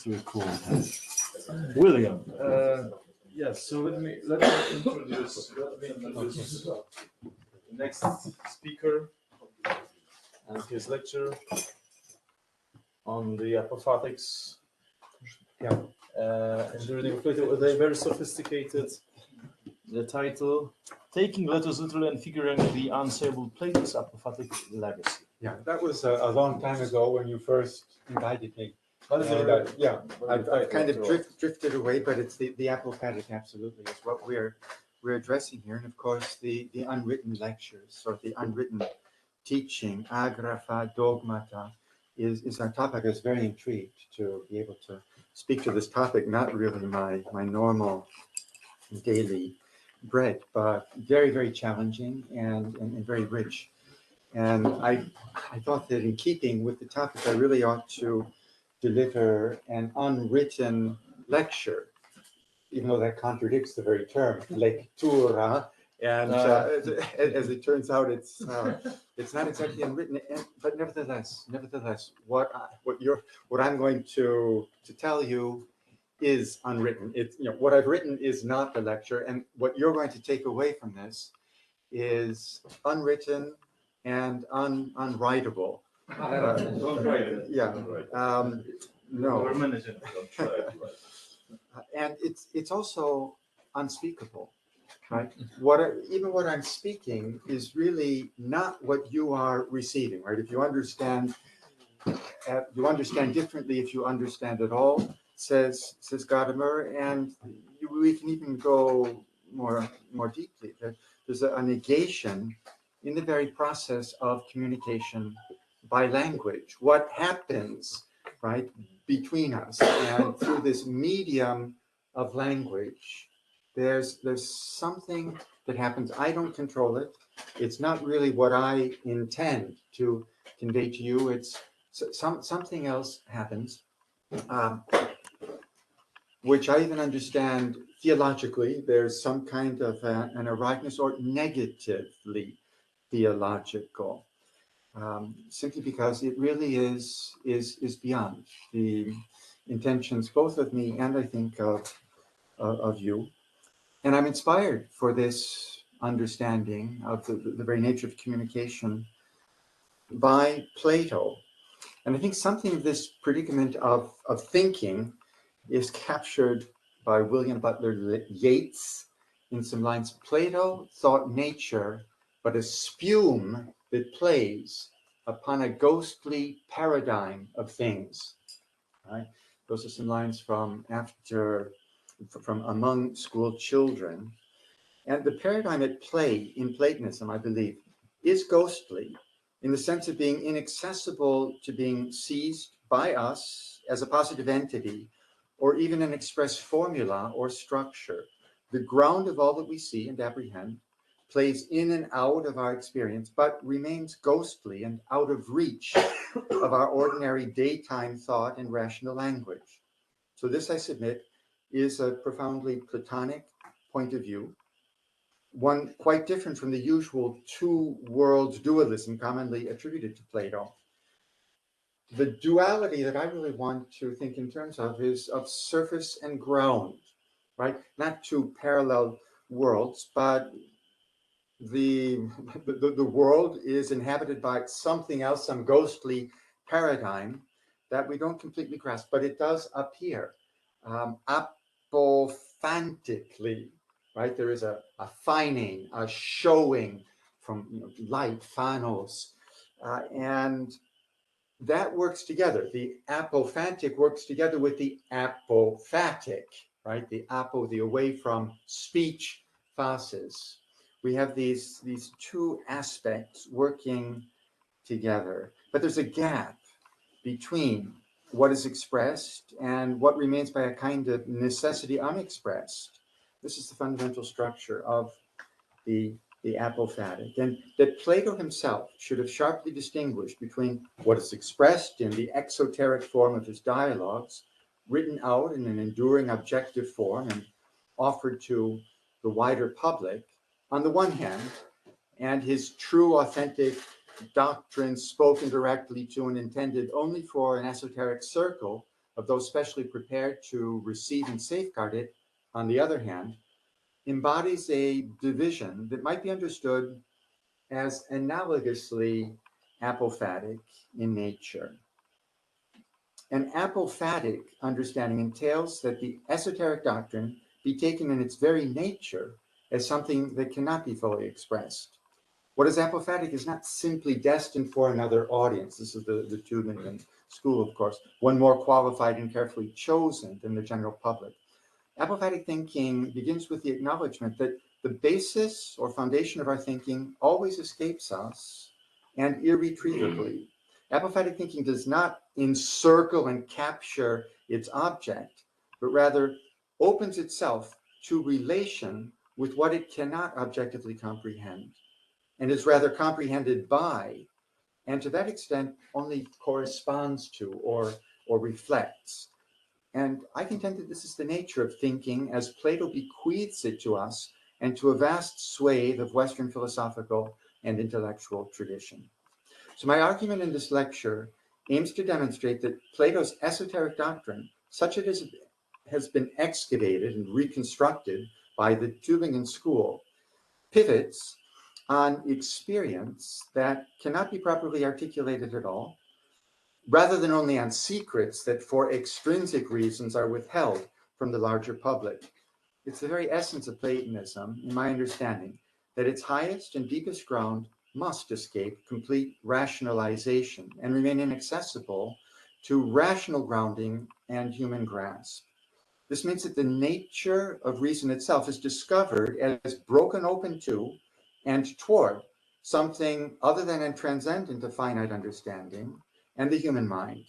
to a call. William. Yes. So let me introduce the next speaker and his lecture on the apophatics. And the reading of Plato. They're very sophisticated. The title: Taking Letters Literally and Figuring the Unsayable Plato's Apophatic Legacy. Yeah, that was a long time ago when you first invited me. I've kind of drifted away, but it's the Apophatic absolutely is what we're addressing here, and of course the unwritten lectures or the unwritten teaching, Áγραφα, dogmata, is our topic. I was very intrigued to be able to speak to this topic. Not really my normal daily bread, but very, very challenging and very rich. And I thought that in keeping with the topic, I really ought to deliver an unwritten lecture, even though that contradicts the very term, lectura. And as it turns out, it's not exactly unwritten, but nevertheless, what I'm going to tell you is unwritten. It's what I've written is not the lecture, and what you're going to take away from this is unwritten and unwritable. No. And it's also unspeakable, right? What I'm speaking is really not what you are receiving, right? If you understand differently if you understand at all, says Gadamer, and we can even go more deeply. There's a negation in the very process of communication by language. What happens, right, between us and through this medium of language, there's something that happens. I don't control it. It's not really what I intend to convey to you. It's something else happens, which I even understand theologically. There's some kind of an arriveness, or negatively theological, simply because it really is beyond the intentions both of me and I think of you. And I'm inspired for this understanding of the very nature of communication by Plato. And I think something of this predicament of thinking is captured by William Butler Yeats in some lines. Plato thought nature but a spume that plays upon a ghostly paradigm of things. Right? Those are some lines from Among School Children. And the paradigm at play in Platonism, I believe, is ghostly, in the sense of being inaccessible to being seized by us as a positive entity, or even an express formula or structure. The ground of all that we see and apprehend plays in and out of our experience, but remains ghostly and out of reach of our ordinary daytime thought and rational language. So this, I submit, is a profoundly Platonic point of view, one quite different from the usual two worlds dualism commonly attributed to Plato. The duality that I really want to think in terms of is of surface and ground, right? Not two parallel worlds, but the world is inhabited by something else, some ghostly paradigm that we don't completely grasp, but it does appear apophantically. Right, there is a fining, a showing from light, phanos, and that works together. The apophantic works together with the apophatic, right? The apo, the away from speech, phasis. We have these two aspects working together, but there's a gap between what is expressed and what remains by a kind of necessity unexpressed. This is the fundamental structure of the apophatic, and that Plato himself should have sharply distinguished between what is expressed in the exoteric form of his dialogues, written out in an enduring objective form and offered to the wider public, on the one hand, and his true, authentic doctrine spoken directly to and intended only for an esoteric circle of those specially prepared to receive and safeguard it, on the other hand, embodies a division that might be understood as analogously apophatic in nature. An apophatic understanding entails that the esoteric doctrine be taken in its very nature as something that cannot be fully expressed. What is apophatic is not simply destined for another audience. This is the Tübingen school, of course, one more qualified and carefully chosen than the general public. Apophatic thinking begins with the acknowledgement that the basis or foundation of our thinking always escapes us and irretrievably. Apophatic thinking does not encircle and capture its object, but rather opens itself to relation with what it cannot objectively comprehend, and is rather comprehended by, and to that extent only corresponds to or reflects. And I contend that this is the nature of thinking as Plato bequeaths it to us and to a vast swathe of Western philosophical and intellectual tradition. So my argument in this lecture aims to demonstrate that Plato's esoteric doctrine, such as it has been excavated and reconstructed by the Tübingen school, pivots on experience that cannot be properly articulated at all, rather than only on secrets that for extrinsic reasons are withheld from the larger public. It's the very essence of Platonism, in my understanding, that its highest and deepest ground must escape complete rationalization and remain inaccessible to rational grounding and human grasp. This means that the nature of reason itself is discovered as broken open to and toward something other than and transcendent to finite understanding and the human mind.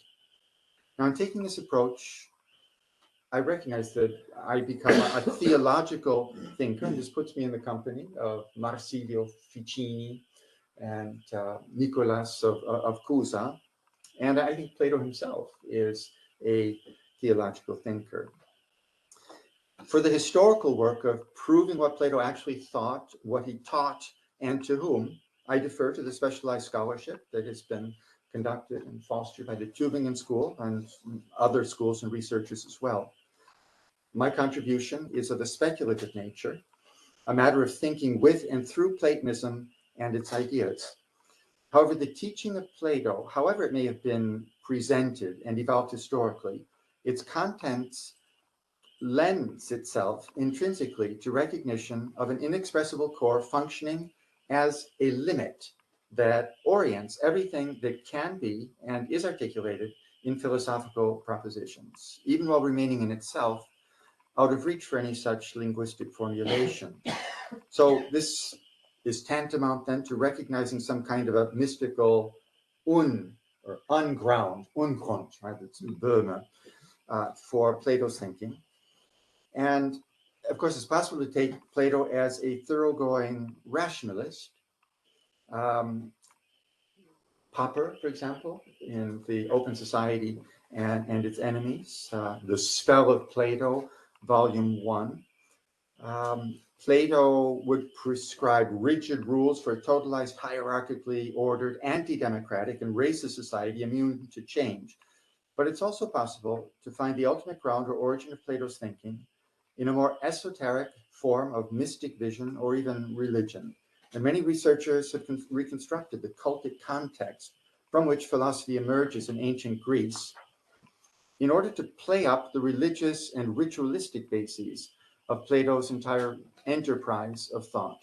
Now, in taking this approach, I recognize that I become a theological thinker, and this puts me in the company of Marsilio Ficini and Nicolas of Cusa. And I think Plato himself is a theological thinker. For the historical work of proving what Plato actually thought, what he taught, and to whom, I defer to the specialized scholarship that has been conducted and fostered by the Tübingen School and other schools and researchers as well. My contribution is of a speculative nature, a matter of thinking with and through Platonism and its ideas. However, the teaching of Plato, however it may have been presented and evolved historically, its contents lends itself intrinsically to recognition of an inexpressible core functioning as a limit that orients everything that can be and is articulated in philosophical propositions, even while remaining in itself out of reach for any such linguistic formulation. So this is tantamount then to recognizing some kind of a mystical or unground, Ungrund, right? It's Böhme, for Plato's thinking. And of course, it's possible to take Plato as a thoroughgoing rationalist. Popper, for example, in The Open Society and Its Enemies, The Spell of Plato, Volume 1. Plato would prescribe rigid rules for a totalized, hierarchically ordered, anti-democratic, and racist society immune to change. But it's also possible to find the ultimate ground or origin of Plato's thinking in a more esoteric form of mystic vision or even religion. And many researchers have reconstructed the cultic context from which philosophy emerges in ancient Greece in order to play up the religious and ritualistic bases of Plato's entire enterprise of thought.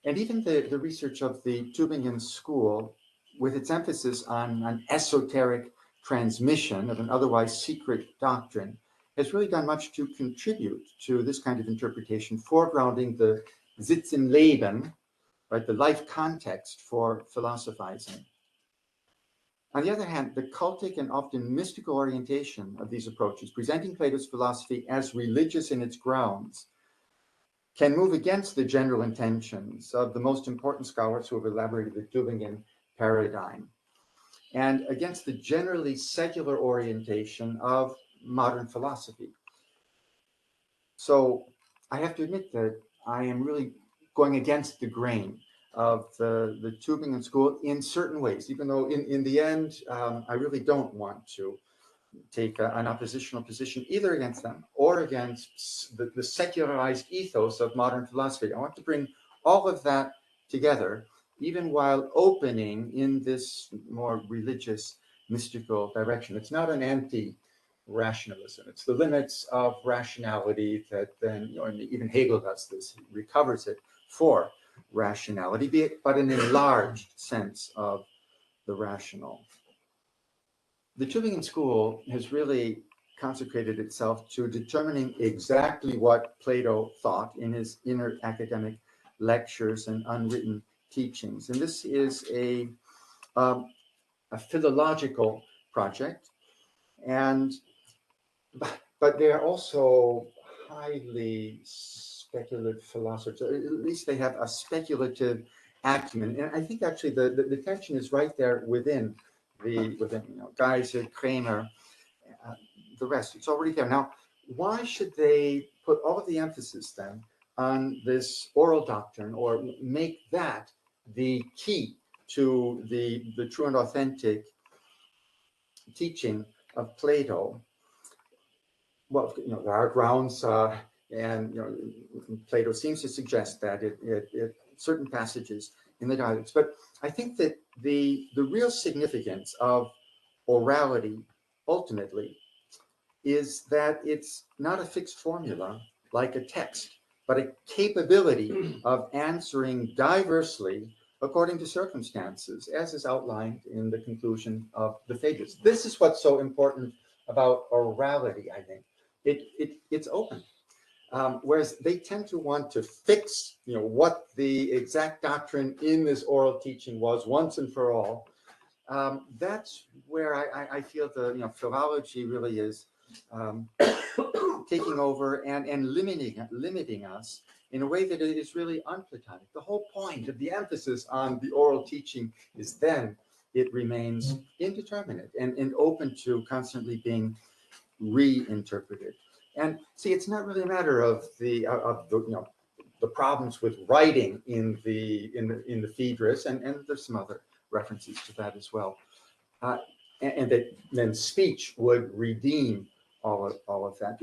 And even the research of the Tübingen School, with its emphasis on esoteric transmission of an otherwise secret doctrine, has really done much to contribute to this kind of interpretation, foregrounding the Sitz im Leben, right, the life context for philosophizing. On the other hand, the cultic and often mystical orientation of these approaches, presenting Plato's philosophy as religious in its grounds, can move against the general intentions of the most important scholars who have elaborated the Tübingen paradigm, and against the generally secular orientation of modern philosophy. So I have to admit that I am really going against the grain of the Tübingen school in certain ways, even though in the end, I really don't want to. take an oppositional position either against them or against the secularized ethos of modern philosophy. I want to bring all of that together, even while opening in this more religious, mystical direction. It's not an anti-rationalism. It's the limits of rationality that then, and even Hegel does this, he recovers it for rationality, be it but an enlarged sense of the rational. The Tübingen School has really consecrated itself to determining exactly what Plato thought in his inner academic lectures and unwritten teachings. And this is a philological project, but they're also highly speculative philosophers. At least they have a speculative acumen. And I think actually the tension is right there within Geiser, Kramer, the rest. It's already there. Now, why should they put all of the emphasis then on this oral doctrine, or make that the key to the true and authentic teaching of Plato? Well, there are grounds, and Plato seems to suggest that it certain passages in the dialogues. But I think that the real significance of orality ultimately is that it's not a fixed formula like a text, but a capability of answering diversely according to circumstances, as is outlined in the conclusion of the Phaedrus. This is what's so important about orality, I think. It's open. Whereas they tend to want to fix, what the exact doctrine in this oral teaching was once and for all. That's where I feel the philology really is taking over and limiting us in a way that is really unplatonic. The whole point of the emphasis on the oral teaching is then it remains indeterminate and open to constantly being reinterpreted. And see, it's not really a matter of the problems with writing in the Phaedrus, and there's some other references to that as well, and that then speech would redeem all of that.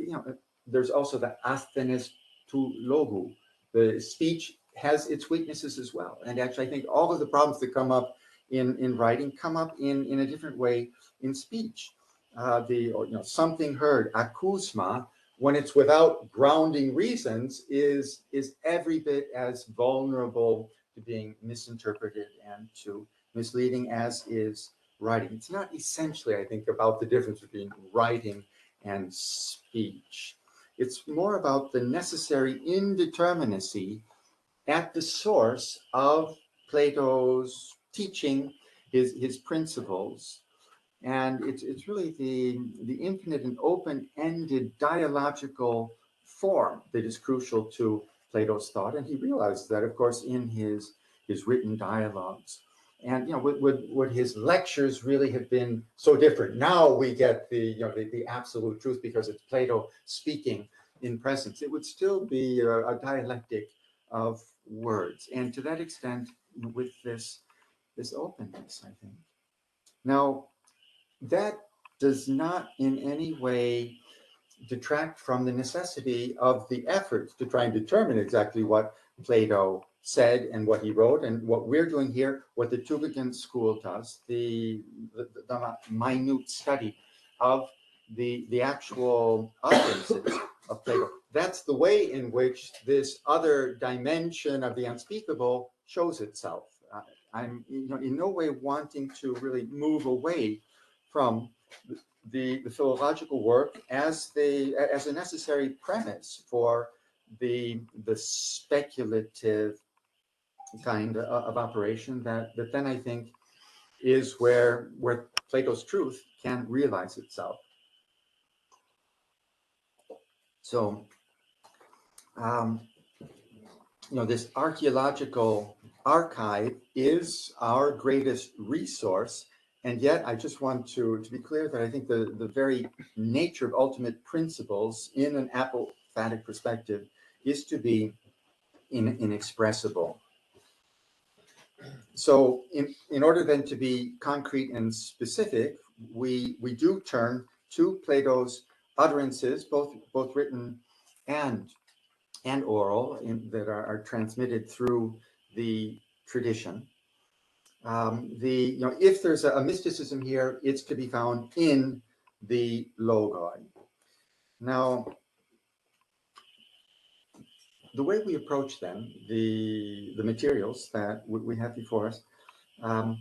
There's also the asthenes tu logu. The speech has its weaknesses as well, and actually, I think all of the problems that come up in writing come up in a different way in speech. Something heard, acousma, when it's without grounding reasons, is every bit as vulnerable to being misinterpreted and to misleading as is writing. It's not essentially, I think, about the difference between writing and speech. It's more about the necessary indeterminacy at the source of Plato's teaching, his principles. And it's really the infinite and open-ended dialogical form that is crucial to Plato's thought. And he realized that, of course, in his written dialogues. And would his lectures really have been so different? Now we get the absolute truth because it's Plato speaking in presence. It would still be a dialectic of words, and to that extent, with this openness, I think. Now, that does not in any way detract from the necessity of the effort to try and determine exactly what Plato said and what he wrote, and what we're doing here, what the Tübingen School does, the minute study of the actual utterances of Plato. That's the way in which this other dimension of the unspeakable shows itself. I'm in no way wanting to really move away from the philological work as a necessary premise for the speculative kind of operation that then I think is where Plato's truth can realize itself. So, this archaeological archive is our greatest resource. And yet, I just want to be clear that I think the very nature of ultimate principles in an apophatic perspective is to be inexpressible. So in order then to be concrete and specific, we do turn to Plato's utterances, both written and oral, that are transmitted through the tradition. If there's a mysticism here, it's to be found in the logoi. Now, the way we approach then the materials that we have before us, I'm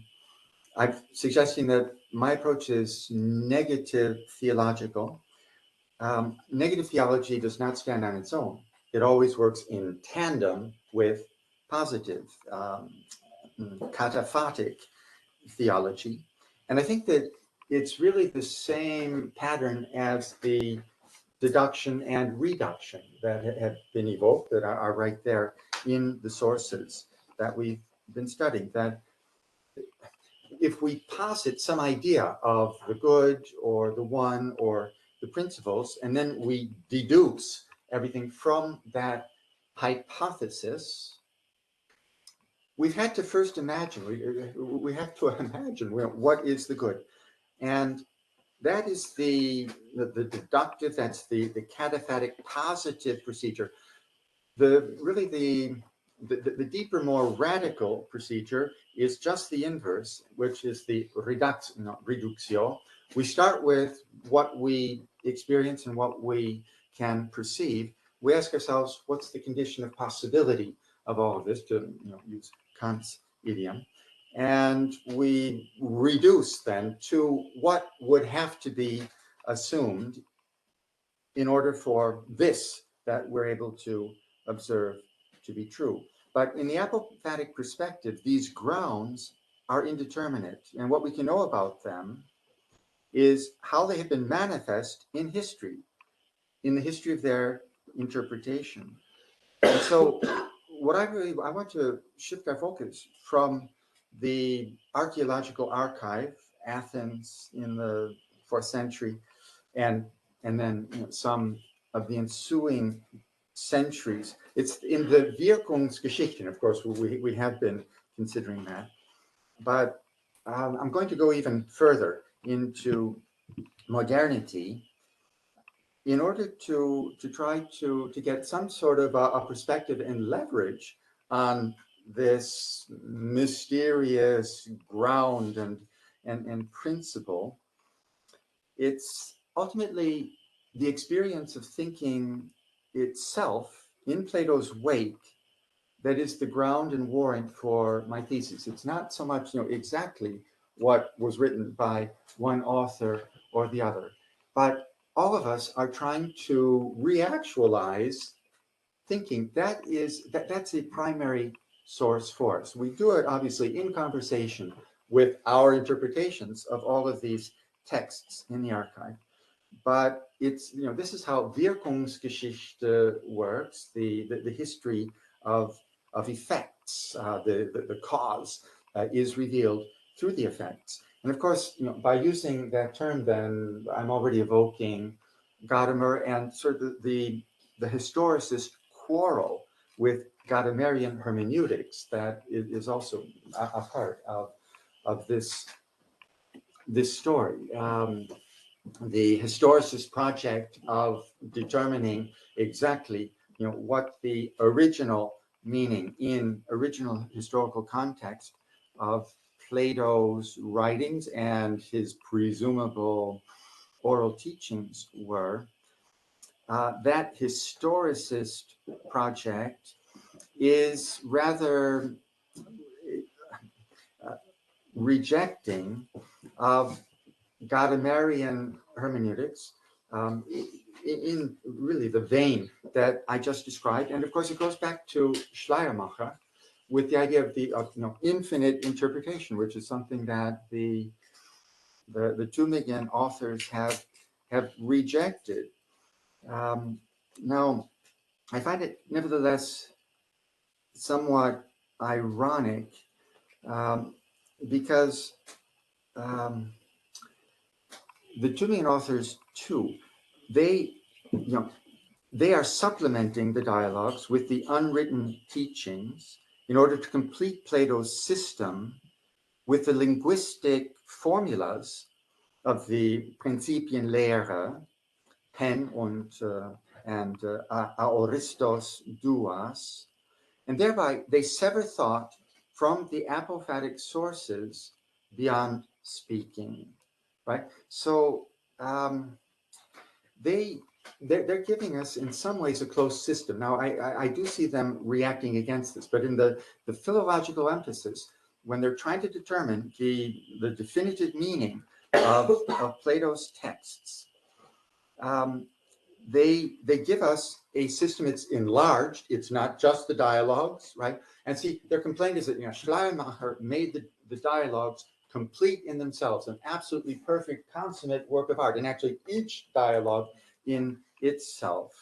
suggesting that my approach is negative theological. Negative theology does not stand on its own. It always works in tandem with positive, cataphatic theology. And I think that it's really the same pattern as the deduction and reduction that have been evoked, that are right there in the sources that we've been studying. That if we posit some idea of the good or the one or the principles, and then we deduce everything from that hypothesis, we've had to first imagine, we have to imagine what is the good. And that is the deductive, that's the cataphatic positive procedure. The deeper, more radical procedure is just the inverse, which is the reductio. We start with what we experience and what we can perceive. We ask ourselves, what's the condition of possibility of all of this, to use Kant's idiom. And we reduce then to what would have to be assumed in order for this that we're able to observe to be true. But in the apophatic perspective, these grounds are indeterminate. And what we can know about them is how they have been manifest in history, in the history of their interpretation. And so what I want to shift our focus from the archaeological archive, Athens in the 4th century, and then some of the ensuing centuries. It's in the Wirkungsgeschichten, of course, we have been considering that. But I'm going to go even further into modernity in order to try to get some sort of a perspective and leverage on this mysterious ground and principle. It's ultimately the experience of thinking itself in Plato's wake that is the ground and warrant for my thesis. It's not so much exactly what was written by one author or the other, but all of us are trying to reactualize thinking. That's a primary source for us. We do it obviously in conversation with our interpretations of all of these texts in the archive. But it's, this is how Wirkungsgeschichte works, the history of effects. The cause is revealed through the effects. And of course, by using that term, then I'm already evoking Gadamer and sort of the historicist quarrel with Gadamerian hermeneutics that is also a part of this story. The historicist project of determining exactly what the original meaning in original historical context of Plato's writings and his presumable oral teachings were. That historicist project is rather rejecting of Gadamerian hermeneutics in really the vein that I just described. And of course, it goes back to Schleiermacher with the idea of infinite interpretation, which is something that the Tübingen authors have rejected. Now, I find it nevertheless somewhat ironic because the Tübingen authors too, they are supplementing the dialogues with the unwritten teachings in order to complete Plato's system with the linguistic formulas of the Prinzipienlehre, Pen and aoristos duas, and thereby they sever thought from the apophatic sources beyond speaking, right? So they're giving us in some ways a closed system. Now I do see them reacting against this, but in the philological emphasis, when they're trying to determine the definitive meaning of Plato's texts, they give us a system. It's enlarged. It's not just the dialogues, right? And see, their complaint is that Schleiermacher made the dialogues complete in themselves, an absolutely perfect, consummate work of art, and actually each dialogue in itself.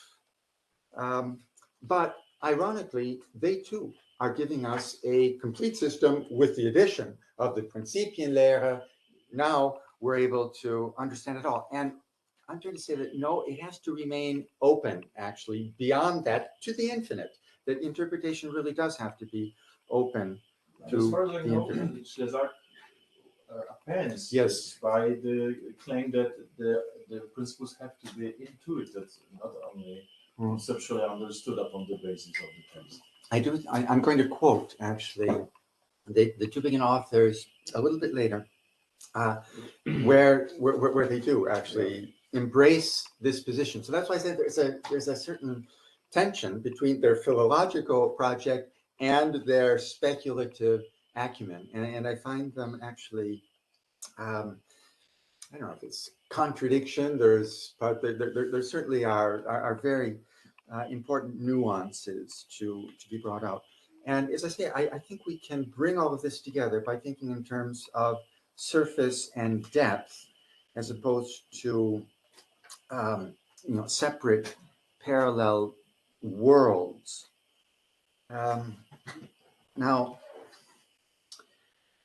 But ironically, they too are giving us a complete system with the addition of the Prinzipienlehre. Now we're able to understand it all. And I'm trying to say that no, it has to remain open, actually, beyond that to the infinite. That interpretation really does have to be open to as far as I the know, infinite. César appends Yes. by the claim that the principles have to be intuited, not only conceptually understood upon the basis of the text. I'm going to quote, actually, the Tübingen authors a little bit later, where they do actually embrace this position. So that's why I said there's a certain tension between their philological project and their speculative acumen, and I find them actually, I don't know if it's contradiction. But there certainly are very important nuances to be brought out. And as I say, I think we can bring all of this together by thinking in terms of surface and depth, as opposed to separate parallel worlds. Now,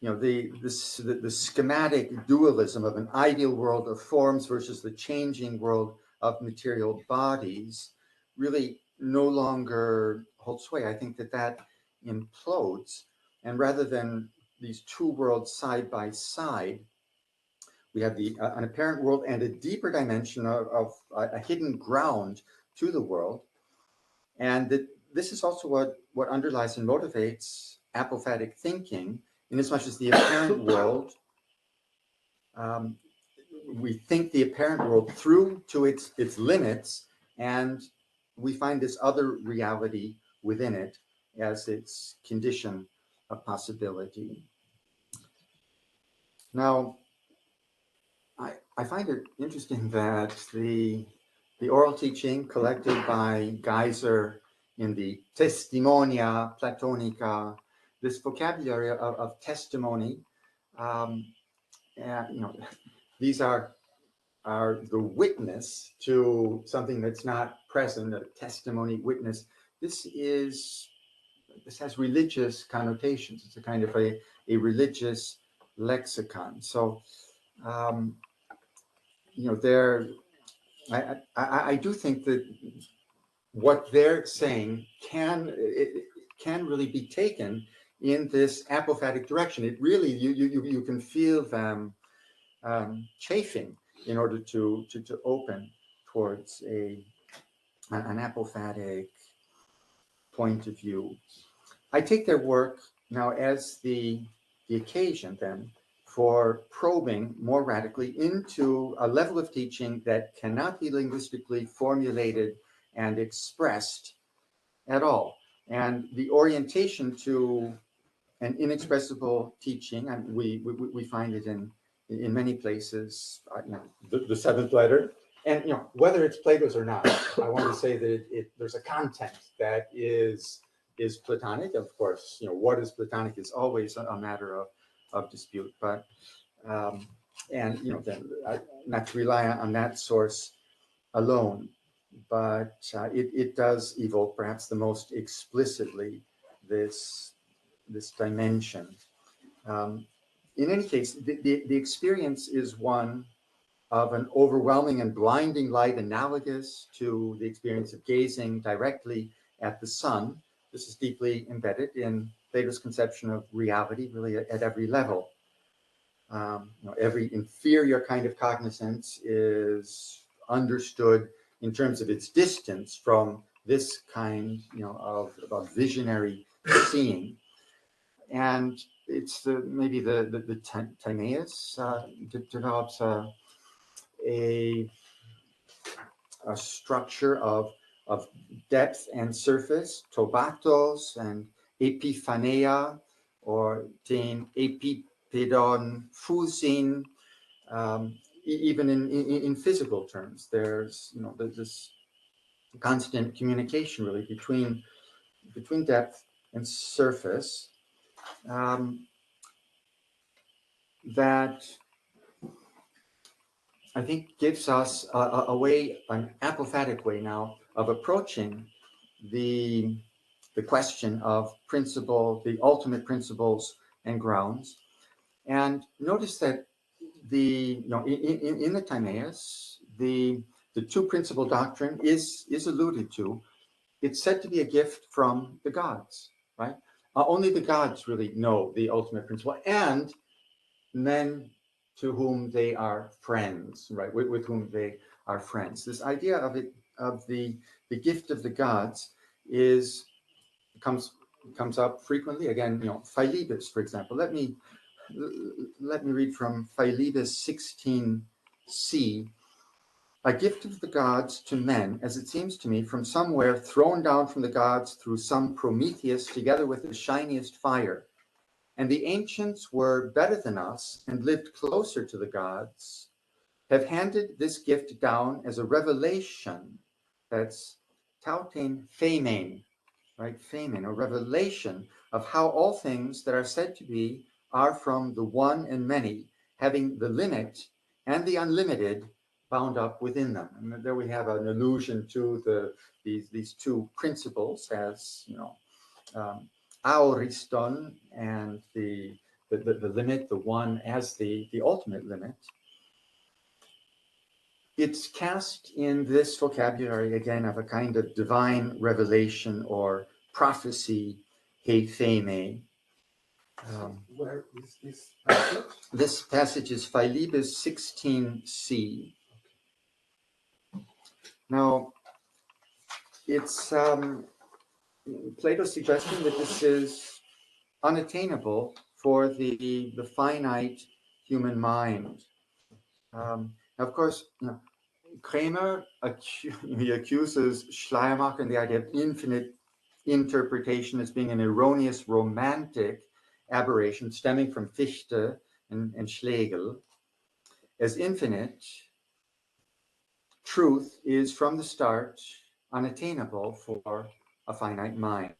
the schematic dualism of an ideal world of forms versus the changing world of material bodies really no longer holds sway. I think that implodes, and rather than these two worlds side by side, we have an apparent world and a deeper dimension of a hidden ground to the world. And this is also what underlies and motivates apophatic thinking, in as much as the apparent world, we think the apparent world through to its limits, and we find this other reality within it as its condition of possibility. Now, I find it interesting that the oral teaching collected by Geiser in the Testimonia Platonica, this vocabulary of testimony, these are the witness to something that's not present, a testimony, witness. This has religious connotations. It's a kind of a religious lexicon. So, I do think that what they're saying can really be taken in this apophatic direction. It really, you can feel them chafing in order to open towards an apophatic point of view. I take their work now as the occasion then for probing more radically into a level of teaching that cannot be linguistically formulated and expressed at all. And the orientation to an inexpressible teaching, and we find it in many places, the seventh letter. And whether it's Plato's or not, I want to say that there's a content that is Platonic. Of course, what is Platonic is always a matter of dispute. But then not to rely on that source alone, but it does evoke perhaps the most explicitly this dimension. In any case, the experience is one of an overwhelming and blinding light analogous to the experience of gazing directly at the sun. This is deeply embedded in Plato's conception of reality, really at every level. Every inferior kind of cognizance is understood in terms of its distance from this kind, of visionary seeing. And it's maybe the Timaeus develops a structure of depth and surface, tobatos and epiphaneia, or ten epipedon phusin. Even in physical terms, there's this constant communication really between depth and surface, that I think gives us a way, an apophatic way now of approaching the question of principle, the ultimate principles and grounds. And notice that in the Timaeus, the two principle doctrine is alluded to. It's said to be a gift from the gods, right? Only the gods really know the ultimate principle, and men to whom they are friends, right? With whom they are friends. This idea of the gift of the gods comes up frequently. Again, Philebus, for example. Let me read from Philebus 16c. A gift of the gods to men, as it seems to me, from somewhere thrown down from the gods through some Prometheus, together with the shiniest fire. And the ancients were better than us and lived closer to the gods, have handed this gift down as a revelation. That's tautein phaemen, right? Phaemen, a revelation of how all things that are said to be are from the one and many, having the limit and the unlimited bound up within them. And there we have an allusion to these two principles as, auriston, and the limit, the one as the ultimate limit. It's cast in this vocabulary again of a kind of divine revelation or prophecy, he theme. Where is this passage? This passage is Philebus 16c. Now, it's Plato's suggesting that this is unattainable for the finite human mind. Now, of course, Kramer accuses Schleiermacher and the idea of infinite interpretation as being an erroneous romantic aberration stemming from Fichte and Schlegel. As infinite, truth is from the start unattainable for a finite mind.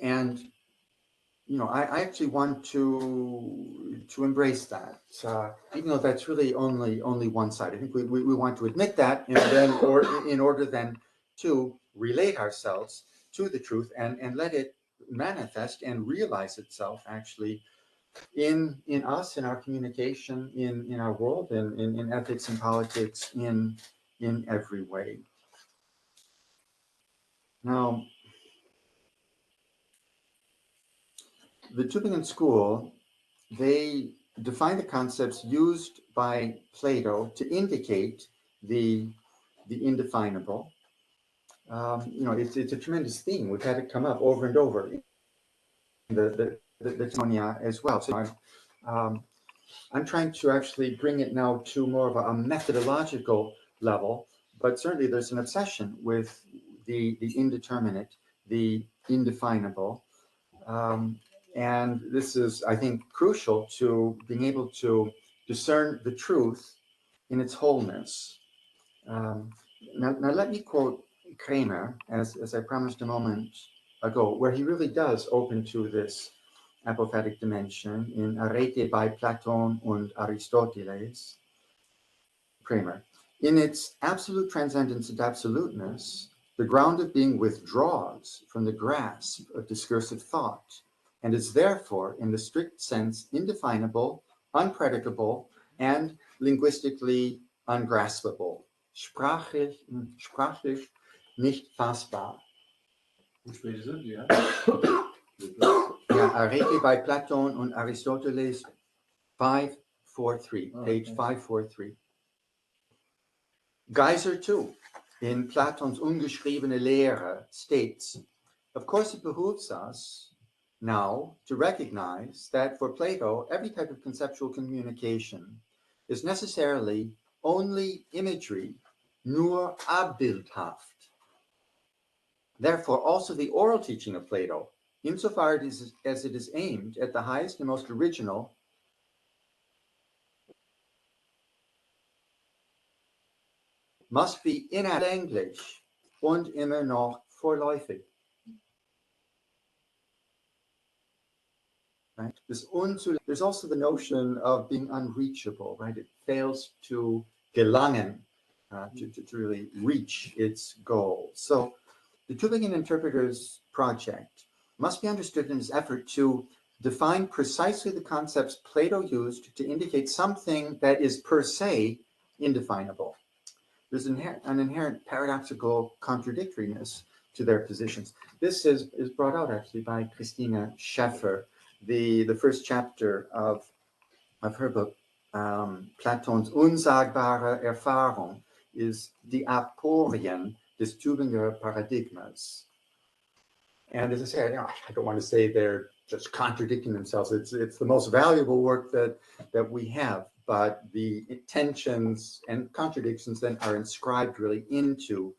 And I actually want to embrace that, even though that's really only one side. I think we want to admit that, and then, in order then to relate ourselves to the truth and let it manifest and realize itself actually in us, in our communication, in our world, in ethics and politics, in every way. Now, the Tübingen School, they define the concepts used by Plato to indicate the indefinable. It's a tremendous theme. We've had it come up over and over in the Tonia as well. So I'm trying to actually bring it now to more of a methodological level, but certainly there's an obsession with the indeterminate, the indefinable. And this is, I think, crucial to being able to discern the truth in its wholeness. Now let me quote Kramer, as I promised a moment ago, where he really does open to this apophatic dimension in Arete by Platon und Aristoteles. Kramer, in its absolute transcendence and absoluteness, the ground of being withdraws from the grasp of discursive thought, and is therefore, in the strict sense, indefinable, unpredicable, and linguistically ungraspable. Sprachlich nicht fassbar. Which page is it? Yeah. Yeah, Arete by Platon und Aristoteles 543, page 543. Geiser too, in Platons ungeschriebene Lehre, states, of course it behooves us now to recognize that for Plato, every type of conceptual communication is necessarily only imagery, nur abbildhaft. Therefore, also the oral teaching of Plato, insofar as it is aimed at the highest and most original must be in English und immer noch vorläufig. Right? There's also the notion of being unreachable, right? It fails to gelangen, to really reach its goal. So the Tübingen Interpreters Project must be understood in its effort to define precisely the concepts Plato used to indicate something that is per se indefinable. There's an inherent paradoxical contradictoriness to their positions. This is brought out actually by Christina Scheffer. The first chapter of her book, Platons Unsagbare Erfahrung, is the Aporien des Tübinger Paradigmas. And as I say, I don't want to say they're just contradicting themselves. It's the most valuable work that we have, but the tensions and contradictions then are inscribed really into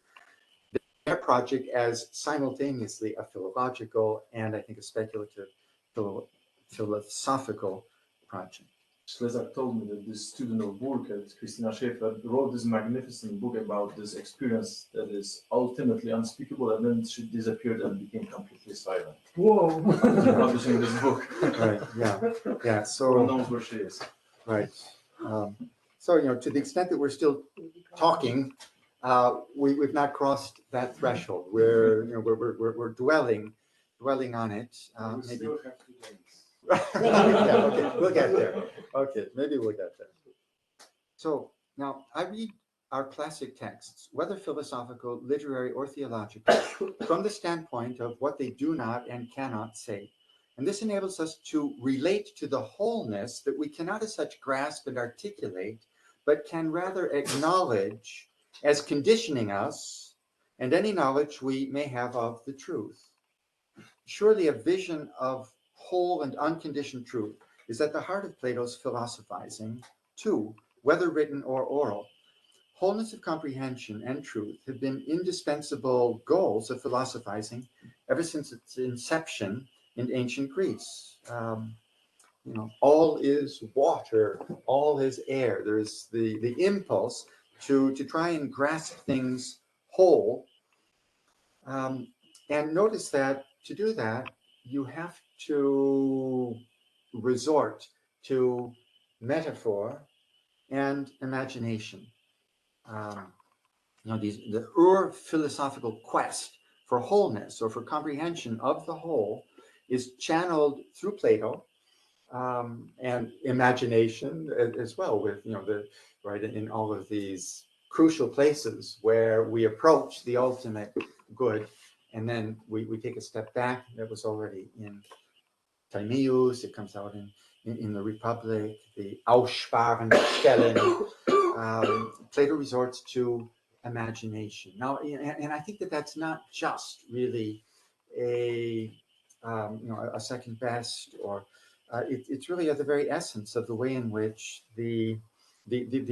their project as simultaneously a philological and I think a speculative philosophical project. Slezak told me that this student of Burke, Christina Schäfer, wrote this magnificent book about this experience that is ultimately unspeakable, and then she disappeared and became completely silent. Whoa! After publishing this book. Right, yeah. So who knows where she is. Right. So, to the extent that we're still talking, we've not crossed that threshold. We're dwelling on it. We Maybe. still have 2 days. Yeah, okay, we'll get there. Okay, maybe we'll get there. So now I read our classic texts, whether philosophical, literary, or theological, from the standpoint of what they do not and cannot say. And this enables us to relate to the wholeness that we cannot as such grasp and articulate, but can rather acknowledge as conditioning us and any knowledge we may have of the truth. Surely a vision of whole and unconditioned truth is at the heart of Plato's philosophizing, too, whether written or oral. Wholeness of comprehension and truth have been indispensable goals of philosophizing ever since its inception in ancient Greece. All is water, all is air. There's the impulse to try and grasp things whole. And notice that to do that, you have to resort to metaphor and imagination. The philosophical quest for wholeness or for comprehension of the whole is channeled through Plato and imagination as well, with in all of these crucial places where we approach the ultimate good, and then we take a step back. That was already in Timaeus. It comes out in the Republic, the Aussparen Stellen. Plato resorts to imagination. Now, and I think that's not just really a second best, or it's really at the very essence of the way in which the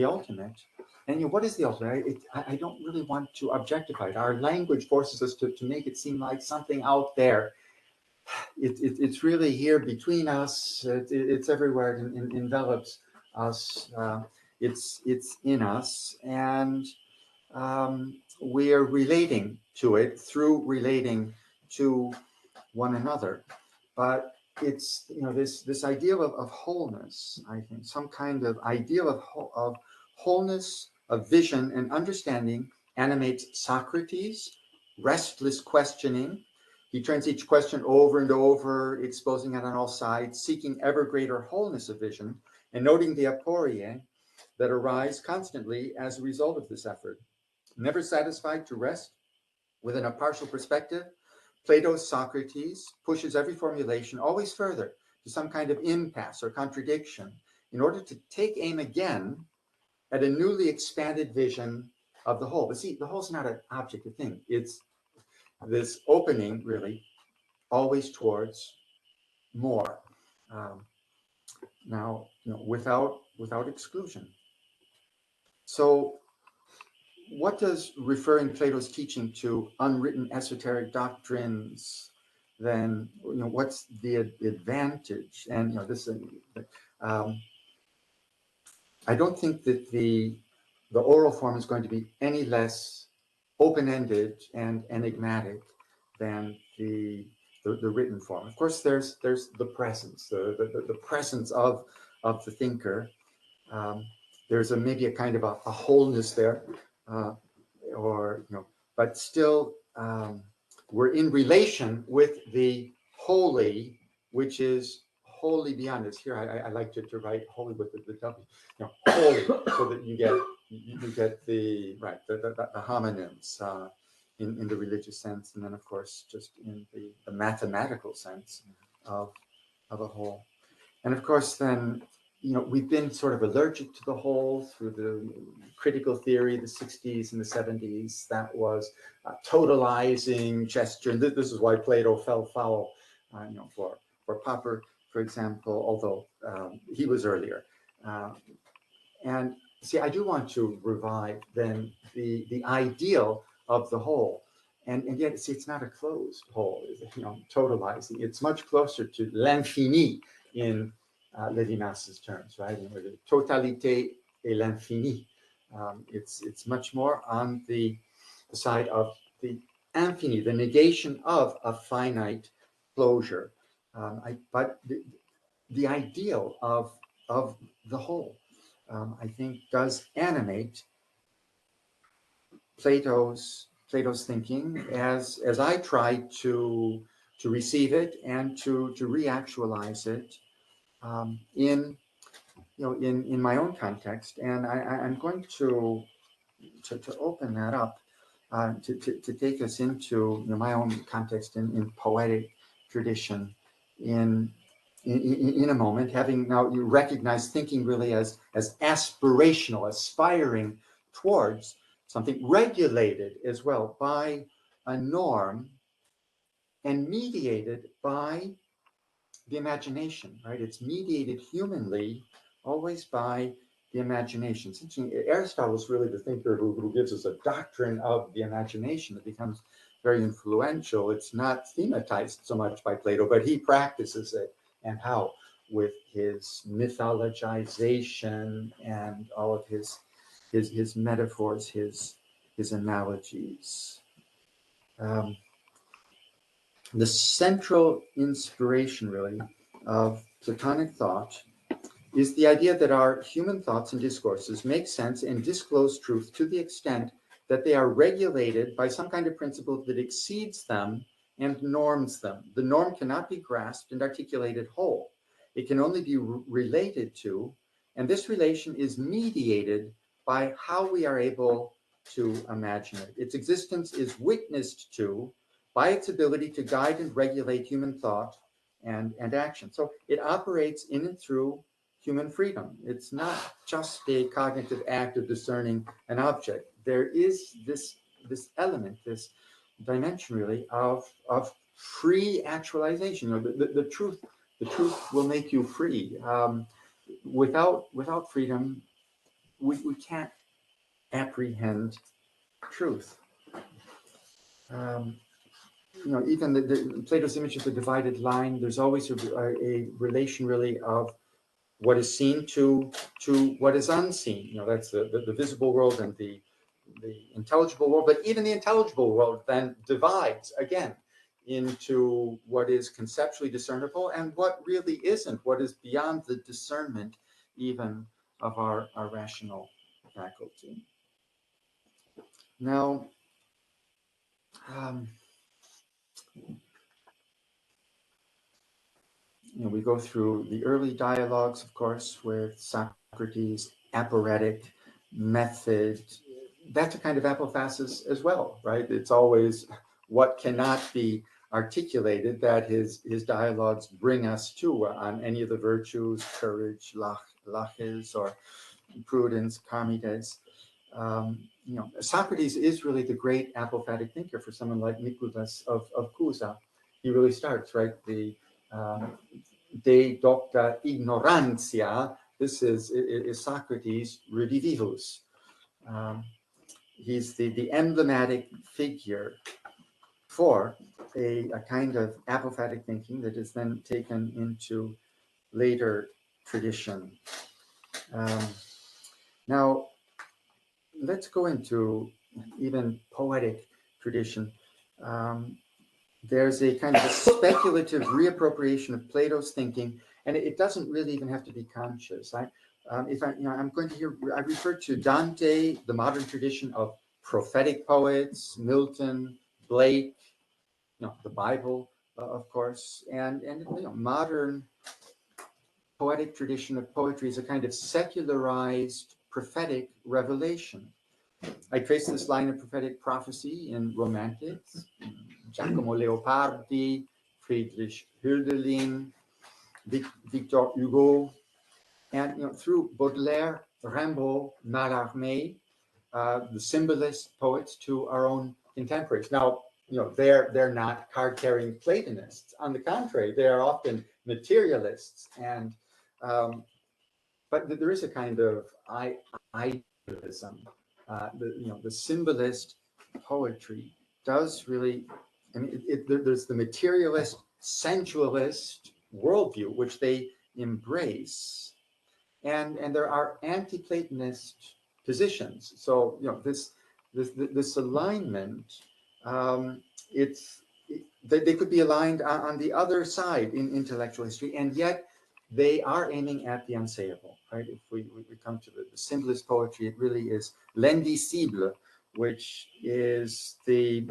ultimate. And what is the ultimate? I don't really want to objectify it. Our language forces us to make it seem like something out there. It's really here between us. It's everywhere. It envelops us. It's in us, and we are relating to it through relating to one another. But it's this idea of wholeness. I think some kind of ideal of wholeness, of vision and understanding animates Socrates' restless questioning. He turns each question over and over, exposing it on all sides, seeking ever greater wholeness of vision, and noting the aporie that arise constantly as a result of this effort. Never satisfied to rest within a partial perspective, Plato's Socrates pushes every formulation always further to some kind of impasse or contradiction in order to take aim again at a newly expanded vision of the whole. But see, the whole's not an objective thing. It's this opening, really, always towards more. Now, without exclusion. So, what does referring Plato's teaching to unwritten esoteric doctrines? Then, what's the advantage? And this. I don't think that the oral form is going to be any less open-ended and enigmatic than the written form. Of course, there's the presence, the presence of the thinker. There's maybe a kind of a wholeness there, but still we're in relation with the holy, which is wholly beyond us. Here, I like to write holy with the W, holy, so that you get the homonyms in the religious sense, and then of course just in the mathematical sense of a whole. And of course, then we've been sort of allergic to the whole through the critical theory, the 60s and the 70s. That was totalizing gesture, and this is why Plato fell foul, for Popper, for example, although he was earlier. And see, I do want to revive then the ideal of the whole. And yet, see, it's not a closed whole, totalizing. It's much closer to l'infini in Lévinas's terms, right? The totalité et l'infini. It's much more on the side of the infini, the negation of a finite closure. But the ideal of the whole, I think, does animate Plato's thinking as I try to receive it and to reactualize it in my own context. And I'm going to open that up to take us into my own context in poetic tradition in a moment, having now you recognize thinking really as aspirational, aspiring towards something regulated as well by a norm and mediated by the imagination, right? It's mediated humanly always by the imagination. Aristotle is really the thinker who gives us a doctrine of the imagination that becomes very influential. It's not thematized so much by Plato, but he practices it. And how? With his mythologization and all of his metaphors, his analogies. The central inspiration, really, of Platonic thought is the idea that our human thoughts and discourses make sense and disclose truth to the extent that they are regulated by some kind of principle that exceeds them and norms them. The norm cannot be grasped and articulated whole. It can only be related to, and this relation is mediated by how we are able to imagine it. Its existence is witnessed to by its ability to guide and regulate human thought and action. So it operates in and through human freedom. It's not just a cognitive act of discerning an object. There is this element, this dimension really of free actualization. The truth will make you free. Without freedom, we can't apprehend truth. Even Plato's image of the divided line, there's always a relation really of what is seen to what is unseen. That's the visible world and the intelligible world, but even the intelligible world then divides again into what is conceptually discernible and what really isn't, what is beyond the discernment even of our rational faculty. Now, we go through the early dialogues, of course, with Socrates, Apophatic, method. That's a kind of apophasis as well, right? It's always what cannot be articulated that his dialogues bring us to on any of the virtues, courage, laches, or prudence, charmides. Socrates is really the great apophatic thinker for someone like Nicholas of Cusa. He really starts, right? The de docta ignorantia. This is Socrates redivivus. He's the emblematic figure for a kind of apophatic thinking that is then taken into later tradition. Now, let's go into even poetic tradition. There's a kind of a speculative reappropriation of Plato's thinking, and it doesn't really even have to be conscious. I refer to Dante, the modern tradition of prophetic poets, Milton, Blake, the Bible, of course, and modern poetic tradition of poetry is a kind of secularized prophetic revelation. I trace this line of prophetic prophecy in Romantics, Giacomo Leopardi, Friedrich Hölderlin, Victor Hugo, and through Baudelaire, Rimbaud, Mallarmé, the symbolist poets to our own contemporaries. Now, they're not card-carrying Platonists. On the contrary, they are often materialists, and but there is a kind of idealism. The symbolist poetry does really. I mean, there's the materialist, sensualist worldview which they embrace, and there are anti-Platonist positions. So this alignment, they could be aligned on the other side in intellectual history, and yet they are aiming at the unsayable, right? If we come to the symbolist poetry, it really is l'indicible, which is the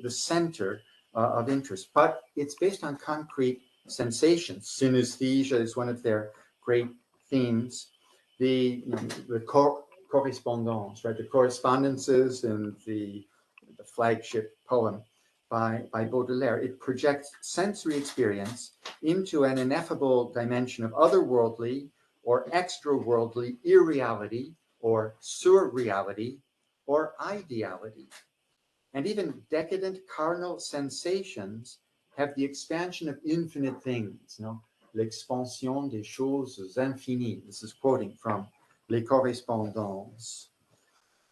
center of interest. But it's based on concrete sensations. Synesthesia is one of their great themes. The correspondence, right? The correspondences in the flagship poem by Baudelaire. It projects sensory experience into an ineffable dimension of otherworldly or extraworldly irreality or surreality or ideality. And even decadent carnal sensations have the expansion of infinite things, l'expansion des choses infinies. This is quoting from Les Correspondances.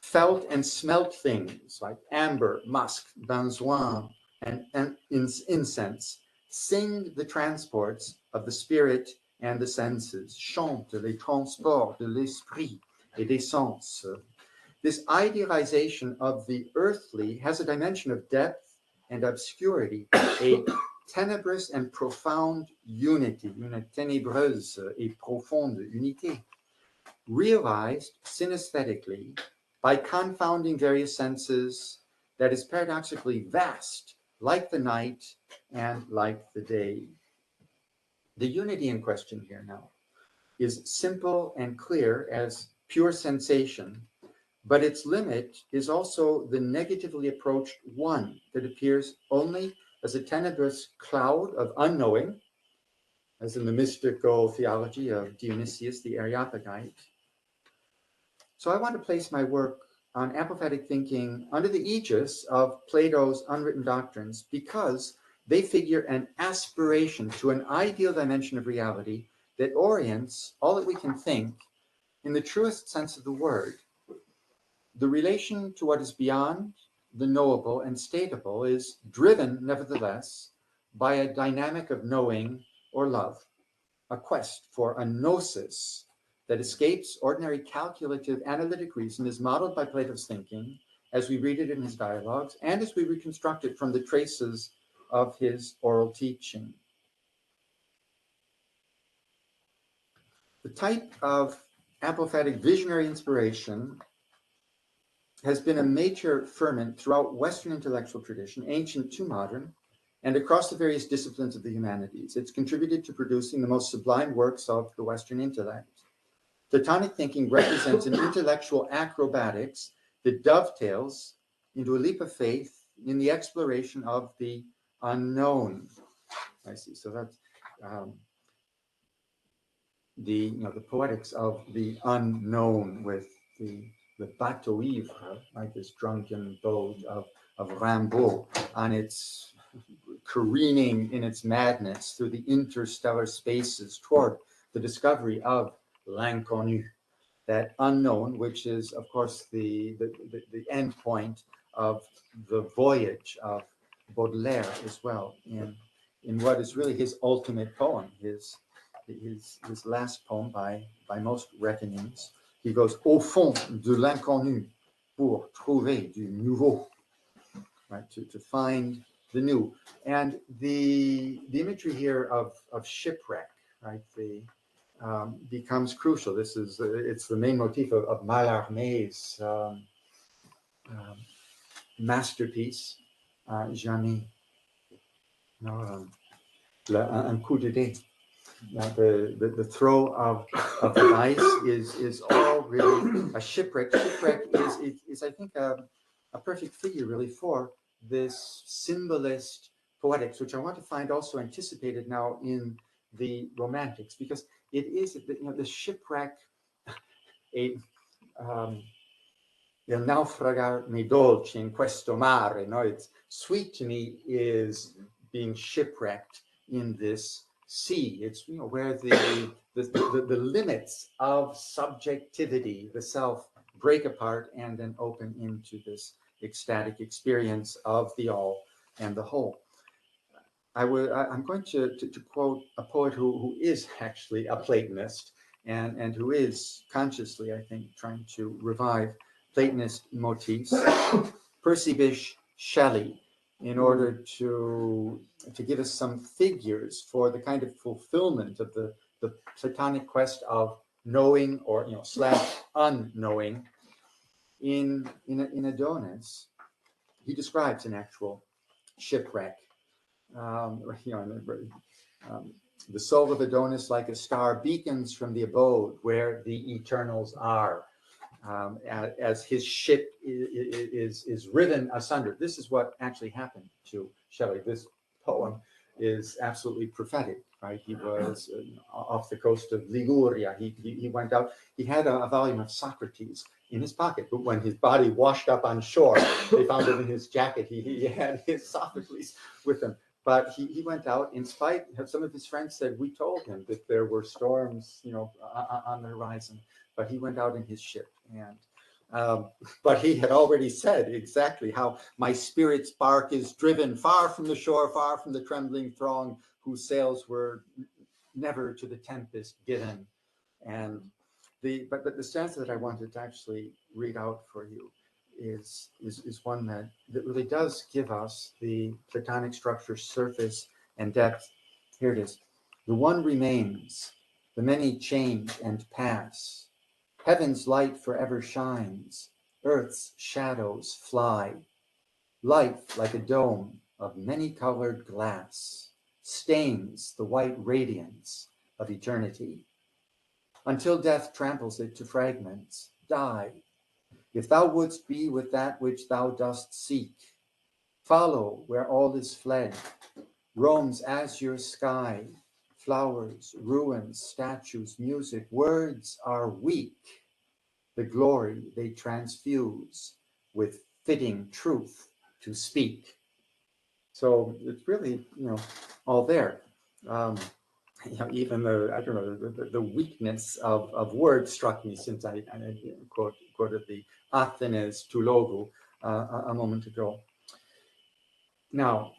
Felt and smelt things like amber, musk, benzoin, and incense sing the transports of the spirit and the senses, chante les transports de l'esprit et des sens. This idealization of the earthly has a dimension of depth and obscurity, a tenebrous and profound unity, une ténébreuse et profonde unité, realized synesthetically by confounding various senses, that is paradoxically vast, like the night and like the day. The unity in question here now is simple and clear as pure sensation, but its limit is also the negatively approached one that appears only as a tenebrous cloud of unknowing, as in the mystical theology of Dionysius the Areopagite. So I want to place my work on apophatic thinking under the aegis of Plato's unwritten doctrines because they figure an aspiration to an ideal dimension of reality that orients all that we can think in the truest sense of the word. The relation to what is beyond the knowable and stateable is driven, nevertheless, by a dynamic of knowing or love, a quest for a gnosis that escapes ordinary calculative analytic reason is modeled by Plato's thinking as we read it in his dialogues and as we reconstruct it from the traces of his oral teaching. The type of apophatic visionary inspiration has been a major ferment throughout Western intellectual tradition, ancient to modern, and across the various disciplines of the humanities. It's contributed to producing the most sublime works of the Western intellect. Platonic thinking represents an intellectual acrobatics that dovetails into a leap of faith in the exploration of the unknown. I see. So that's the poetics of the unknown with the bateau ivre, like this drunken boat of Rimbaud on its careening in its madness through the interstellar spaces toward the discovery of l'inconnu, that unknown, which is, of course, the end point of the voyage of Baudelaire as well, in what is really his ultimate poem, his last poem by most reckonings. He goes au fond de l'inconnu pour trouver du nouveau, right? To find the new. And the imagery here of shipwreck, right? Becomes crucial. This is it's the main motif of Mallarmé's masterpiece, Jamais. Un coup de dé. The throw of the dice is all really a shipwreck. Shipwreck is I think a perfect figure really for this symbolist poetics, which I want to find also anticipated now in the Romantics, because it is the shipwreck, il naufragar mi dolce in questo mare. No, it's sweet to me is being shipwrecked in this sea. It's where the limits of subjectivity, the self, break apart and then open into this ecstatic experience of the all and the whole. I'm going to quote a poet who is actually a Platonist and who is consciously, I think, trying to revive Platonist motifs, Percy Bysshe Shelley, in order to give us some figures for the kind of fulfillment of the Platonic quest of knowing or / unknowing. In Adonis, he describes an actual shipwreck. The soul of Adonis, like a star, beacons from the abode where the eternals are, as his ship is riven asunder. This is what actually happened to Shelley. This poem is absolutely prophetic, right? He was off the coast of Liguria. He went out. He had a volume of Socrates in his pocket, but when his body washed up on shore, they found it in his jacket. He had his Sophocles with him. But he went out in spite of some of his friends said, we told him that there were storms, on the horizon, but he went out in his ship. And but he had already said exactly how my spirit's bark is driven far from the shore, far from the trembling throng whose sails were never to the tempest given. And but the stanza that I wanted to actually read out for you is one that really does give us the Platonic structure, surface, and depth. Here it is. The one remains, the many change and pass. Heaven's light forever shines, earth's shadows fly. Life, like a dome of many-colored glass, stains the white radiance of eternity. Until death tramples it to fragments, die. If thou wouldst be with that which thou dost seek, follow where all is fled, roam's azure sky, flowers, ruins, statues, music, words are weak. The glory they transfuse with fitting truth to speak. So it's really, all there. Even the weakness of words struck me since I quoted the Athenes to Logu a moment ago. Now,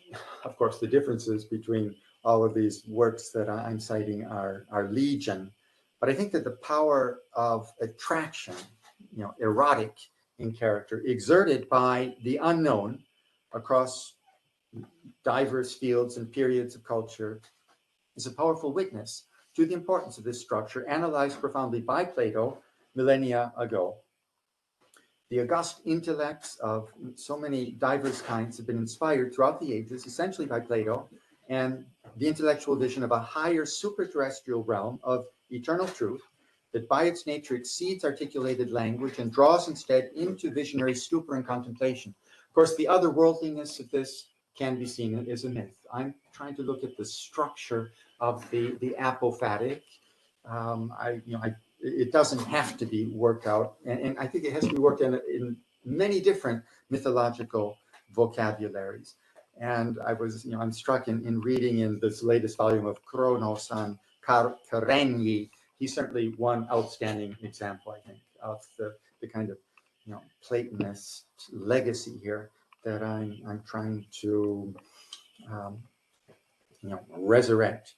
of course, the differences between all of these works that I'm citing are legion, but I think that the power of attraction, erotic in character, exerted by the unknown across diverse fields and periods of culture, is a powerful witness to the importance of this structure, analyzed profoundly by Plato millennia ago. The august intellects of so many diverse kinds have been inspired throughout the ages, essentially by Plato, and the intellectual vision of a higher superterrestrial realm of eternal truth that by its nature exceeds articulated language and draws instead into visionary stupor and contemplation. Of course, the otherworldliness of this can be seen as a myth. I'm trying to look at the structure of the apophatic. It doesn't have to be worked out, and I think it has to be worked in many different mythological vocabularies. And I'm struck in reading in this latest volume of Kronos on Karenyi. He's certainly one outstanding example, I think, of the kind of Platonist legacy here that I'm trying to resurrect.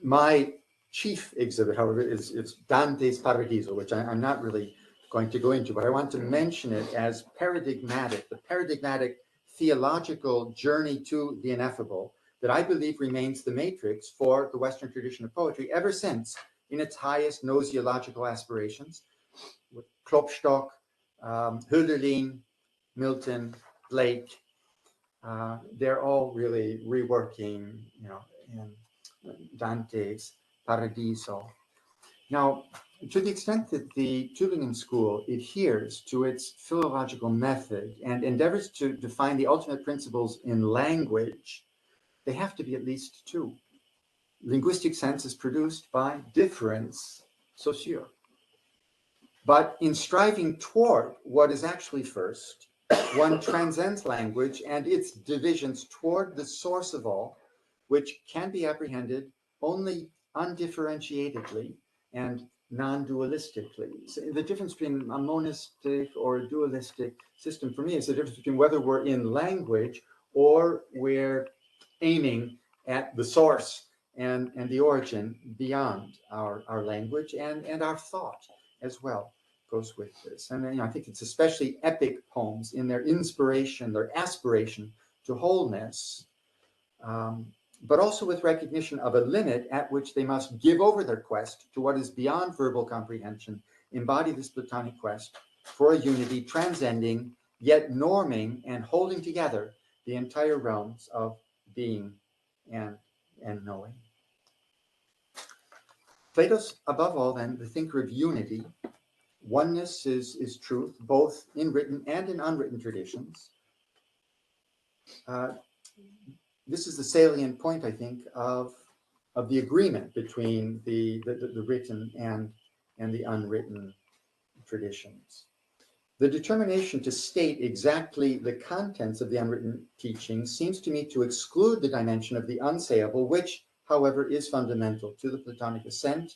My chief exhibit, however, is Dante's Paradiso, which I'm not really going to go into, but I want to mention it as paradigmatic, the paradigmatic theological journey to the ineffable that I believe remains the matrix for the Western tradition of poetry ever since, in its highest gnoseological aspirations, with Klopstock, Hölderlin, Milton, Blake. They're all really reworking, in Dante's Paradiso. Now, to the extent that the Tübingen school adheres to its philological method and endeavors to define the ultimate principles in language, they have to be at least two. Linguistic sense is produced by difference, saussure. But in striving toward what is actually first, one transcends language and its divisions toward the source of all, which can be apprehended only undifferentiatedly and non-dualistically. So the difference between a monistic or a dualistic system for me is the difference between whether we're in language or we're aiming at the source and the origin beyond our language and our thought as well goes with this. And I think it's especially epic poems in their inspiration, their aspiration to wholeness, but also with recognition of a limit at which they must give over their quest to what is beyond verbal comprehension, embody this Platonic quest for a unity transcending, yet norming and holding together the entire realms of being and knowing. Plato's, above all, then, the thinker of unity. Oneness is truth, both in written and in unwritten traditions. This is the salient point, I think, of the agreement between the written and the unwritten traditions. The determination to state exactly the contents of the unwritten teaching seems to me to exclude the dimension of the unsayable, which, however, is fundamental to the Platonic assent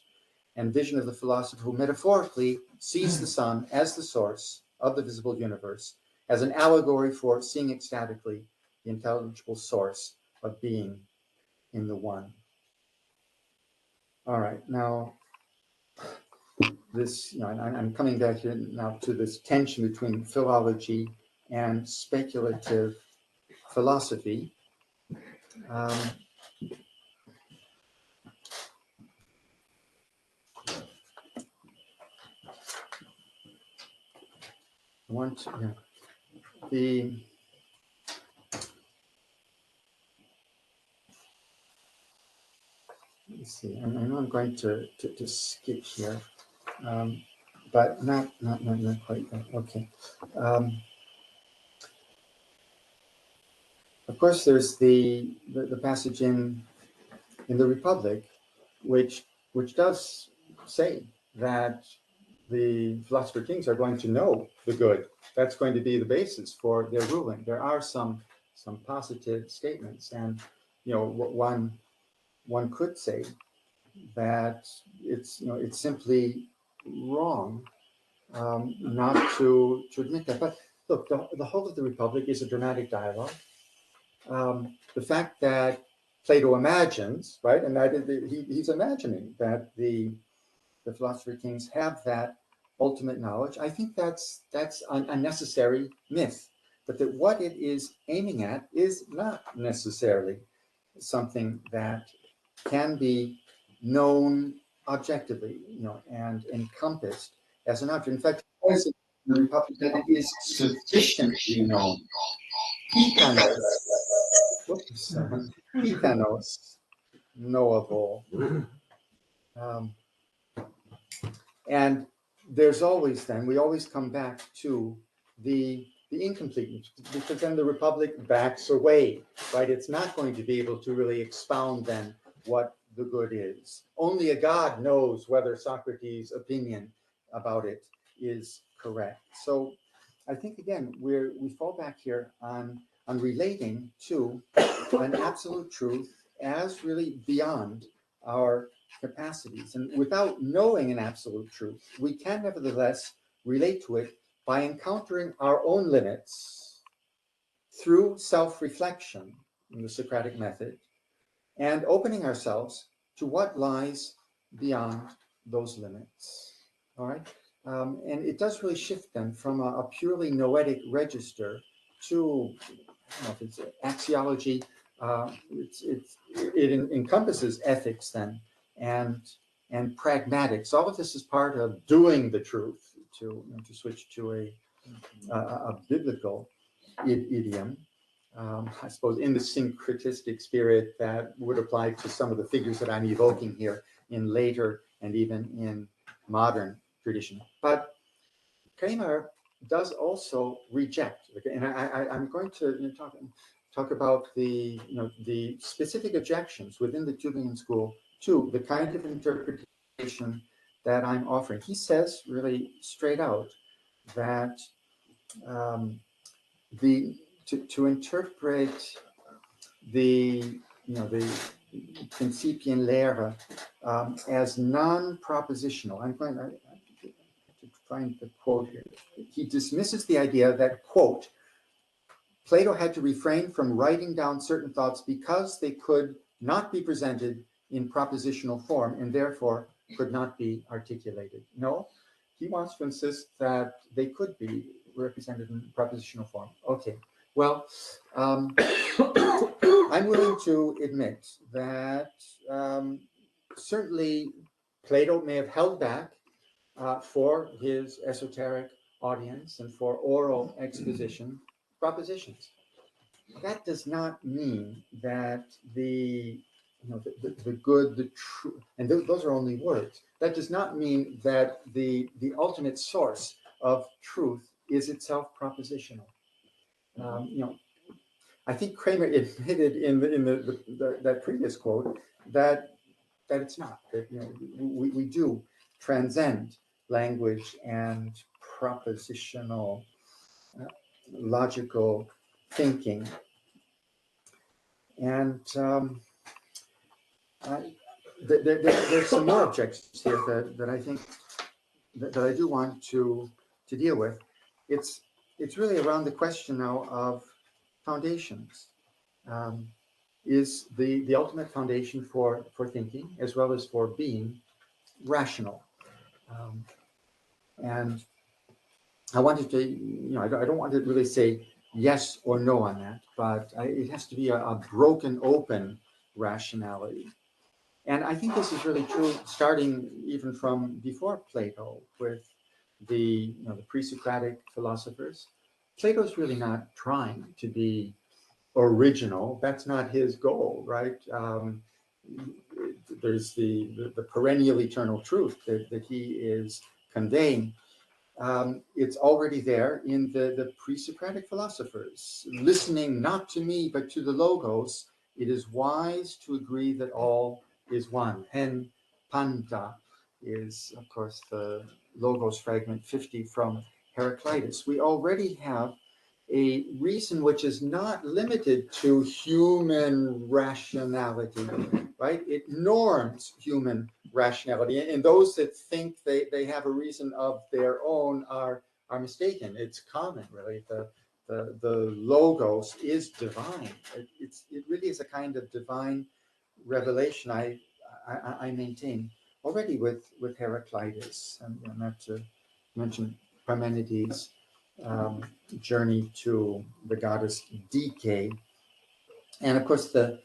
and vision of the philosopher who metaphorically sees the sun as the source of the visible universe, as an allegory for seeing ecstatically the intelligible source of being in the one. All right, now this, I'm coming back here now to this tension between philology and speculative philosophy. Let's see, I know I'm going to skip here, but not quite. Okay. Of course, there's the passage in the Republic, which does say that the philosopher kings are going to know the good. That's going to be the basis for their ruling. There are some positive statements, and one could say that it's simply wrong not to admit that. But look, the whole of the Republic is a dramatic dialogue. The fact that Plato imagines, right, and that he's imagining that the philosopher kings have that ultimate knowledge, I think that's a necessary myth, but that what it is aiming at is not necessarily something that can be known objectively, and encompassed as an object. In fact, in the Republic, that it is sufficiently known. Ikanos, knowable. And there's always, then, we always come back to the the incompleteness, because then the Republic backs away, right? It's not going to be able to really expound then what the good is. Only a God knows whether Socrates' opinion about it is correct. So I think, again, we fall back here on relating to an absolute truth as really beyond our capacities. And without knowing an absolute truth, we can nevertheless relate to it by encountering our own limits through self-reflection in the Socratic method and opening ourselves to what lies beyond those limits. All right. And it does really shift then from a purely noetic register to, I don't know if it's axiology, it encompasses ethics then and pragmatics. All of this is part of doing the truth, to switch to a biblical idiom. I suppose in the syncretistic spirit that would apply to some of the figures that I'm evoking here in later and even in modern tradition. But Kramer does also reject, and I'm going to talk about the specific objections within the Tübingen school to the kind of interpretation that I'm offering. He says really straight out that to interpret the Prinzipienlehre as non-propositional. I'm going to find the quote here. He dismisses the idea that, quote, Plato had to refrain from writing down certain thoughts because they could not be presented in propositional form and therefore could not be articulated. No, he wants to insist that they could be represented in propositional form. Okay, well, I'm willing to admit that certainly Plato may have held back for his esoteric audience and for oral exposition propositions. That does not mean that the good, the true, and those are only words. That does not mean that the ultimate source of truth is itself propositional. I think Kramer admitted in that previous quote that it's not. That we do transcend language and propositional logical thinking. And there's some more objections here that I think that I do want to deal with. It's really around the question now of foundations. Is the ultimate foundation for thinking as well as for being rational? And I wanted to, I don't want to really say yes or no on that, but it has to be a broken open rationality. And I think this is really true, starting even from before Plato with the pre-Socratic philosophers. Plato's really not trying to be original. That's not his goal, right? There's the perennial eternal truth that he is conveying. It's already there in the pre-Socratic philosophers. Listening not to me, but to the Logos, it is wise to agree that all is one. Hen panta is, of course, the Logos fragment 50 from Heraclitus. We already have a reason which is not limited to human rationality, right? It norms human rationality. And those that think they have a reason of their own are mistaken. It's common, really. The Logos is divine. It really is a kind of divine revelation, I maintain, already with Heraclitus, and not to mention Parmenides' journey to the goddess Dike, and of course the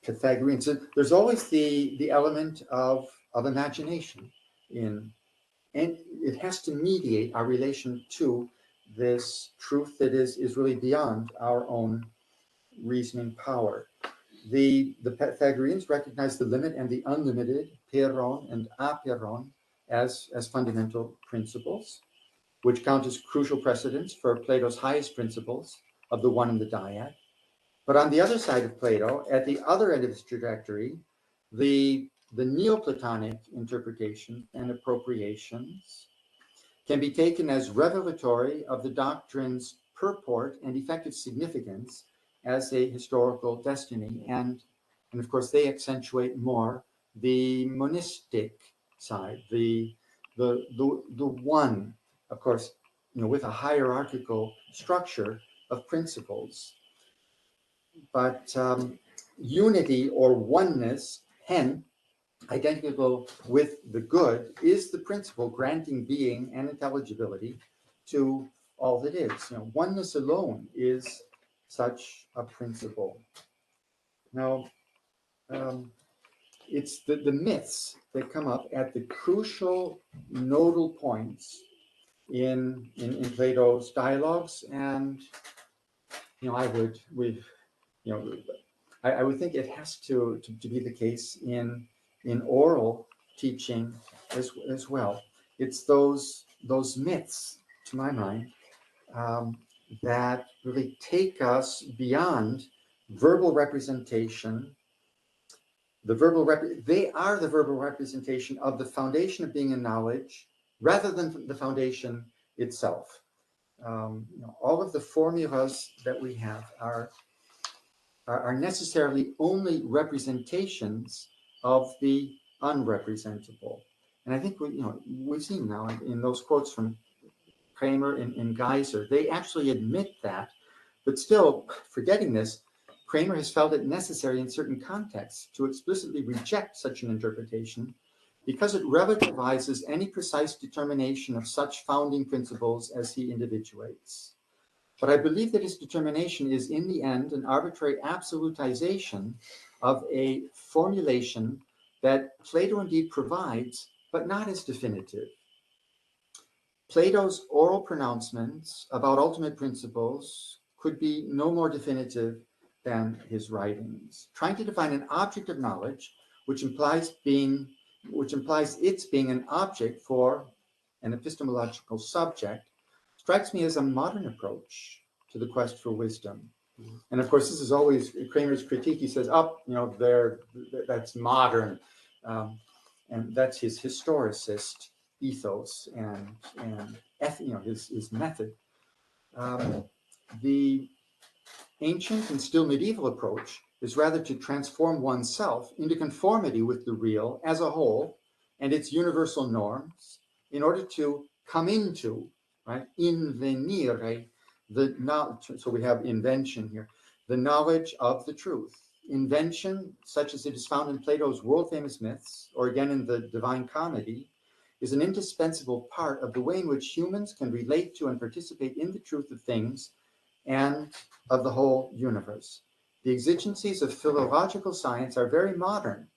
Pythagoreans. So there's always the element of imagination in, and it has to mediate our relation to this truth that is really beyond our own reasoning power. The Pythagoreans recognize the limit and the unlimited, peron and aperon, as fundamental principles. which count as crucial precedents for Plato's highest principles of the one and the dyad. But on the other side of Plato, at the other end of his trajectory, the Neoplatonic interpretations and appropriations can be taken as revelatory of the doctrine's purport and effective significance as a historical destiny. And of course, they accentuate more the monistic side, the one, of course, with a hierarchical structure of principles. But unity or oneness, hen, identical with the good, is the principle granting being and intelligibility to all that is. Oneness alone is such a principle. Now, it's the myths that come up at the crucial nodal points in Plato's dialogues, and I would think it has to be the case in oral teaching as well. It's those myths, to my mind, that really take us beyond verbal representation. They are the verbal representation of the foundation of being and knowledge, rather than the foundation itself. All of the formulas that we have are necessarily only representations of the unrepresentable. And I think we've seen now in those quotes from Kramer and Geiser, they actually admit that, but still, forgetting this, Kramer has felt it necessary in certain contexts to explicitly reject such an interpretation because it relativizes any precise determination of such founding principles as he individuates. But I believe that his determination is in the end an arbitrary absolutization of a formulation that Plato indeed provides, but not as definitive. Plato's oral pronouncements about ultimate principles could be no more definitive than his writings. Trying to define an object of knowledge, which implies its being an object for an epistemological subject, strikes me as a modern approach to the quest for wisdom. And of course, this is always Kramer's critique. He says, that's modern. And that's his historicist ethos and his method. The ancient and still medieval approach is rather to transform oneself into conformity with the real as a whole and its universal norms in order to come into, right, invenire, so we have invention here, the knowledge of the truth. Invention, such as it is found in Plato's world-famous myths, or again in the Divine Comedy, is an indispensable part of the way in which humans can relate to and participate in the truth of things and of the whole universe. The exigencies of philological science are very modern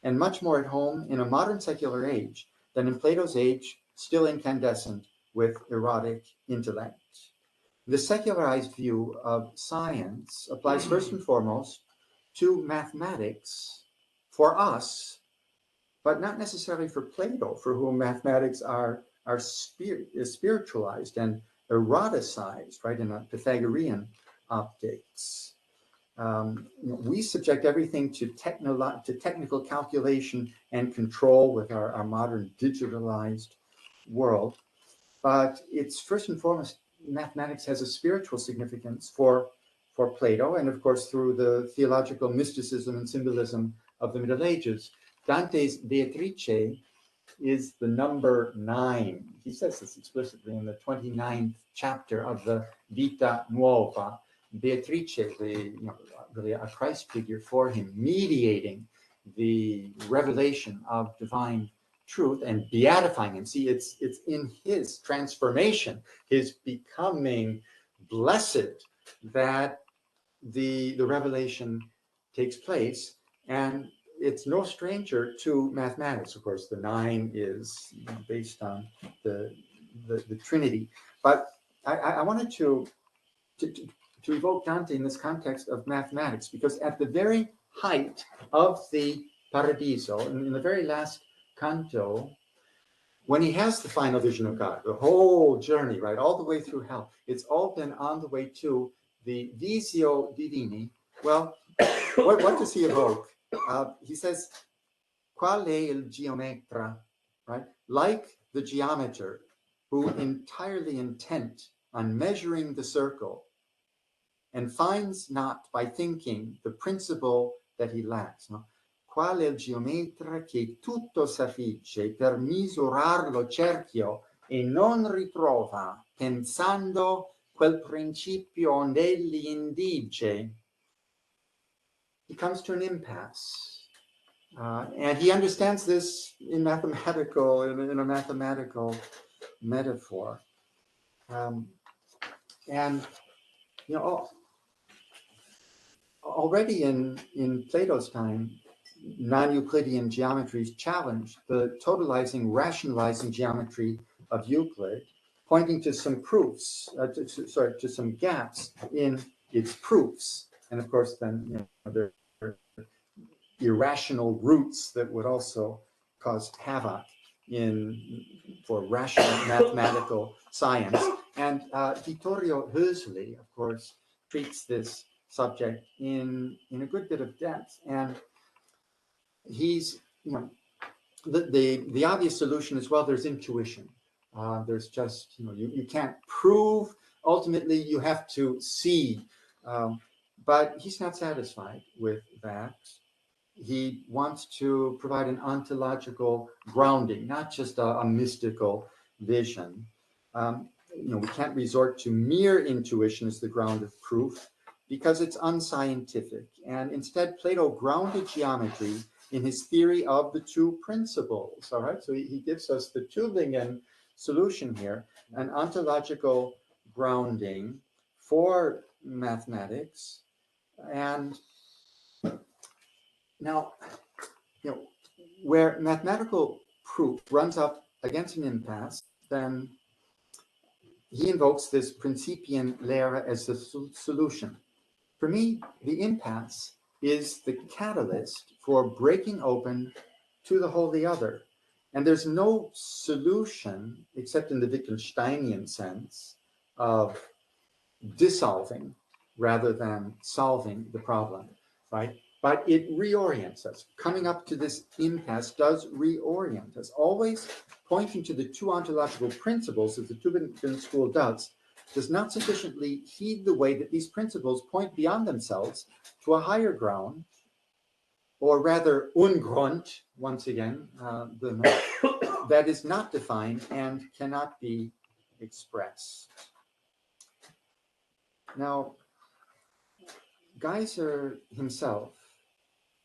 and much more at home in a modern secular age than in Plato's age, still incandescent with erotic intellect. The secularized view of science applies first and foremost to mathematics for us, but not necessarily for Plato, for whom mathematics is spiritualized and eroticized, right, in a Pythagorean optics. We subject everything to technical calculation and control with our modern digitalized world, but it's first and foremost, mathematics has a spiritual significance for Plato, and of course through the theological mysticism and symbolism of the Middle Ages. Dante's Beatrice is the number 9. He says this explicitly in the 29th chapter of the Vita Nuova. Beatrice, really a Christ figure for him, mediating the revelation of divine truth and beatifying him. See, it's in his transformation, his becoming blessed, that the revelation takes place. And it's no stranger to mathematics. Of course, the 9 is based on the Trinity. But I wanted to evoke Dante in this context of mathematics, because at the very height of the Paradiso, in the very last canto, when he has the final vision of God, the whole journey, right, all the way through hell, it's all been on the way to the visio divini. Well, what does he evoke? He says, qual è il geometra, right? Like the geometer who entirely intent on measuring the circle and finds not by thinking the principle that he lacks. No? Qual è il geometra che tutto s'affigge per misurar lo cerchio e non ritrova, pensando quel principio ond'egli indige. He comes to an impasse. And he understands this in a mathematical metaphor. And, you know, already in Plato's time, non-Euclidean geometries challenged the totalizing, rationalizing geometry of Euclid, pointing to some proofs, to some gaps in its proofs. And of course, then, you know, there are irrational roots that would also cause havoc for rational mathematical science. And Vittorio Hösli, of course, treats this subject in a good bit of depth. And he's, you know, the obvious solution is, well, there's intuition. There's just, you know, you can't prove. Ultimately, you have to see. But he's not satisfied with that. He wants to provide an ontological grounding, not just a mystical vision. You know, we can't resort to mere intuition as the ground of proof because it's unscientific. And instead, Plato grounded geometry in his theory of the two principles. All right, so he gives us the Tübingen solution here, an ontological grounding for mathematics. And now, you know, where mathematical proof runs up against an impasse, then he invokes this Principian Lehre as the solution. For me, the impasse is the catalyst for breaking open to the wholly other. And there's no solution, except in the Wittgensteinian sense, of dissolving rather than solving the problem, right? But it reorients us. Coming up to this impasse does reorient us, always pointing to the two ontological principles, as the Tübingen school does not sufficiently heed the way that these principles point beyond themselves to a higher ground, or rather Ungrund, once again, that is not defined and cannot be expressed. Now, Geiser himself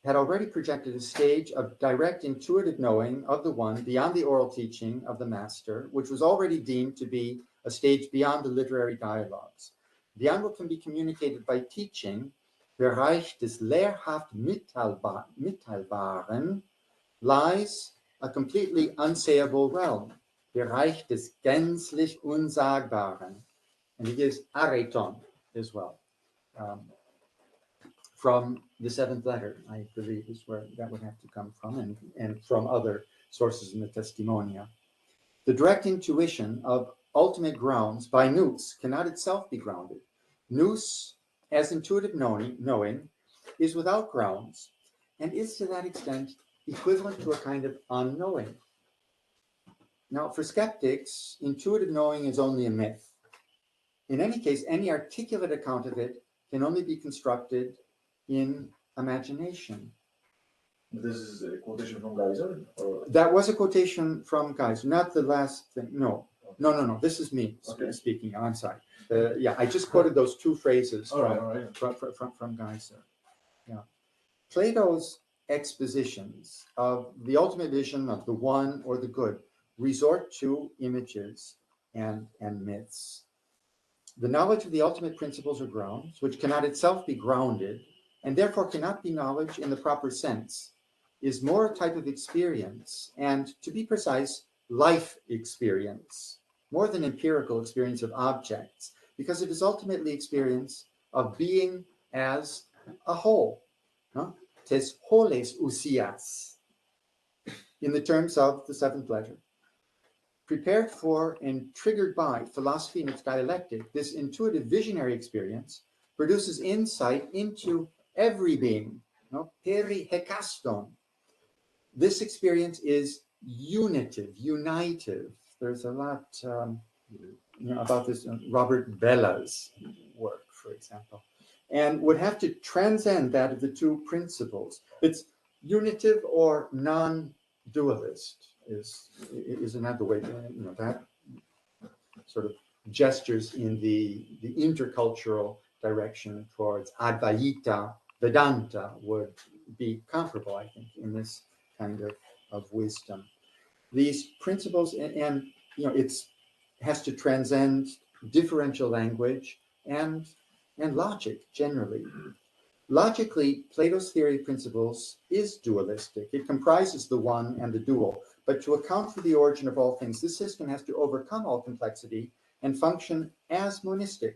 had already projected a stage of direct intuitive knowing of the one beyond the oral teaching of the master, which was already deemed to be a stage beyond the literary dialogues. The andere can be communicated by teaching. Bereich des lehrhaft Mitteilbaren lies a completely unsayable realm. Bereich des gänzlich Unsagbaren. And he gives areton as well. From the seventh letter, I believe, is where that would have to come from, and from other sources in the Testimonia. The direct intuition of ultimate grounds by nous cannot itself be grounded. Nous, as intuitive knowing, is without grounds, and is to that extent equivalent to a kind of unknowing. Now, for skeptics, intuitive knowing is only a myth. In any case, any articulate account of it can only be constructed in imagination. This is a quotation from Geiser? Or? That was a quotation from Geiser, not the last thing. No. This is me speaking. I'm sorry. Yeah, I just quoted those two phrases from Geiser. Yeah. Plato's expositions of the ultimate vision of the one or the good resort to images and myths. The knowledge of the ultimate principles or grounds, which cannot itself be grounded, and therefore cannot be knowledge in the proper sense, is more a type of experience, and to be precise, life experience, more than empirical experience of objects, because it is ultimately experience of being as a whole. Tes holes ousias, in the terms of the seventh letter. Prepared for and triggered by philosophy and its dialectic, this intuitive visionary experience produces insight into every being, no? Peri hekaston. This experience is unitive, unitive. There's a lot about this in Robert Bella's work, for example, and would have to transcend that of the two principles. It's unitive or non-dualist is another way, that sort of gestures in the intercultural direction towards Advaita Vedanta would be comparable, I think, in this kind of wisdom. These principles, and it's has to transcend differential language and logic generally. Logically, Plato's theory of principles is dualistic. It comprises the one and the dual. But to account for the origin of all things, this system has to overcome all complexity and function as monistic.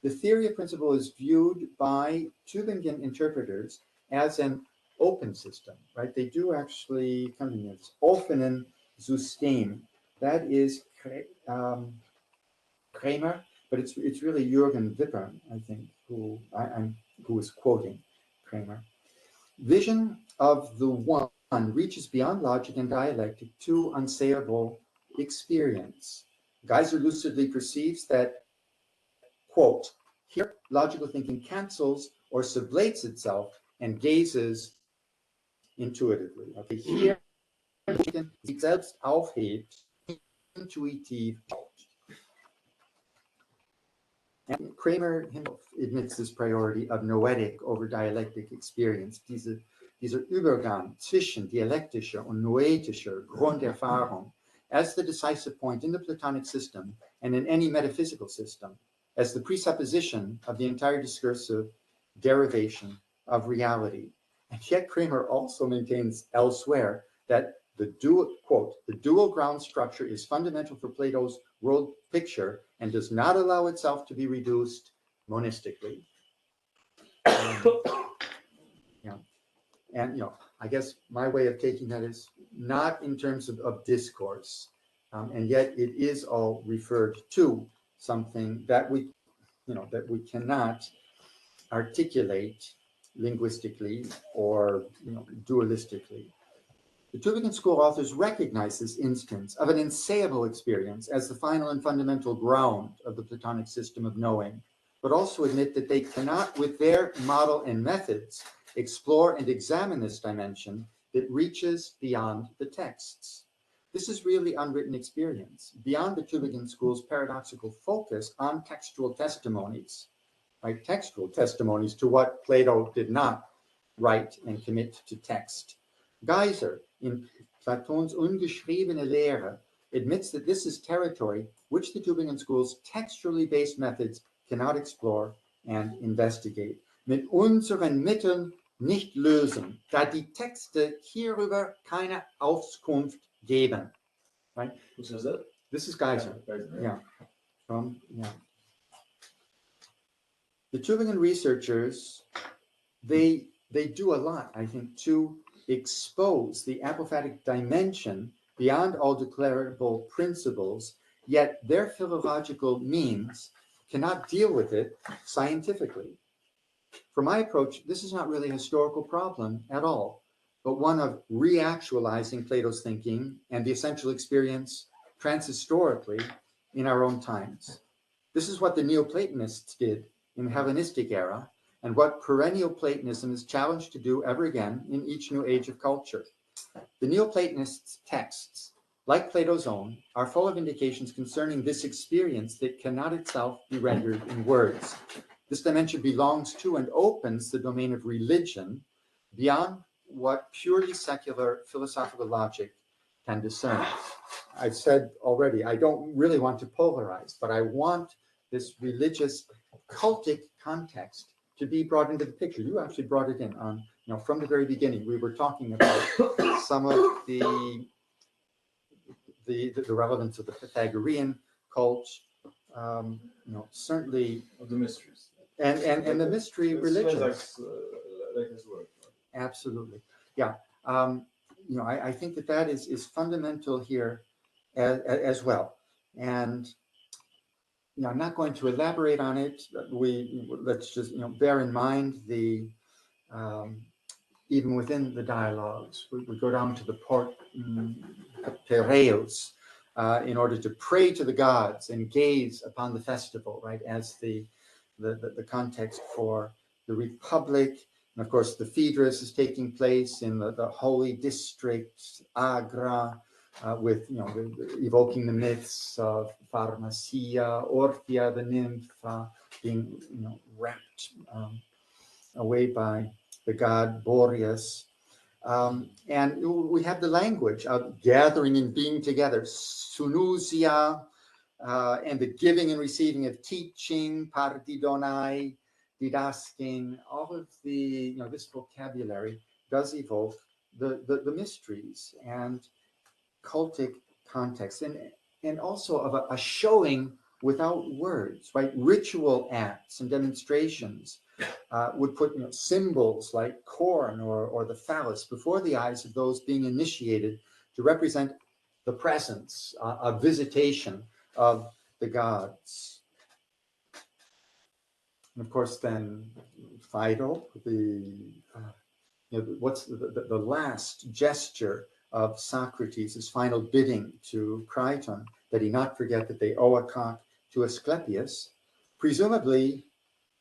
The theory of principle is viewed by Tübingen interpreters as an open system, right? They do actually come in this offenen System. That is Kramer, but it's really Jürgen Wipper, I think, who is quoting Kramer. Vision of the one reaches beyond logic and dialectic to unsayable experience. Geiser lucidly perceives that, quote, here logical thinking cancels or sublates itself and gazes intuitively. Okay, here sich selbst aufhebt, intuitiv. And Kramer himself admits this priority of noetic over dialectic experience. Dieser Übergang zwischen dialektischer und noetischer Grunderfahrung as the decisive point in the Platonic system and in any metaphysical system, as the presupposition of the entire discursive derivation of reality. And yet Kramer also maintains elsewhere that the dual ground structure is fundamental for Plato's world picture and does not allow itself to be reduced monistically. And I guess my way of taking that is not in terms of discourse, and yet it is all referred to something that we cannot articulate linguistically or dualistically. The Tübingen School authors recognize this instance of an unsayable experience as the final and fundamental ground of the Platonic system of knowing, but also admit that they cannot, with their model and methods, explore and examine this dimension that reaches beyond the texts. This is really unwritten experience, beyond the Tübingen School's paradoxical focus on textual testimonies, right? Textual testimonies to what Plato did not write and commit to text. Geiser, in Platons Ungeschriebene Lehre, admits that this is territory which the Tübingen School's textually based methods cannot explore and investigate. Mit unseren Mitteln nicht lösen, da die Texte hierüber keine Auskunft geben. Right? Who says that? This is Geiser. Yeah. The Tübingen researchers, they do a lot, I think, to expose the apophatic dimension beyond all declarable principles, yet their philological means cannot deal with it scientifically. For my approach, this is not really a historical problem at all, but one of reactualizing Plato's thinking and the essential experience transhistorically in our own times. This is what the Neoplatonists did in the Hellenistic era, and what perennial Platonism is challenged to do ever again in each new age of culture. The Neoplatonists' texts, like Plato's own, are full of indications concerning this experience that cannot itself be rendered in words. This dimension belongs to and opens the domain of religion beyond what purely secular philosophical logic can discern. I've said already, I don't really want to polarize, but I want this religious cultic context to be brought into the picture. You actually brought it in on, from the very beginning. We were talking about some of the relevance of the Pythagorean cult, certainly Of the mysteries. And the mystery religions. Like his work. Absolutely, yeah. I think that is fundamental here as well. And I'm not going to elaborate on it. Let's just bear in mind the even within the dialogues, we go down to the Tereos in order to pray to the gods and gaze upon the festival, right, as the context for the Republic. And of course, the Phaedrus is taking place in the holy district, Agra, with evoking the myths of Pharmacia, Orthia, the nymph, being wrapped away by the god Boreas. And we have the language of gathering and being together, sunousia, and the giving and receiving of teaching, partidonai, didasking. All of the this vocabulary does evoke the mysteries and cultic context, and also of a showing without words, right? Ritual acts and demonstrations would put symbols like corn or the phallus before the eyes of those being initiated to represent the presence, a visitation of the gods. And of course, then Phaedo, what's the last gesture of Socrates' final bidding to Crichton, that he not forget that they owe a cock to Asclepius, presumably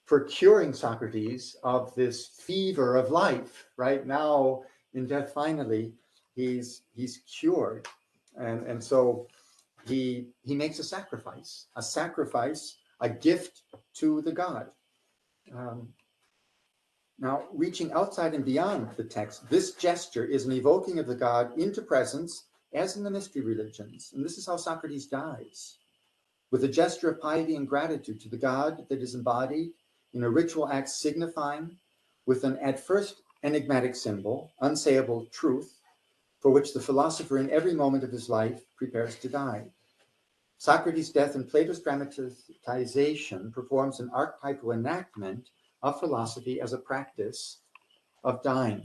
for curing Socrates of this fever of life. Right now, in death, finally, he's cured, and so he makes a sacrifice, a gift to the god. Now, reaching outside and beyond the text, this gesture is an evoking of the god into presence, as in the mystery religions. And this is how Socrates dies, with a gesture of piety and gratitude to the god that is embodied in a ritual act signifying, with an at first enigmatic symbol, unsayable truth, for which the philosopher in every moment of his life prepares to die. Socrates' death and Plato's dramatization performs an archetypal enactment of philosophy as a practice of dying,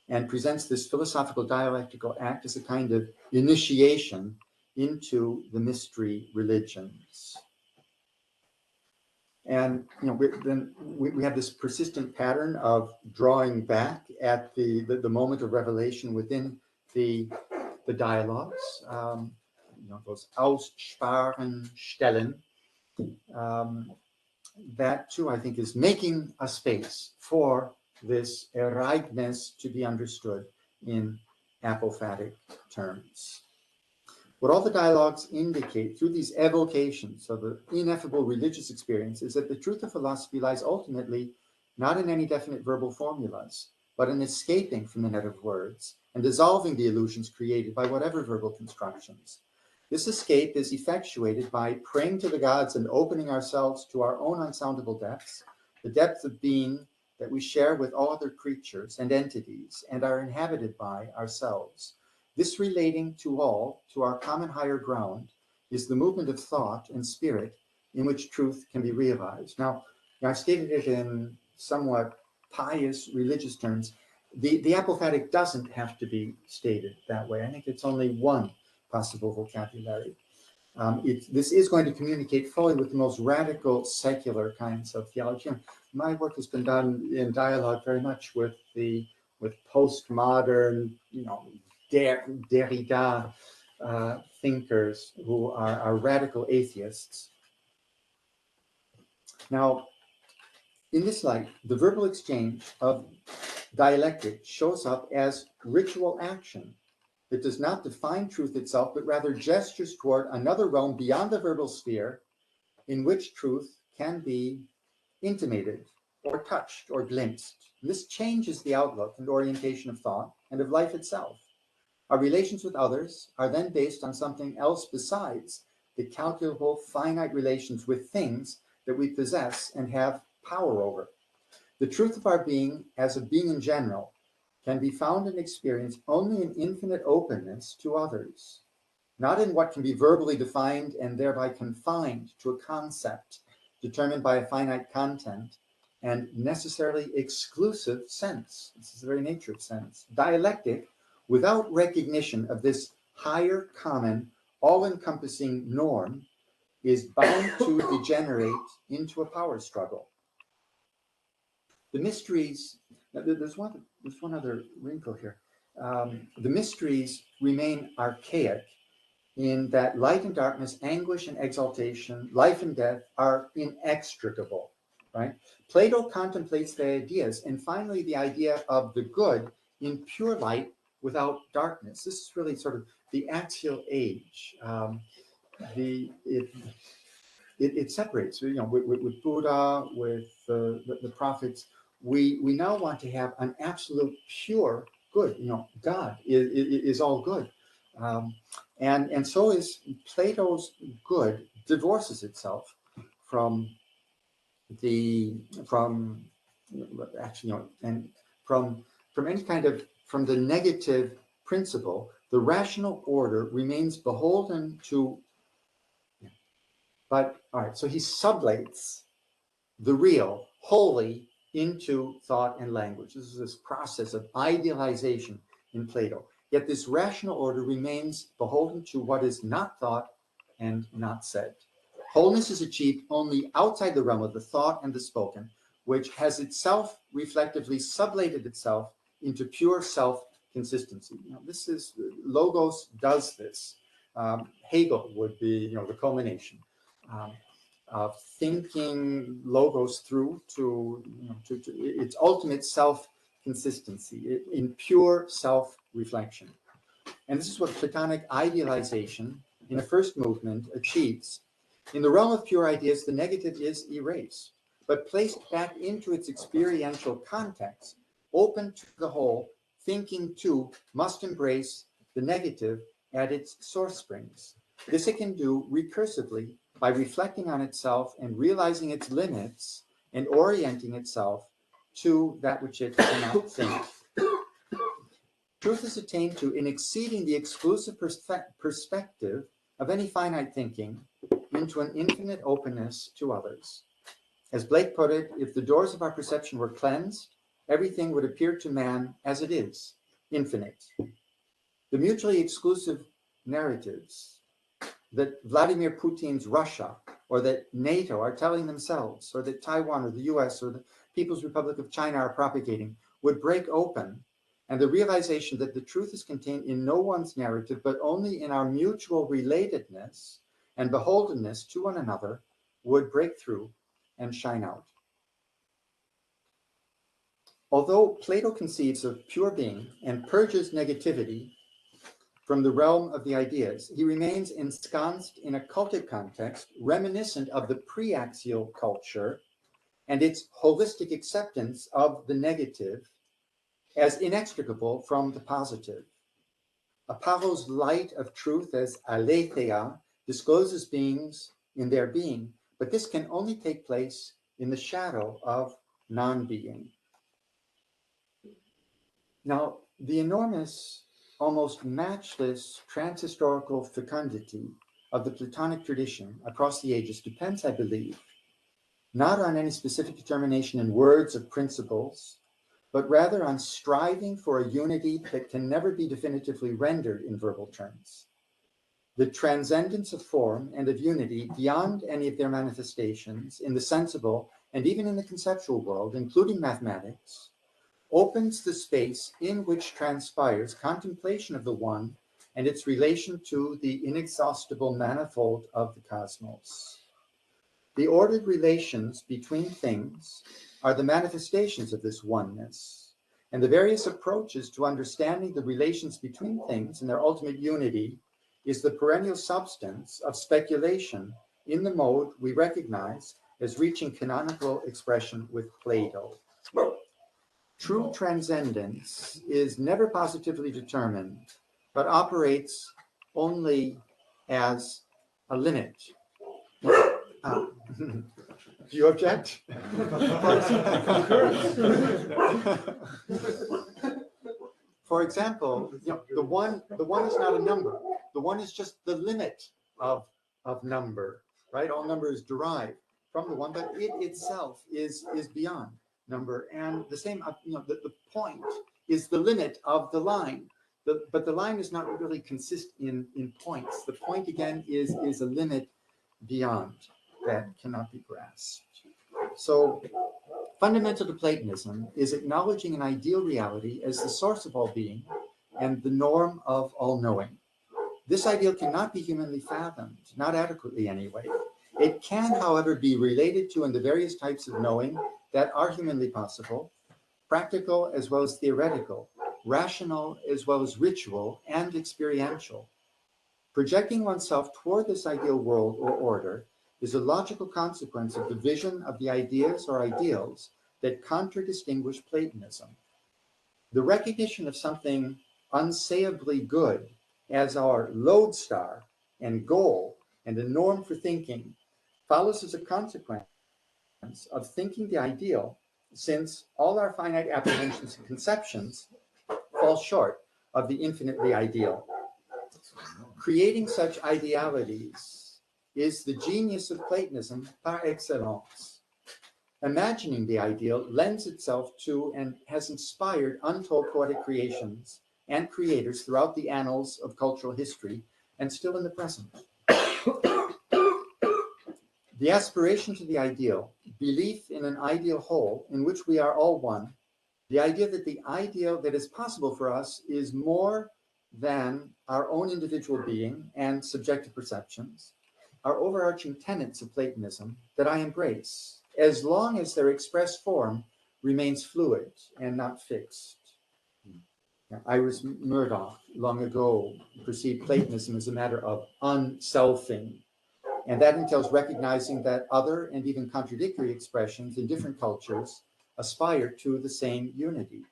and presents this philosophical dialectical act as a kind of initiation into the mystery religions. And we have this persistent pattern of drawing back at the moment of revelation within the dialogues, those Aussprachen stellen. That too, I think, is making a space for this Ereignis to be understood in apophatic terms. What all the dialogues indicate through these evocations of the ineffable religious experience is that the truth of philosophy lies ultimately not in any definite verbal formulas, but in escaping from the net of words and dissolving the illusions created by whatever verbal constructions. This escape is effectuated by praying to the gods and opening ourselves to our own unsoundable depths, the depth of being that we share with all other creatures and entities and are inhabited by ourselves. This relating to all, to our common higher ground, is the movement of thought and spirit in which truth can be realized. Now I've stated it in somewhat pious religious terms. The apophatic doesn't have to be stated that way. I think it's only one possible vocabulary. This is going to communicate fully with the most radical secular kinds of theology. My work has been done in dialogue very much with postmodern, Derrida thinkers who are radical atheists. Now, in this light, the verbal exchange of dialectic shows up as ritual action. It does not define truth itself, but rather gestures toward another realm beyond the verbal sphere in which truth can be intimated or touched or glimpsed. And this changes the outlook and orientation of thought and of life itself. Our relations with others are then based on something else besides the calculable finite relations with things that we possess and have power over. The truth of our being as a being in general can be found and experienced only in infinite openness to others, not in what can be verbally defined and thereby confined to a concept determined by a finite content and necessarily exclusive sense. This is the very nature of sense. Dialectic, without recognition of this higher common all-encompassing norm is bound to degenerate into a power struggle. The mysteries, there's one other wrinkle here. The mysteries remain archaic in that light and darkness, anguish and exaltation, life and death are inextricable, right? Plato contemplates the ideas, and finally the idea of the good in pure light without darkness. This is really sort of the axial age. It separates, with Buddha, with the prophets. We now want to have an absolute pure good. God is all good. And so is Plato's good divorces itself from any kind of, from the negative principle. The rational order remains beholden to, but all right, so he sublates the real wholly into thought and language. This is this process of idealization in Plato. Yet this rational order remains beholden to what is not thought and not said. Wholeness is achieved only outside the realm of the thought and the spoken, which has itself reflectively sublated itself into pure self-consistency. This is, Logos does this. Hegel would be, the culmination of thinking Logos through to its ultimate self-consistency in pure self-reflection. And this is what Platonic idealization in a first movement achieves. In the realm of pure ideas, the negative is erased, but placed back into its experiential context, open to the whole, thinking too must embrace the negative at its source springs. This it can do recursively by reflecting on itself and realizing its limits and orienting itself to that which it cannot think. Truth is attained to in exceeding the exclusive perspective of any finite thinking into an infinite openness to others. As Blake put it, if the doors of our perception were cleansed, everything would appear to man as it is, infinite. The mutually exclusive narratives that Vladimir Putin's Russia or that NATO are telling themselves, or that Taiwan or the US or the People's Republic of China are propagating, would break open, and the realization that the truth is contained in no one's narrative, but only in our mutual relatedness and beholdenness to one another would break through and shine out. Although Plato conceives of pure being and purges negativity from the realm of the ideas, he remains ensconced in a cultic context reminiscent of the pre-axial culture and its holistic acceptance of the negative as inextricable from the positive. Apollo's light of truth as aletheia discloses beings in their being, but this can only take place in the shadow of non-being. Now, the enormous, almost matchless transhistorical fecundity of the Platonic tradition across the ages depends, I believe, not on any specific determination in words of principles, but rather on striving for a unity that can never be definitively rendered in verbal terms. The transcendence of form and of unity beyond any of their manifestations in the sensible and even in the conceptual world, including mathematics, opens the space in which transpires contemplation of the one and its relation to the inexhaustible manifold of the cosmos. The ordered relations between things are the manifestations of this oneness, and the various approaches to understanding the relations between things and their ultimate unity is the perennial substance of speculation in the mode we recognize as reaching canonical expression with Plato. True transcendence is never positively determined, but operates only as a limit. Do you object? For example, the one is not a number. The one is just the limit of number, right? All number is derived from the one, but it itself is beyond number. And the same, the point is the limit of the line. But the line is not really consist in points. The point again is a limit beyond that cannot be grasped. So fundamental to Platonism is acknowledging an ideal reality as the source of all being and the norm of all knowing. This ideal cannot be humanly fathomed, not adequately anyway. It can, however, be related to in the various types of knowing that are humanly possible, practical as well as theoretical, rational as well as ritual and experiential. Projecting oneself toward this ideal world or order is a logical consequence of the vision of the ideas or ideals that contradistinguish Platonism. The recognition of something unsayably good as our lodestar and goal and a norm for thinking follows as a consequence of thinking the ideal, since all our finite apprehensions and conceptions fall short of the infinitely ideal. Creating such idealities is the genius of Platonism par excellence. Imagining the ideal lends itself to and has inspired untold poetic creations and creators throughout the annals of cultural history and still in the present. The aspiration to the ideal, belief in an ideal whole in which we are all one, the idea that the ideal that is possible for us is more than our own individual being and subjective perceptions, are overarching tenets of Platonism that I embrace, as long as their express form remains fluid and not fixed. Iris Murdoch long ago perceived Platonism as a matter of unselfing, and that entails recognizing that other and even contradictory expressions in different cultures aspire to the same unity.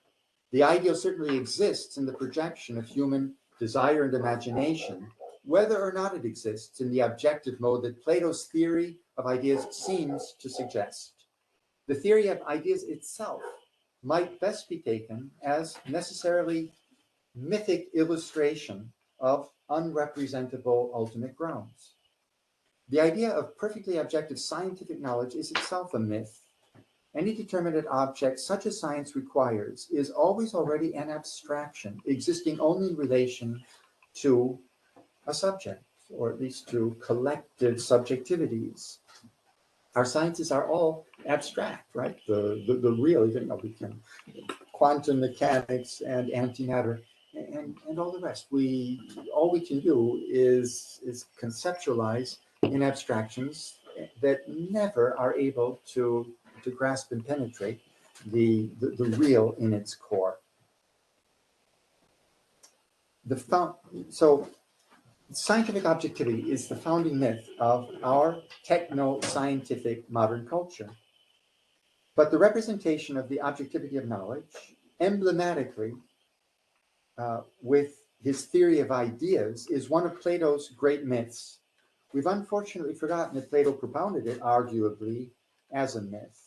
The ideal certainly exists in the projection of human desire and imagination, whether or not it exists in the objective mode that Plato's theory of ideas seems to suggest. The theory of ideas itself might best be taken as necessarily mythic illustration of unrepresentable ultimate grounds. The idea of perfectly objective scientific knowledge is itself a myth. Any determinate object, such as science requires, is always already an abstraction, existing only in relation to a subject, or at least to collective subjectivities. Our sciences are all abstract, right? The real, even though we can, quantum mechanics and antimatter and all the rest. All we can do is conceptualize in abstractions that never are able to grasp and penetrate the real in its core. So scientific objectivity is the founding myth of our techno-scientific modern culture. But the representation of the objectivity of knowledge, emblematically with his theory of ideas, is one of Plato's great myths. We've unfortunately forgotten that Plato propounded it, arguably, as a myth.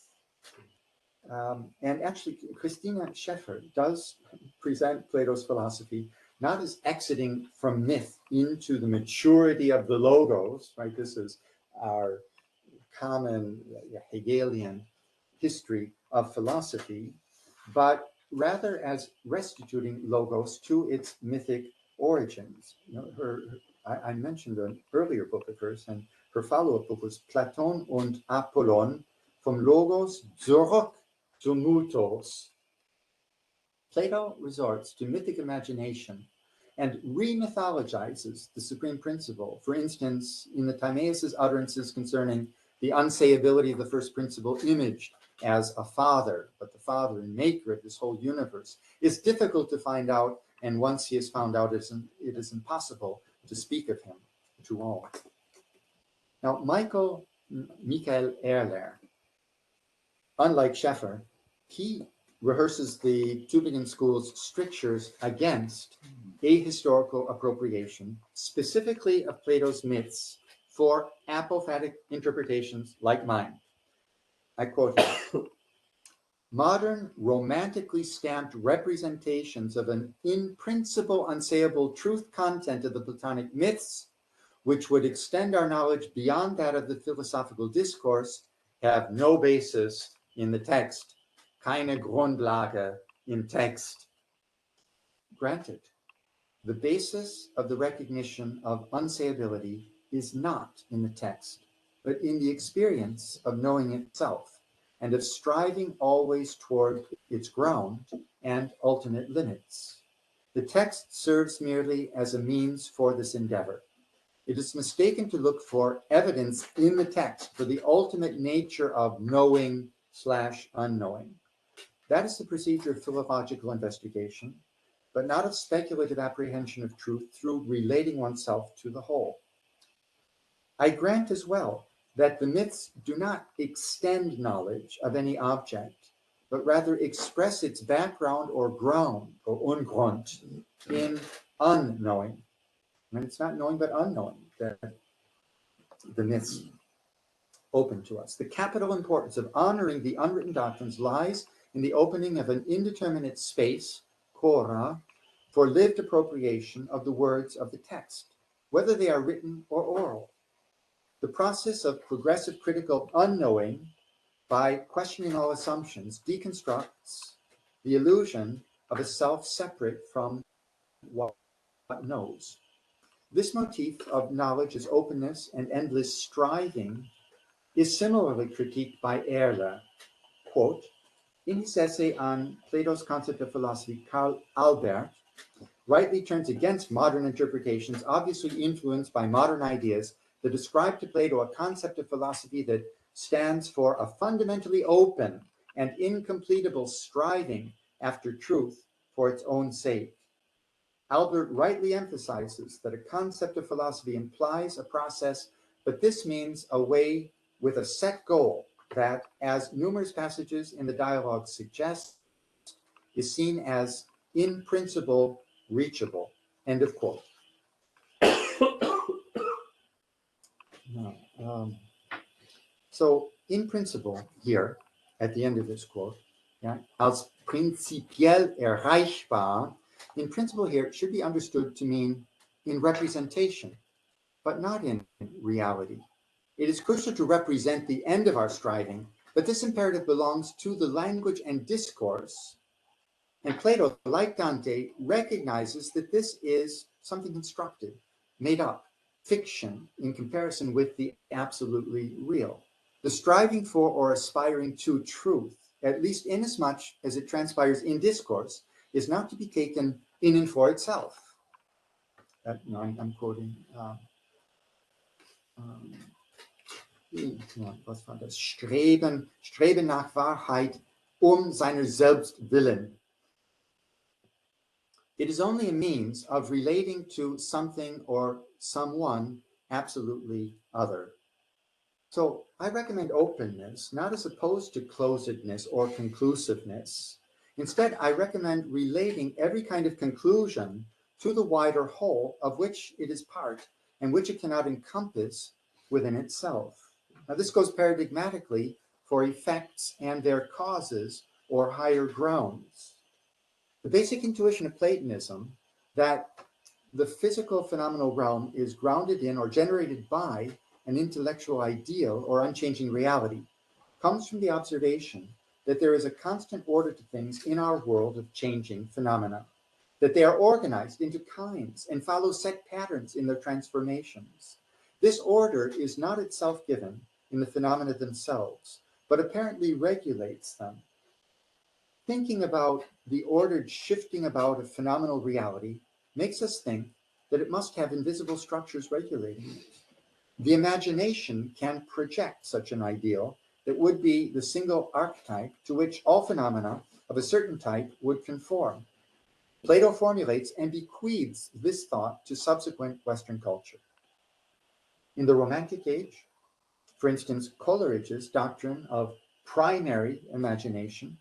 And actually, Christina Scheffer does present Plato's philosophy not as exiting from myth into the maturity of the logos, right? This is our common Hegelian history of philosophy, but rather as restituting logos to its mythic origins. I mentioned an earlier book of hers, and her follow-up book was Platon und Apollon, vom Logos zurück zum Mythos. Plato resorts to mythic imagination and re-mythologizes the supreme principle. For instance, in the Timaeus' utterances concerning the unsayability of the first principle imaged as a father, but the father and maker of this whole universe, is difficult to find out, and once he is found out, it is impossible to speak of him to all. Now, Michael Erler, unlike Scheffer, he rehearses the Tübingen School's strictures against ahistorical appropriation, specifically of Plato's myths, for apophatic interpretations like mine. I quote him, "Modern romantically stamped representations of an in principle unsayable truth content of the Platonic myths, which would extend our knowledge beyond that of the philosophical discourse, have no basis in the text. Keine Grundlage im Text." Granted, The basis of the recognition of unsayability is not in the text, but in the experience of knowing itself and of striving always toward its ground and ultimate limits. The text serves merely as a means for this endeavor. It is mistaken to look for evidence in the text for the ultimate nature of knowing/unknowing. That is the procedure of philological investigation, but not of speculative apprehension of truth through relating oneself to the whole. I grant as well that the myths do not extend knowledge of any object, but rather express its background or ground, or Ungrund, in unknowing. And it's not knowing but unknowing that the myths open to us. The capital importance of honoring the unwritten doctrines lies in the opening of an indeterminate space, kora, for lived appropriation of the words of the text, whether they are written or oral. The process of progressive critical unknowing, by questioning all assumptions, deconstructs the illusion of a self separate from what knows. This motif of knowledge as openness and endless striving is similarly critiqued by Erler. Quote, in his essay on Plato's concept of philosophy, Karl Albert rightly turns against modern interpretations, obviously influenced by modern ideas, that ascribe to Plato a concept of philosophy that stands for a fundamentally open and incompletable striving after truth for its own sake. Albert rightly emphasizes that a concept of philosophy implies a process, but this means a way with a set goal that, as numerous passages in the dialogue suggest, is seen as in principle reachable. End of quote. So in principle here, at the end of this quote, yeah, als prinzipiell erreichbar, in principle here it should be understood to mean in representation, but not in reality. It is crucial to represent the end of our striving, but this imperative belongs to the language and discourse. And Plato, like Dante, recognizes that this is something constructed, made up, fiction in comparison with the absolutely real. The striving for or aspiring to truth, at least inasmuch as it transpires in discourse, is not to be taken in and for itself. I'm quoting was war das? Streben nach Wahrheit seiner selbst willen. It is only a means of relating to something or someone absolutely other. So I recommend openness, not as opposed to closedness or conclusiveness. Instead, I recommend relating every kind of conclusion to the wider whole of which it is part and which it cannot encompass within itself. Now, this goes paradigmatically for effects and their causes or higher grounds. The basic intuition of Platonism that the physical phenomenal realm is grounded in or generated by an intellectual ideal or unchanging reality comes from the observation that there is a constant order to things in our world of changing phenomena, that they are organized into kinds and follow set patterns in their transformations. This order is not itself given in the phenomena themselves, but apparently regulates them. Thinking about the ordered shifting about of phenomenal reality makes us think that it must have invisible structures regulating it. The imagination can project such an ideal that would be the single archetype to which all phenomena of a certain type would conform. Plato formulates and bequeaths this thought to subsequent Western culture. In the Romantic age, for instance, Coleridge's doctrine of primary imagination,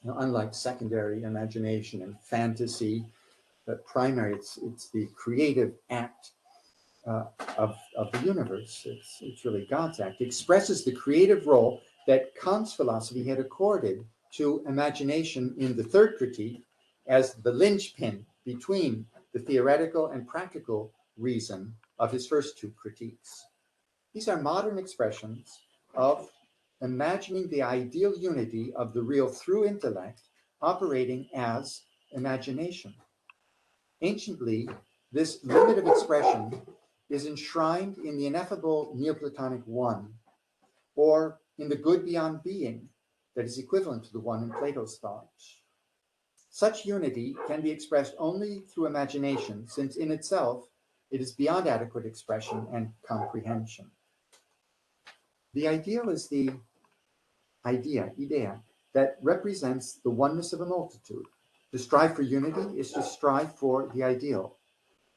unlike secondary imagination and fantasy, but primary, it's the creative act of the universe. It's really God's act. It expresses the creative role that Kant's philosophy had accorded to imagination in the third critique as the linchpin between the theoretical and practical reason of his first two critiques. These are modern expressions of imagining the ideal unity of the real through intellect operating as imagination. Anciently, this limit of expression is enshrined in the ineffable Neoplatonic one, or in the good beyond being that is equivalent to the one in Plato's thought. Such unity can be expressed only through imagination, since in itself it is beyond adequate expression and comprehension. The ideal is the idea, that represents the oneness of a multitude. To strive for unity is to strive for the ideal.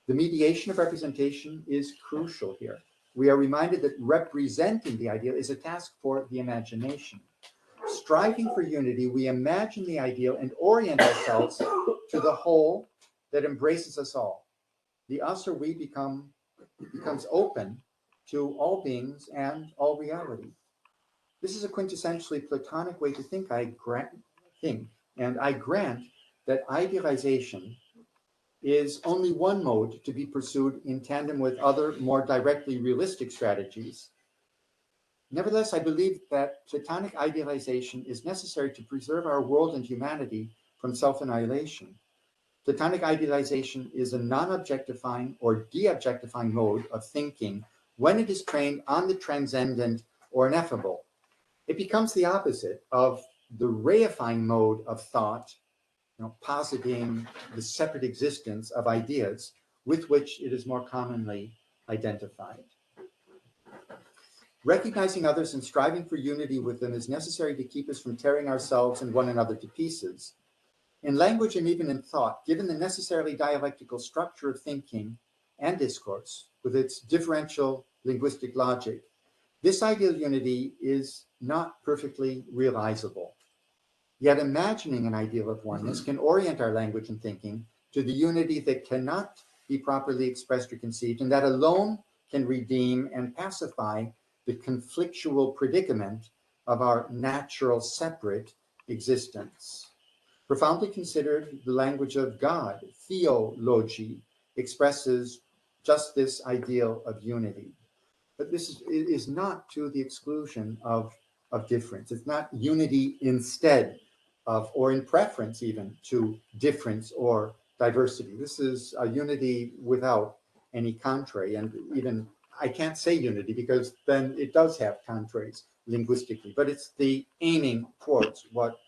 The mediation of representation is crucial here. We are reminded that representing the ideal is a task for the imagination. Striving for unity, we imagine the ideal and orient ourselves to the whole that embraces us all. The us or we becomes open to all beings and all reality. This is a quintessentially Platonic way to think, I grant that idealization is only one mode to be pursued in tandem with other more directly realistic strategies. Nevertheless, I believe that Platonic idealization is necessary to preserve our world and humanity from self-annihilation. Platonic idealization is a non-objectifying or de-objectifying mode of thinking when it is trained on the transcendent or ineffable. It becomes the opposite of the reifying mode of thought, positing the separate existence of ideas with which it is more commonly identified. Recognizing others and striving for unity with them is necessary to keep us from tearing ourselves and one another to pieces. In language and even in thought, given the necessarily dialectical structure of thinking and discourse, with its differential linguistic logic, this ideal unity is not perfectly realizable. Yet imagining an ideal of oneness can orient our language and thinking to the unity that cannot be properly expressed or conceived, and that alone can redeem and pacify the conflictual predicament of our natural separate existence. Profoundly considered, the language of God, theology, expresses just this ideal of unity. But this is not to the exclusion of difference. It's not unity instead of, or in preference even, to difference or diversity. This is a unity without any contrary. And even, I can't say unity because then it does have contraries linguistically, but it's the aiming towards what,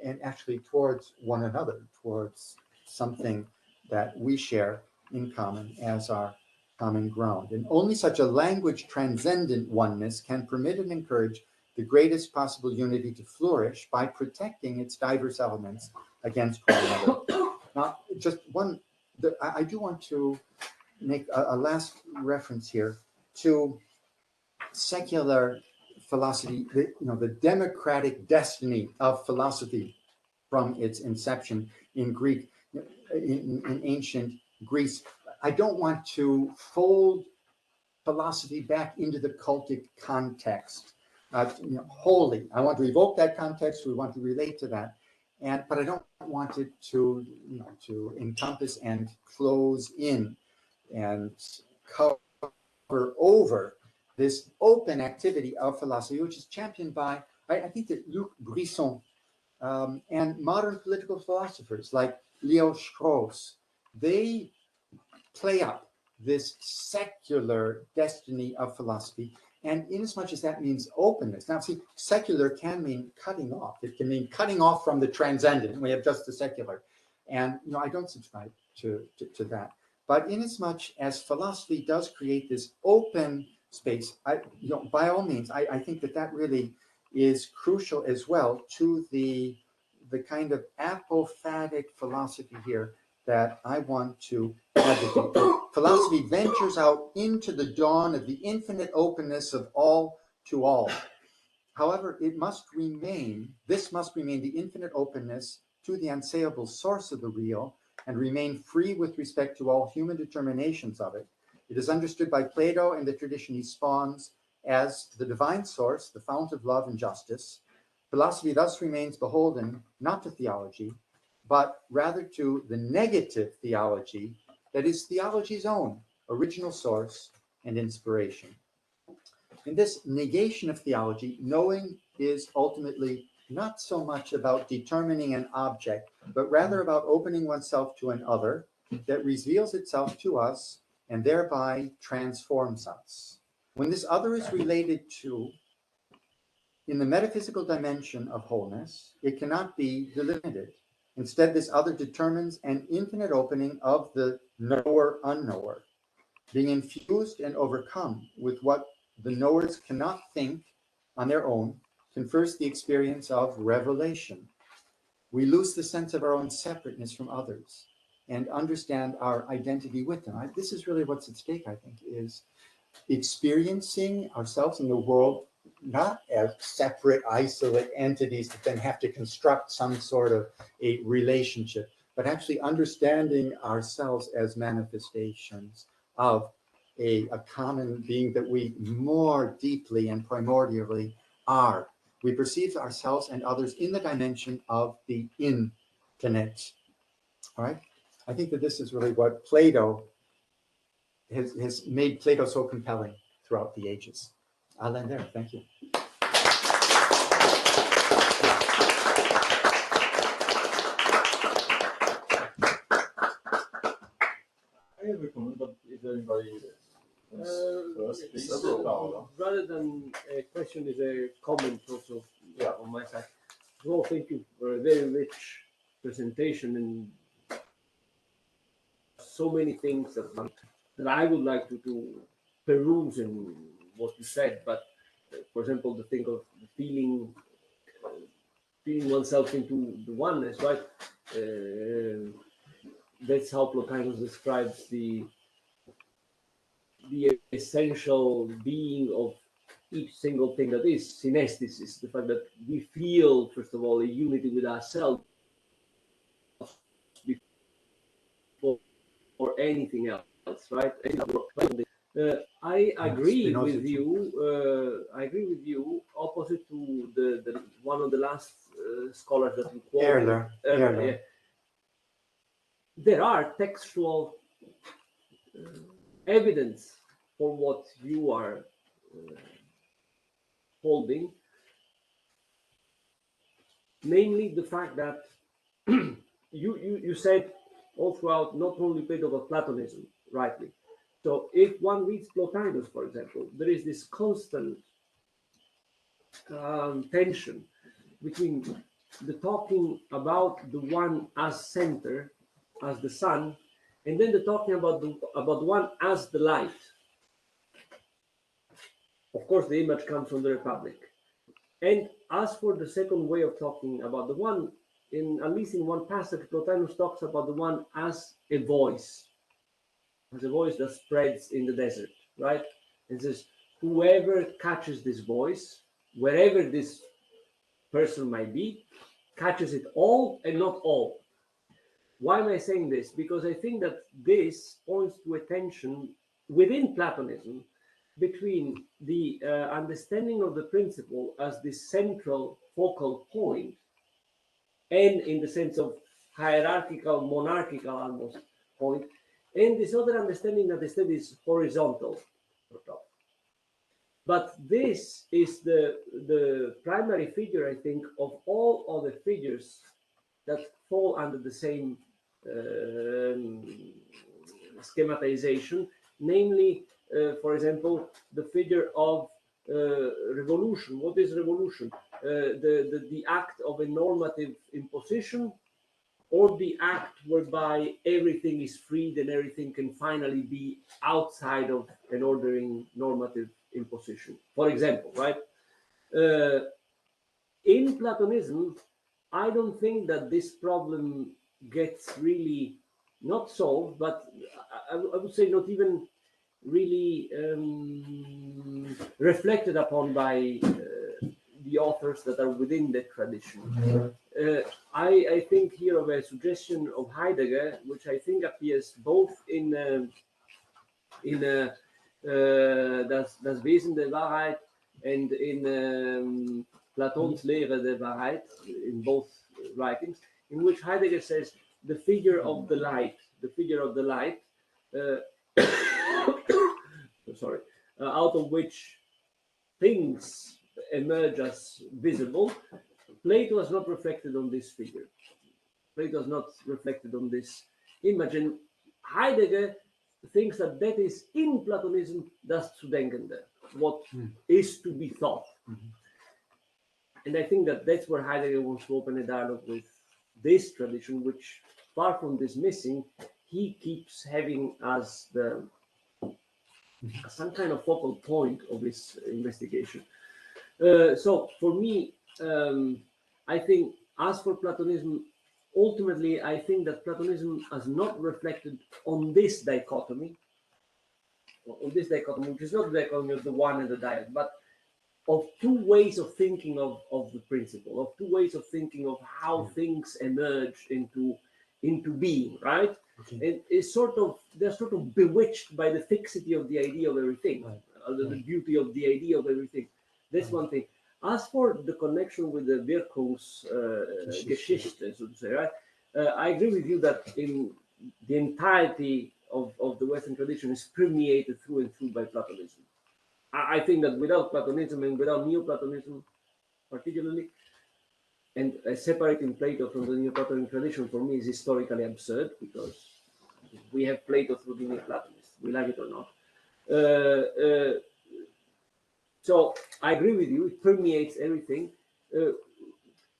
and actually towards one another, towards something that we share in common as our common ground. And only such a language transcendent oneness can permit and encourage the greatest possible unity to flourish by protecting its diverse elements against one another. Now, just one, I do want to make a last reference here to secular philosophy, the democratic destiny of philosophy from its inception in Greek, in ancient Greece. I don't want to fold philosophy back into the cultic context wholly. I want to evoke that context. We want to relate to that, but I don't want it to encompass and close in and cover over this open activity of philosophy, which is championed by, I think that Luc Brisson and modern political philosophers like Leo Strauss, they play up this secular destiny of philosophy. And inasmuch as that means openness, now see, secular can mean cutting off. It can mean cutting off from the transcendent. We have just the secular. And I don't subscribe to that. But inasmuch as philosophy does create this open space, by all means, I think that really is crucial as well to the kind of apophatic philosophy here that I want to advocate. Philosophy ventures out into the dawn of the infinite openness of all to all. However, this must remain the infinite openness to the unsayable source of the real and remain free with respect to all human determinations of it. It is understood by Plato and the tradition he spawns as the divine source, the fount of love and justice. Philosophy thus remains beholden not to theology, but rather to the negative theology that is theology's own original source and inspiration. In this negation of theology, knowing is ultimately not so much about determining an object, but rather about opening oneself to an other, that reveals itself to us and thereby transforms us. When this other is related to in the metaphysical dimension of wholeness, it cannot be delimited. Instead, this other determines an infinite opening of the knower-unknower, being infused and overcome with what the knowers cannot think on their own, confers the experience of revelation. We lose the sense of our own separateness from others and understand our identity with them. This is really what's at stake, I think, is experiencing ourselves in the world not as separate, isolate entities that then have to construct some sort of a relationship, but actually understanding ourselves as manifestations of a common being that we more deeply and primordially are. We perceive ourselves and others in the dimension of the infinite. All right? I think that this is really what Plato has made Plato so compelling throughout the ages. I'll end there. Thank you. I have a comment, but if anybody first, please. Rather than a question, is a comment also on my side. Well, thank you for a very rich presentation and so many things that I would like to peruse in what you said. But for example, the thing of feeling oneself into the oneness, right? That's how Plotinus describes the essential being of each single thing that is synesthesis, the fact that we feel, first of all, a unity with ourselves before anything else, right? I agree with you. I agree with you. Opposite to the one of the last scholars that you quoted. Yeah. There are textual evidence for what you are holding, namely the fact that you said all throughout not only Plato but Platonism, rightly. So if one reads Plotinus, for example, there is this constant tension between the talking about the one as center, as the sun, and then the talking about the one as the light. Of course, the image comes from the Republic. And as for the second way of talking about the one, at least in one passage, Plotinus talks about the one as a voice that spreads in the desert, right? And says, whoever catches this voice, wherever this person might be, catches it all and not all. Why am I saying this? Because I think that this points to a tension within Platonism between the understanding of the principle as the central focal point, and in the sense of hierarchical, monarchical almost point, and this other understanding that the state is horizontal. But this is the primary figure, I think, of all other figures that fall under the same schematization, namely, for example, the figure of revolution. What is revolution? The act of a normative imposition, or the act whereby everything is freed and everything can finally be outside of an ordering normative imposition. For example, right? In Platonism, I don't think that this problem gets really not solved, but I would say not even really reflected upon by the authors that are within the tradition. I think here of a suggestion of Heidegger, which I think appears both in das Wesen der Wahrheit and in Platon's Lehre der Wahrheit, in both writings, in which Heidegger says the figure of the light, sorry, out of which things emerge as visible. Plato has not reflected on this figure. Plato has not reflected on this image, and Heidegger thinks that that is in Platonism das Zudenkende, what is to be thought. And I think that that's where Heidegger wants to open a dialogue with this tradition, which, far from dismissing, he keeps having as some kind of focal point of his investigation. So for me, I think, as for Platonism, ultimately, I think that Platonism has not reflected on this dichotomy, which is not the dichotomy of the one and the diad, but of two ways of thinking of the principle, of two ways of thinking of how things emerge into being, right? And it's they're sort of bewitched by the fixity of the idea of everything, the beauty of the idea of everything. That's one thing. As for the connection with the Wirkungsgeschichte, so to say, right? I agree with you that in the entirety of the Western tradition is permeated through and through by Platonism. I think that without Platonism and without Neoplatonism, particularly, and separating Plato from the Neoplatonic tradition for me is historically absurd, because we have Plato through the Neoplatonists, we like it or not. So I agree with you; it permeates everything.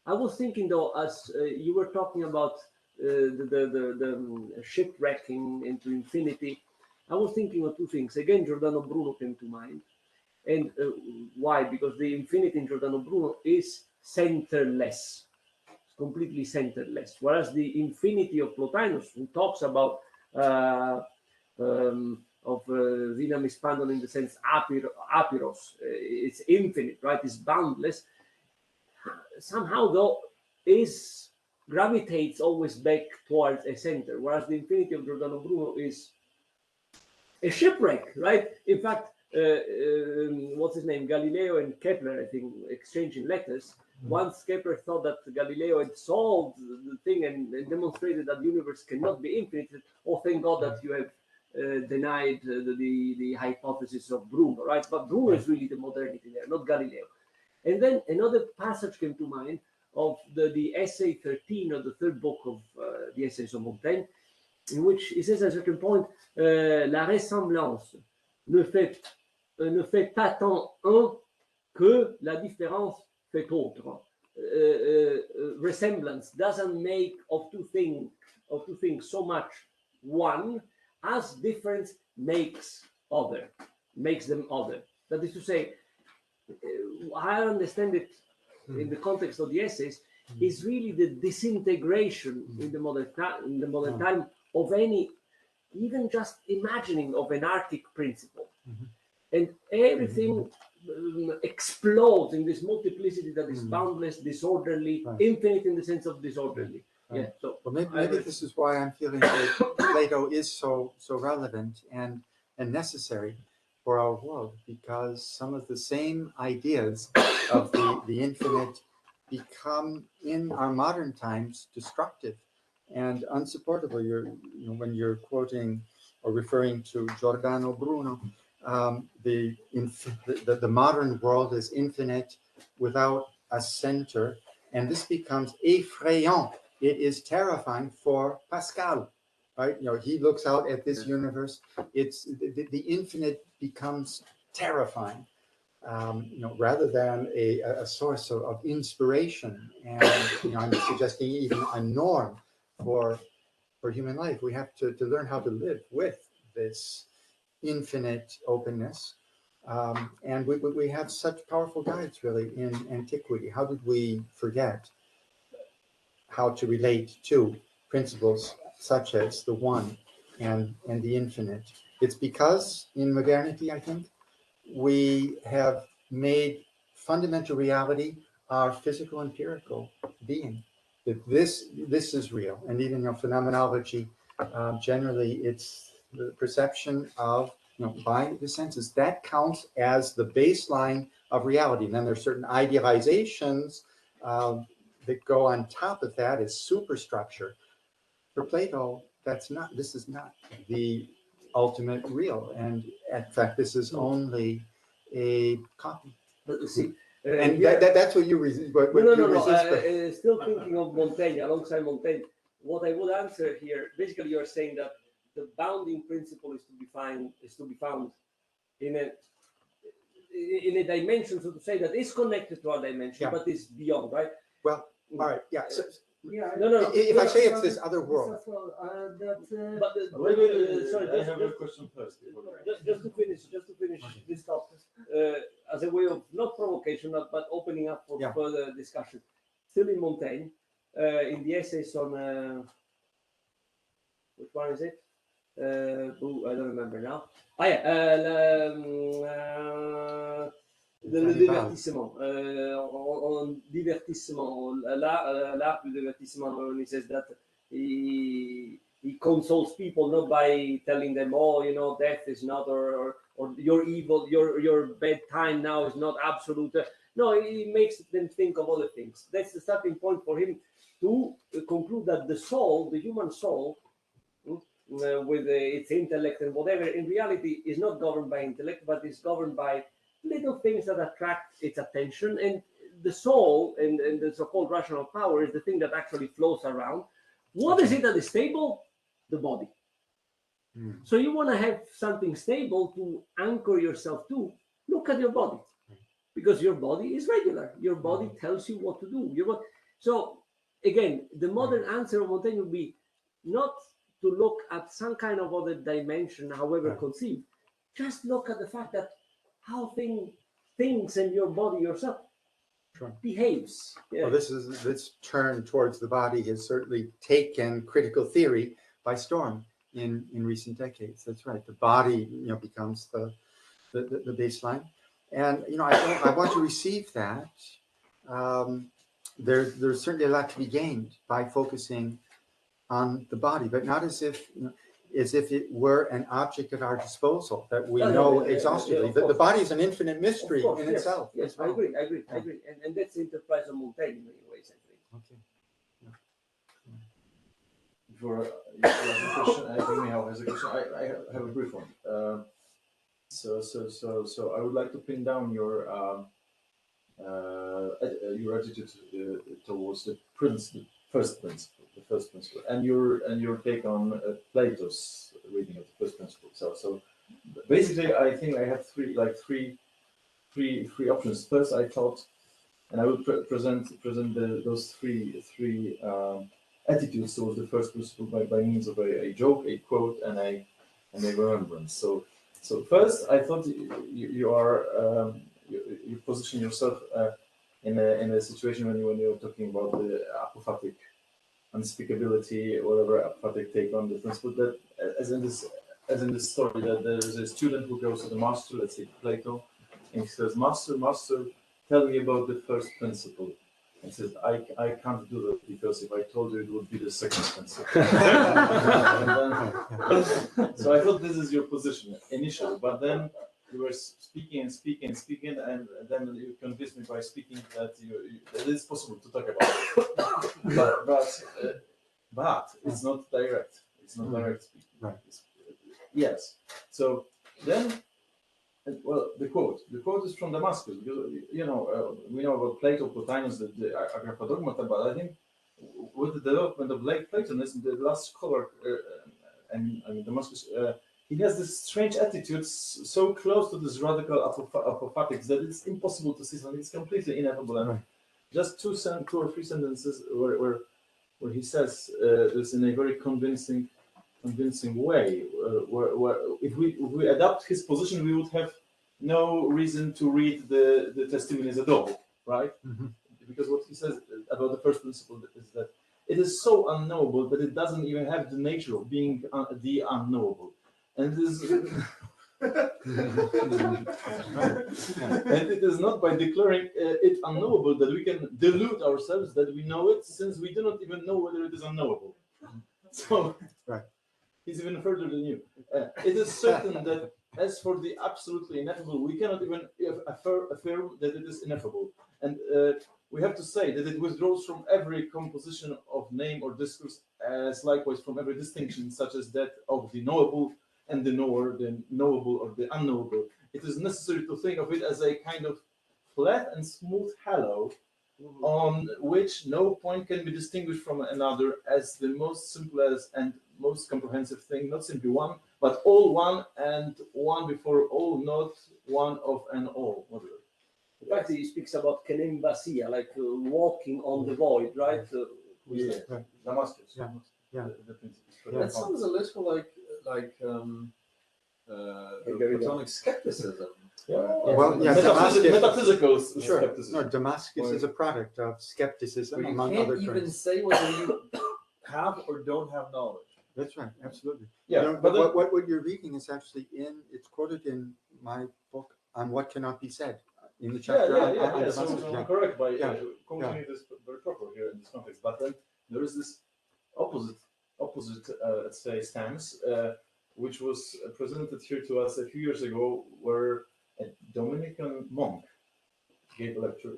I was thinking, though, as you were talking about the shipwrecking into infinity, I was thinking of two things. Again, Giordano Bruno came to mind. And why? Because the infinity in Giordano Bruno is centerless, it's completely centerless. Whereas the infinity of Plotinus, who talks about vinam expandon in the sense apiros, it's infinite, right? It's boundless. Somehow, though, gravitates always back towards a center. Whereas the infinity of Giordano Bruno is a shipwreck, right? In fact, what's his name? Galileo and Kepler, I think, exchanging letters. Once Kepler thought that Galileo had solved the thing and demonstrated that the universe cannot be infinite. Oh, thank God that you have denied the hypothesis of Bruno, right? But Bruno is really the modernity there, not Galileo. And then another passage came to mind of the essay 13 of the third book of the Essays of Montaigne, in which he says at a certain point, la ressemblance ne fait pas tant un que la différence fait autre. Resemblance doesn't make of two things so much one as difference makes them other. That is to say, I understand it in the context of the essays, is really the disintegration in the modern time of any, even just imagining of an archic principle. And everything explodes in this multiplicity that is boundless, disorderly, infinite in the sense of disorderly. Yeah. So well, maybe this is why I'm feeling that Plato is so relevant and necessary for our world, because some of the same ideas of the infinite become in our modern times destructive and unsupportable. When you're quoting or referring to Giordano Bruno, the modern world is infinite without a center, and this becomes effrayant. It is terrifying for Pascal, right? He looks out at this universe. It's the infinite becomes terrifying, rather than a source of inspiration. And I'm suggesting even a norm for human life. We have to learn how to live with this infinite openness. And we have such powerful guides, really, in antiquity. How did we forget how to relate to principles such as the one and the infinite? It's because in modernity, I think, we have made fundamental reality our physical empirical being. That this is real, and even phenomenology, generally, it's the perception of by the senses that counts as the baseline of reality. And then there's certain idealizations that go on top of that as superstructure. For Plato, this is not the ultimate real, and in fact, this is only a copy. see, And that's what you resist. Still thinking of Montaigne, alongside Montaigne, what I would answer here, basically, you're saying that the bounding principle is to be found in a dimension, so to say, that is connected to our dimension, Yeah. but is beyond, right? Well, all right, yeah. So, Yeah. No. if I say it's this other world, First of all, that, But Wait, sorry, I have a question first. just to finish this thought, as a way of not provocation, but opening up for Yeah. further discussion. Still in Montaigne, in the essays on which one is it? I don't remember now. Le divertissement, on divertissement, l'art du divertissement. He says that he consoles people not by telling them, oh, you know, death is not, or your evil, your bad time now is not absolute. No, he makes them think of other things. That's the starting point for him to conclude that the soul, the human soul, with its intellect and whatever, in reality is not governed by intellect, but is governed by little things that attract its attention. And the soul and the so-called rational power is the thing that actually flows around. What is it that is stable? The body. So you want to have something stable to anchor yourself to, look at your body. Because your body is regular. Your body tells you what to do. So again, the modern answer of Montaigne would be not to look at some kind of other dimension, however conceived. Just look at the fact that how things and your body yourself behaves. Yeah. well, this turn towards the body has certainly taken critical theory by storm in recent decades. That's right. The body, becomes the baseline, and I want to receive that. There's certainly a lot to be gained by focusing on the body, but not as if it were an object at our disposal that we know exhaustively. The body is an infinite mystery in itself. Yes, I agree. And that's the enterprise of Montaigne in many ways, I think. Okay. For you have a question, I think Michał has a question. I have a brief one. So I would like to pin down your attitude towards the first principle, and your take on Plato's reading of the first principle. So basically, I think I have three options. First, I thought, and I will present those three attitudes towards the first principle by means of a joke, a quote, and a remembrance. So first, I thought you position yourself in a situation when you're talking about the apophatic unspeakability, or whatever apophatic take on the principle, that as in this story, that there is a student who goes to the master, let's say Plato, and he says, Master, tell me about the first principle. And says, I can't do that, because if I told you, it would be the second principle. So I thought this is your position initially, but then you were speaking, and then you convinced me by speaking that that it's possible to talk about it. But it's not direct. It's not direct speaking. Right. Yes. So then, well, the quote is from Damascus, because we know about Plato, Plotinus, the ӓγραφα δόγματα, but I think with the development of late Platonism, the last scholar, Damascus, he has this strange attitude so close to this radical apophatics that it's impossible to see something. It's completely ineffable. And just two or three sentences where he says this in a very convincing way. Where if we adapt his position, we would have no reason to read the testimonies at all, right? Mm-hmm. Because what he says about the first principle is that it is so unknowable that it doesn't even have the nature of being the unknowable. And it is not by declaring it unknowable that we can delude ourselves that we know it, since we do not even know whether it is unknowable. So he's even further than you. It is certain that as for the absolutely ineffable, we cannot even affirm that it is ineffable. And we have to say that it withdraws from every composition of name or discourse, as likewise from every distinction, such as that of the knowable and the knower, the knowable or the unknowable. It is necessary to think of it as a kind of flat and smooth hollow, on which no point can be distinguished from another, as the most simplest and most comprehensive thing, not simply one, but all one and one before all, not one of and all. Whatever. In fact, he speaks about kenem basia, like walking on the void, right? Who is that? Right. Damascus. Yeah. Yeah. The principle. Yeah. That sounds a little like the Platonic skepticism. Well, yeah, metaphysical Sure. skepticism. No, Damascus is a product of skepticism, Where you among can't other even currents. say whether you have or don't have knowledge. That's right, absolutely. Yeah, You know, but then- what you're reading is actually it's quoted in my book on what cannot be said, in the chapter on So Damascus. I'm Yeah. correct by Yeah. quoting this very proper here in this context. But then there is this opposite, let's say, stance, which was presented here to us a few years ago, where a Dominican monk gave a lecture.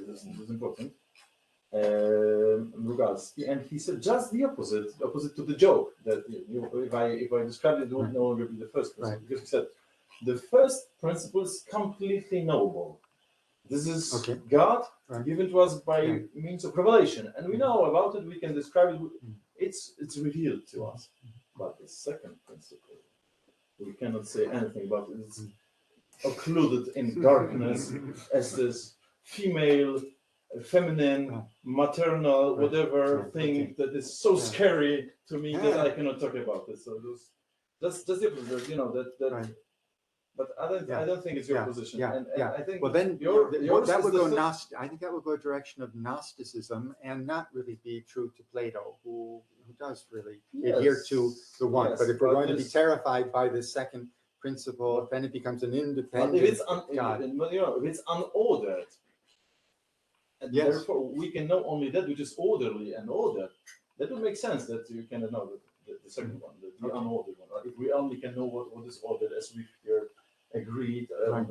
This is important. Regards, and he said just the opposite to the joke that if I describe it, it would no longer be the first principle, Right. because he said the first principle is completely knowable. This is Okay. God Right. given to us by means of revelation, and we know about it. We can describe it. It's revealed to us. But the second principle, we cannot say anything about it. It's occluded in darkness as this female, feminine, maternal, whatever thing that is so scary to me that I cannot talk about it. So that's the opposite, you know, that. Right. But I don't think it's your position. And I think well, then yours that is would the go first- I think that would go a direction of Gnosticism and not really be true to Plato, who does really adhere to the one. Yes, but if we're going to be this- terrified by this second principle, then it becomes an But independent if it's God. if it's unordered, and Yes. therefore we can know only that which is orderly and ordered, that would make sense that you cannot know the second one, the unordered one. If we only can know what is ordered, as we here agreed. Right,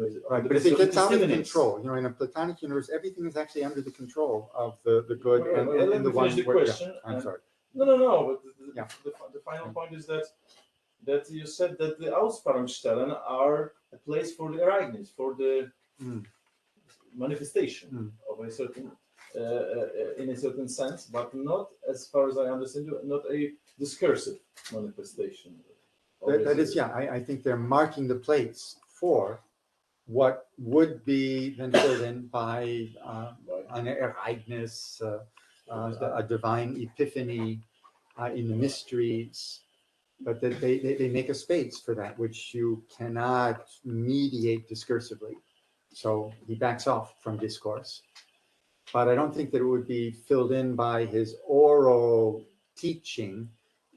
but if it gets out of control, you know, in a Platonic universe, everything is actually under the control of the good Well, and let the me one. finish the question, I'm and- sorry. No. But Yeah. the final point is that you said that the Aussparungsstellen are a place for the Ereignis, for the manifestation of a certain, in a certain sense, but not, as far as I understand, not a discursive manifestation. That is, I think they're marking the place for what would be then filled in by an Ereignis, a divine epiphany in the mysteries, but that they make a space for that which you cannot mediate discursively. So he backs off from discourse. But I don't think that it would be filled in by his oral teaching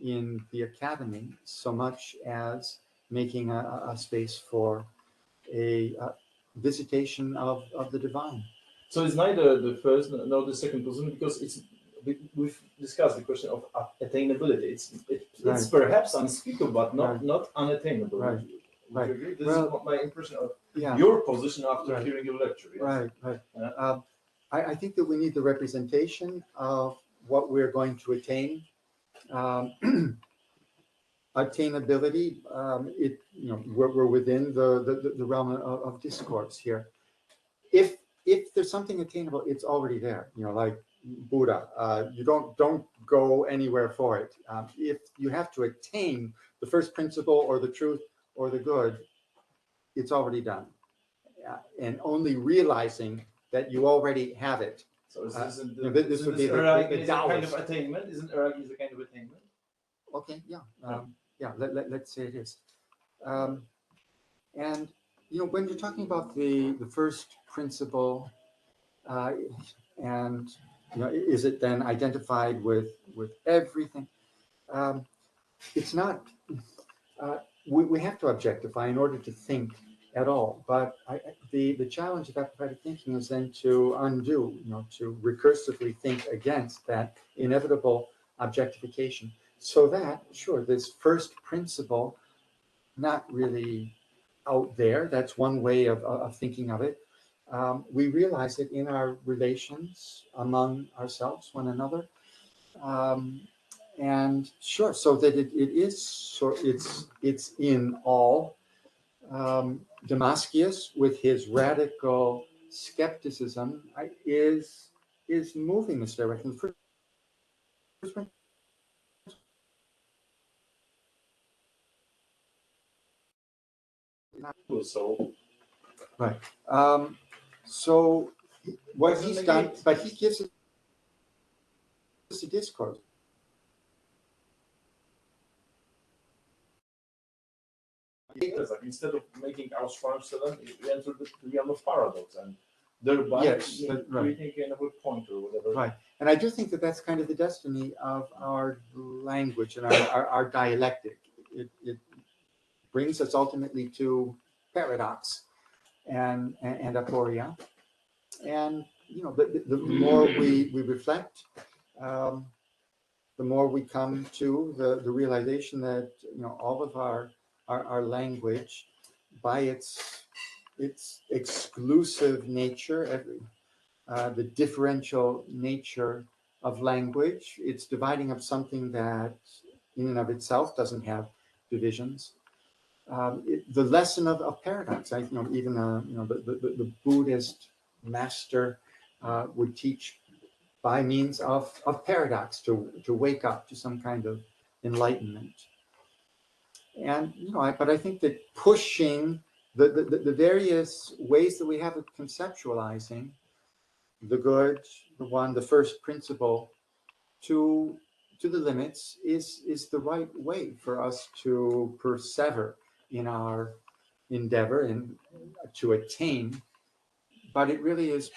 in the academy so much as making a space for a visitation of the divine. So it's neither the first nor the second position, because we've discussed the question of attainability. It's perhaps unspeakable, but not unattainable. Right. Would you agree? This is what my impression of your position after hearing your lecture. Yes? Right. I think that we need the representation of what we're going to attain. Attainability, we're within the realm of discourse here. If there's something attainable, it's already there. You know, like Buddha, you don't go anywhere for it. If you have to attain the first principle or the truth or the good, it's already done. And only realizing that you already have it. So this would be the kind of attainment. Isn't Ereignis a kind of attainment? Okay, let's say it is. And you know, when you're talking about the first principle, and you know, is it then identified with everything? It's not. We have to objectify in order to think at all. But the challenge of apophatic thinking is then to undo, you know, to recursively think against that inevitable objectification. So that, sure, this first principle, not really out there, that's one way of thinking of it. We realize it in our relations among ourselves, one another. And sure, so that it is, so it's in all. Damascus, with his radical skepticism, is moving this direction. So Right. So what Doesn't he's make done, any but he gives us a discourse. like instead of making Ausschweifstellen, you enter the realm of paradox and thereby Yes, right. creating kind of a point or whatever. Right. And I do think that that's kind of the destiny of our language and our dialectic. It brings us ultimately to paradox and aporia. And, you know, the more we reflect, the more we come to the realization that, you know, all of our language, by its exclusive nature, the differential nature of language, it's dividing up something that in and of itself doesn't have divisions. The lesson of paradox, even the Buddhist master would teach by means of paradox to wake up to some kind of enlightenment. And, you know, but I think that pushing the various ways that we have of conceptualizing the good, the first principle to the limits is the right way for us to persevere in our endeavor and to attain. But it really is,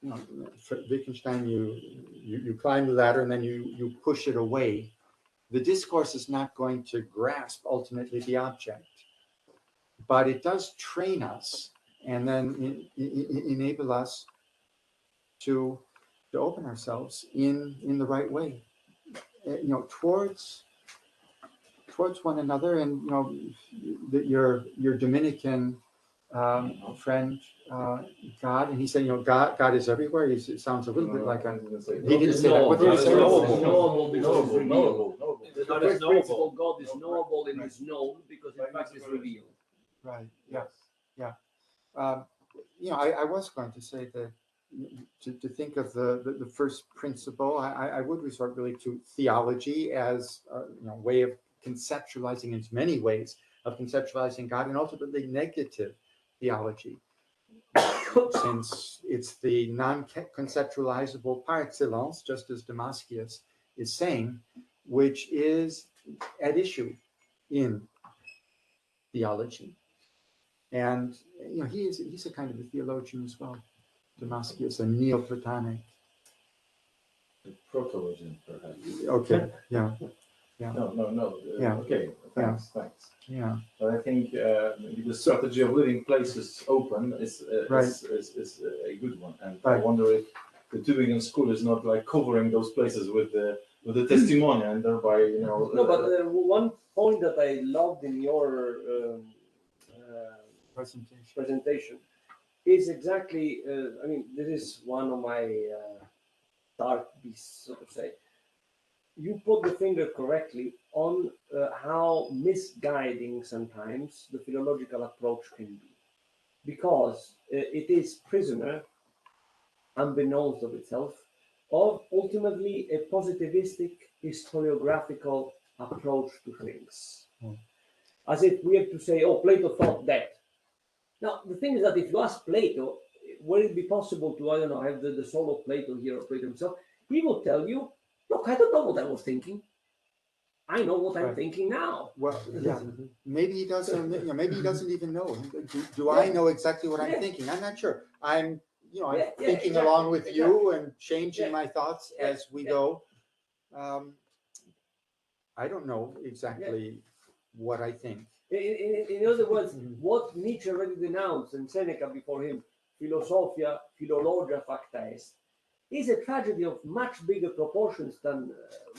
you know, for Wittgenstein, you climb the ladder and then you push it away. The discourse is not going to grasp ultimately the object, but it does train us and then enable us to open ourselves in the right way, you know, towards one another. And, you know, your Dominican friend, God, and he said, you know, God is everywhere. It sounds a little bit like he didn't say that. What did he say? Knowable because it's revealed. Knowable. The first principle, God is knowable and is known because in fact is revealed. Right. Yeah. Yeah. You know, I was going to say that to think of the first principle, I would resort really to theology as a, you know, way of conceptualizing, in many ways of conceptualizing God, and ultimately negative theology, since it's the non-conceptualizable par excellence, just as Damascus is saying, which is at issue in theology. And, you know, he's a kind of a theologian as well. Damascus, a Neoplatonic. Protologian, perhaps. Okay, yeah. No. Yeah. Okay, thanks. Yeah. But I think the strategy of leaving places open is a good one, and I wonder if the Tübingen school is not like covering those places with the testimony, and thereby, you know. No, but one point that I loved in your presentation is exactly. I mean, this is one of my dark beasts, so to say. You put the finger correctly on how misguiding sometimes the philological approach can be, because it is prisoner, unbeknownst of itself, of ultimately a positivistic historiographical approach to things. As if we have to say, oh, Plato thought that. Now, the thing is that if you ask Plato, would it be possible to, I don't know, have the soul of Plato here, or Plato himself, he will tell you, look, I don't know what I was thinking. I know what I'm thinking now. Well, yeah, maybe he doesn't. You know, maybe he doesn't even know. Do I know exactly what I'm thinking? I'm not sure. I'm thinking exactly, along with you and changing my thoughts as we go. I don't know exactly what I think. In other words, what Nietzsche already denounced, and Seneca before him, philosophia, philologia facta est, is a tragedy of much bigger proportions than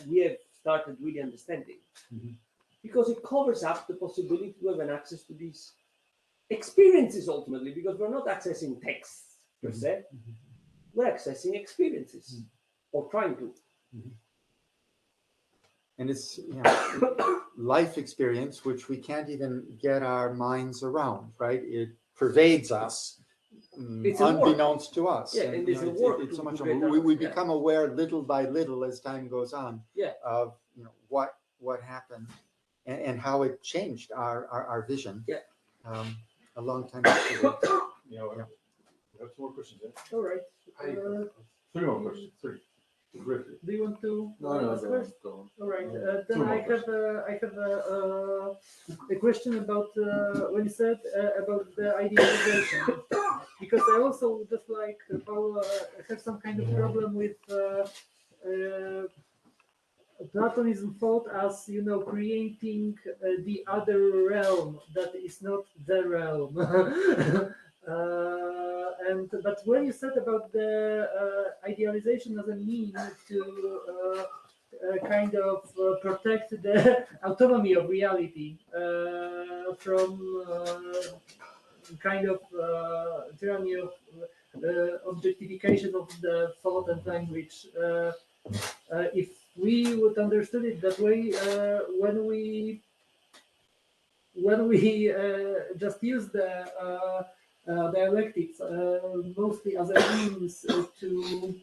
we have started really understanding. Because it covers up the possibility to have an access to these experiences ultimately, because we're not accessing texts per se, we're accessing experiences, or trying to. And it's life experience, which we can't even get our minds around, right? It pervades us, unbeknownst to us. Yeah, and there's a work. It's so much. We become aware little by little as time goes on of what happened and how it changed our vision. a long time ago. Yeah, we have two more questions. Yeah? All right. Three more questions. Three. Briefly. Do you want to No, ask go first? on, go on. All right. Two Then more I have a question about when you said about the idealization, because I also just like Paul have some kind of problem with Platonism thought as creating the other realm that is not the realm. But when you said about the idealization as a mean to kind of protect the autonomy of reality from kind of tyranny of objectification of the thought and language. If we would understood it that way, when we just use the dialectics mostly as a means to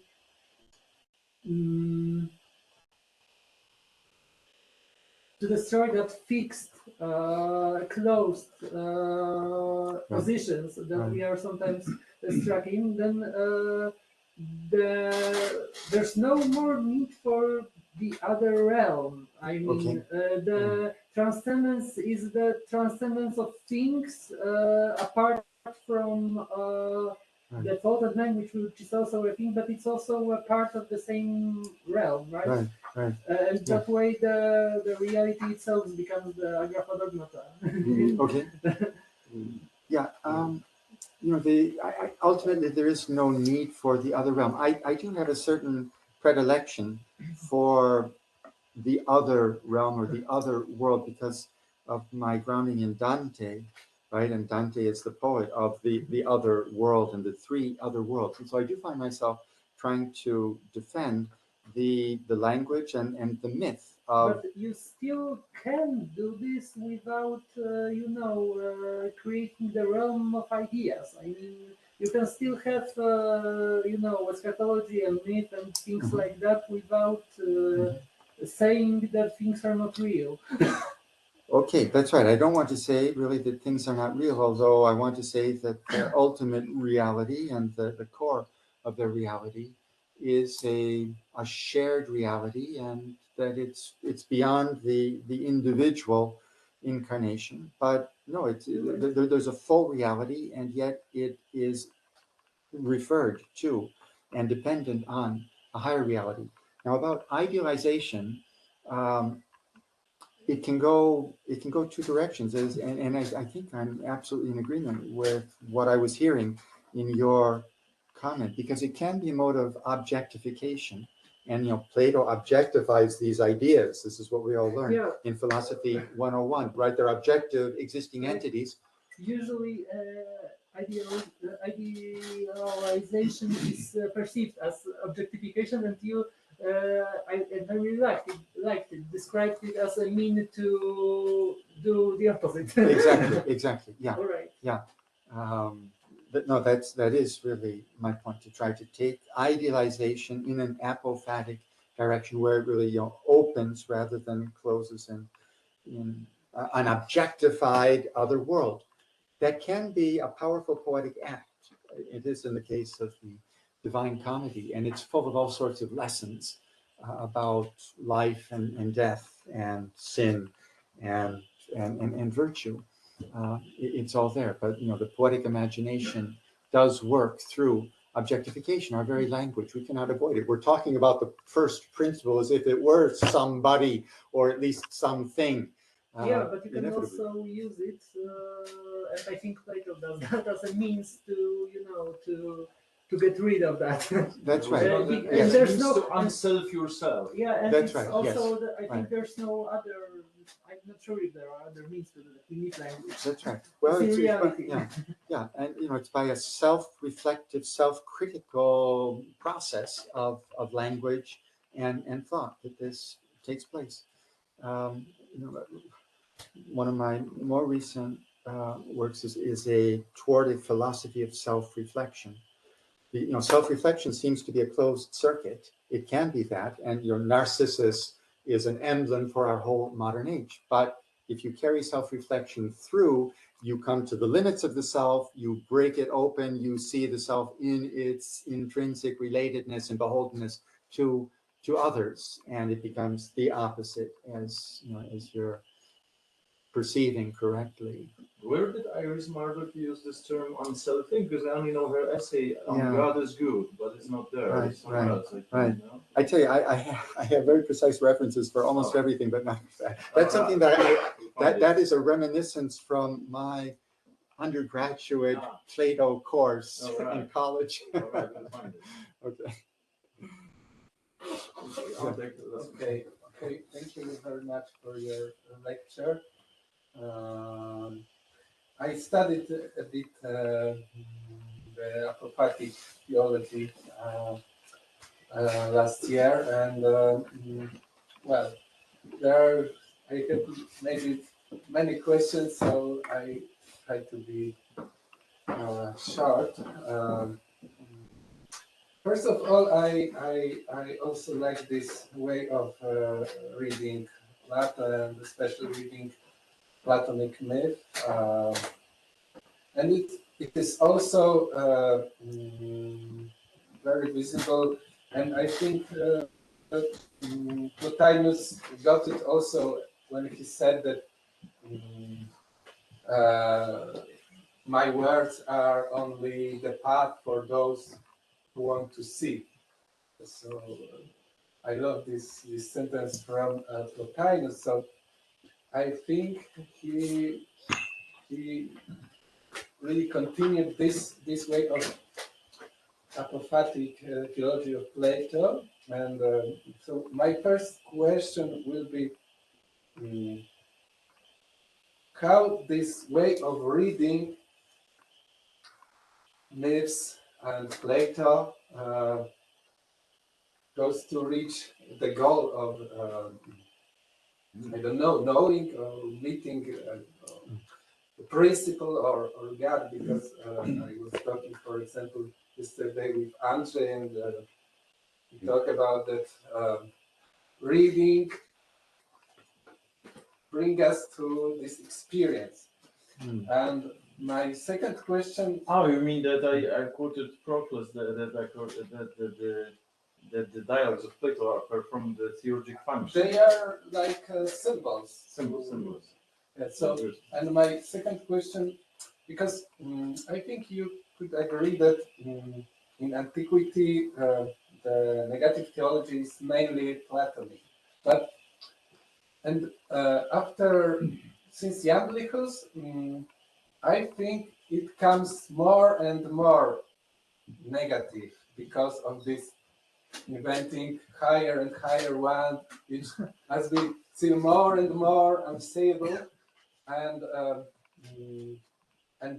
destroy that fixed, closed positions that we are sometimes struck in, then there's no more need for the other realm. I mean, the transcendence is the transcendence of things apart from the thought and language, which is also a thing, but it's also a part of the same realm, right? Right. And that way the reality itself becomes the ďagрафa dogmata. Okay. Yeah. Ultimately there is no need for the other realm. I do have a certain predilection for the other realm or the other world because of my grounding in Dante, right? And Dante is the poet of the other world and the three other worlds. And so I do find myself trying to defend the language and the myth of. But you still can do this without, creating the realm of ideas. I mean, you can still have, eschatology and myth and things like that without saying that things are not real. Okay, that's right. I don't want to say really that things are not real, although I want to say that the ultimate reality and the core of their reality is a shared reality, and that it's beyond the individual incarnation. But no, there's a full reality, and yet it is referred to and dependent on a higher reality. Now, about idealization, it can go two directions, and I think I'm absolutely in agreement with what I was hearing in your comment, because it can be a mode of objectification. And Plato objectifies these ideas. This is what we all learn in Philosophy 101, right? They're objective existing entities. Usually idealization is perceived as objectification, and I really liked it, described it as a mean to do the opposite. Exactly. Yeah. All right. Yeah. No, that is really my point, to try to take idealization in an apophatic direction where it really opens rather than closes in an objectified other world. That can be a powerful poetic act. It is in the case of the Divine Comedy, and it's full of all sorts of lessons about life and death and sin and virtue. It's all there, but the poetic imagination does work through objectification. Our very language, we cannot avoid it. We're talking about the first principle as if it were somebody or at least something. But you can also use it, and I think Plato does that as a means to get rid of that. That's right. And there's to unself yourself. Yeah, and that's it's right. also Yes. I think there's no other. I'm not sure if there are other means to do that. We need language. That's right. Well, It's reality. yeah, and it's by a self-reflective, self-critical process of language and thought that this takes place. One of my more recent works is toward a philosophy of self-reflection. Self-reflection seems to be a closed circuit. It can be that, and Narcissus is an emblem for our whole modern age. But if you carry self-reflection through, you come to the limits of the self, you break it open, you see the self in its intrinsic relatedness and beholdenness to others, and it becomes the opposite, as you know, as you're perceiving correctly. Where did Iris Margaret use this term unselfing? Because I only know her essay on Yeah. God is good, but it's not there. Right, It's somewhere right, else, I think, right. no? I tell you, I have very precise references for almost Oh. everything, but not that. That's something that that is a reminiscence from my undergraduate Ah. Plato course All right. in college. All right, we'll find it. Okay. I'll take that. Okay, thank you very much for your lecture. I studied a bit the apophatic theology last year, and well, there I have maybe many questions, so I try to be short. First of all, I also like this way of reading Plato, and especially reading Platonic myth. And it is also very visible, and I think Plotinus got it also when he said that my words are only the path for those who want to see. So I love this sentence from Plotinus. So I think he really continued this way of apophatic theology of Plato. And so my first question will be how this way of reading myths and Plato goes to reach the goal of I don't know, knowing or meeting the principle or God, because I was talking, for example, yesterday with Andre, and we talk about that reading bring us to this experience. And my second question. Oh, you mean that I quoted Proclus, that the dialogues of Plato are from the theurgic function. They are like symbols. Symbols. Yeah, so, and my second question, because I think you could agree that in antiquity the negative theology is mainly Platonic, but after since Iamblichus, I think it comes more and more negative because of this inventing higher and higher one, which has been still more and more unsayable, and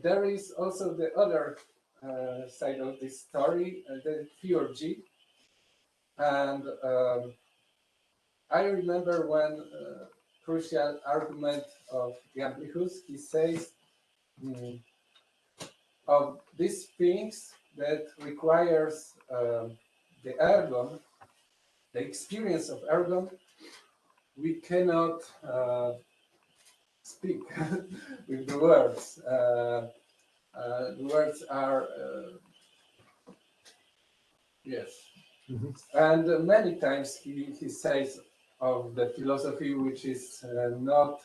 there is also the other side of this story, the theurgy, and I remember one crucial argument of Iamblichus. He says of these things that requires the ergon, the experience of ergon, we cannot speak with the words. The words are yes, and many times he says of the philosophy which is not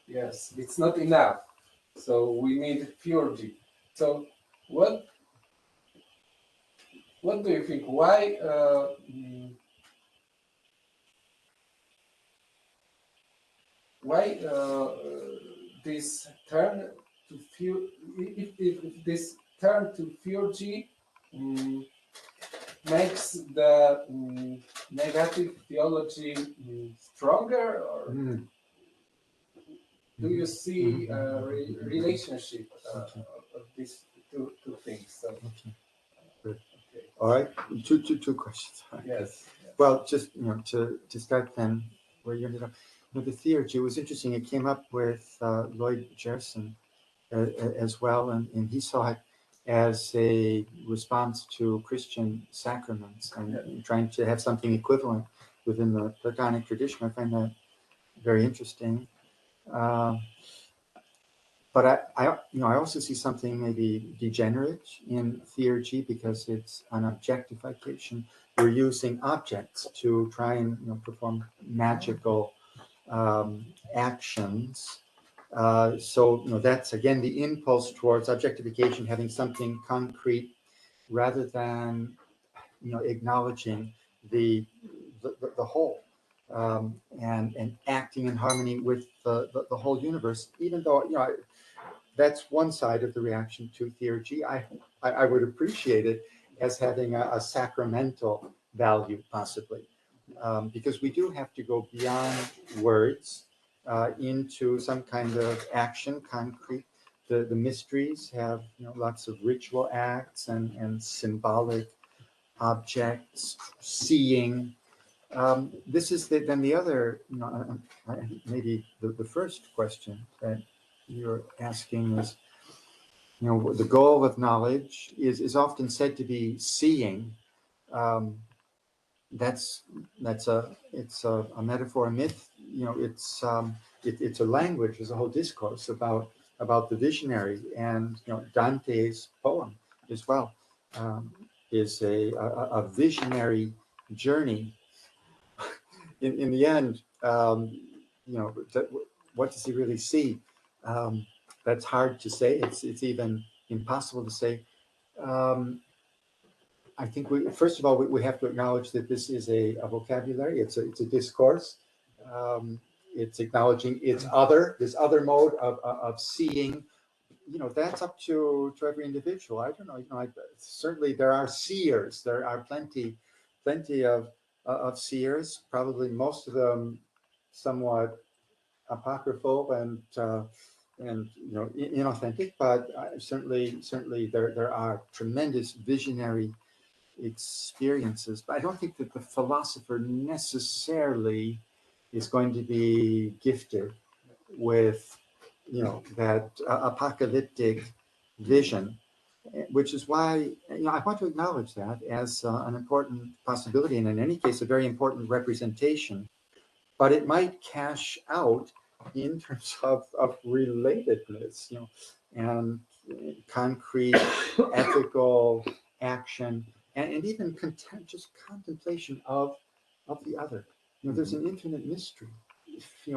yes, it's not enough. So we need theurgy. So what do you think? Why this turn to if this turn to theurgy makes the negative theology stronger, or do you see a relationship of these two things? So, Good. All right, two questions. yes. Well, just to start then where you ended up. The theurgy was interesting. It came up with Lloyd Gerson as well, and he saw it as a response to Christian sacraments and trying to have something equivalent within the Platonic tradition. I find that very interesting. But I also see something maybe degenerate in theurgy because it's an objectification. We're using objects to try and perform magical actions. So that's again the impulse towards objectification, having something concrete rather than acknowledging the whole. And acting in harmony with the whole universe, even though that's one side of the reaction to theurgy. I would appreciate it as having a sacramental value, possibly, because we do have to go beyond words into some kind of action, concrete. The mysteries have lots of ritual acts and symbolic objects, seeing. This is then the other, maybe the first question that you're asking is, the goal of knowledge is often said to be seeing. That's it's a metaphor, a myth. It's a language. There's a whole discourse about the visionary, and Dante's poem as well is a visionary journey. In the end, what does he really see? That's hard to say. It's even impossible to say. I think first of all we have to acknowledge that this is a vocabulary. It's a discourse. It's acknowledging this other mode of seeing. That's up to every individual. I don't know. Certainly there are seers. There are plenty of seers. Probably most of them somewhat apocryphal and inauthentic, but certainly there are tremendous visionary experiences. But I don't think that the philosopher necessarily is going to be gifted with that apocalyptic vision, which is why I want to acknowledge that as an important possibility, and in any case a very important representation. But it might cash out in terms of relatedness, and concrete ethical action, and even just contemplation of the other. There's an infinite mystery,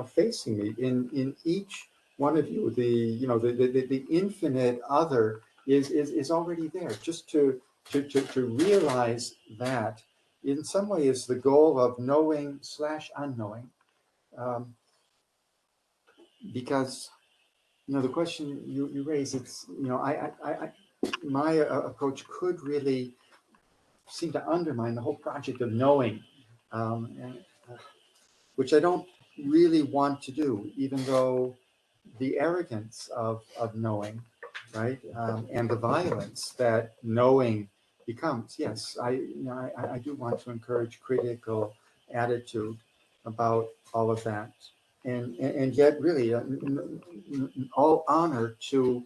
facing me in each one of you. The infinite other is already there. Just to realize that in some way is the goal of knowing / unknowing, because the question you raise, it's my approach could really seem to undermine the whole project of knowing, which I don't really want to do, even though the arrogance of knowing, right, and the violence that knowing becomes. Yes, I do want to encourage critical attitude about all of that, and yet really all honor to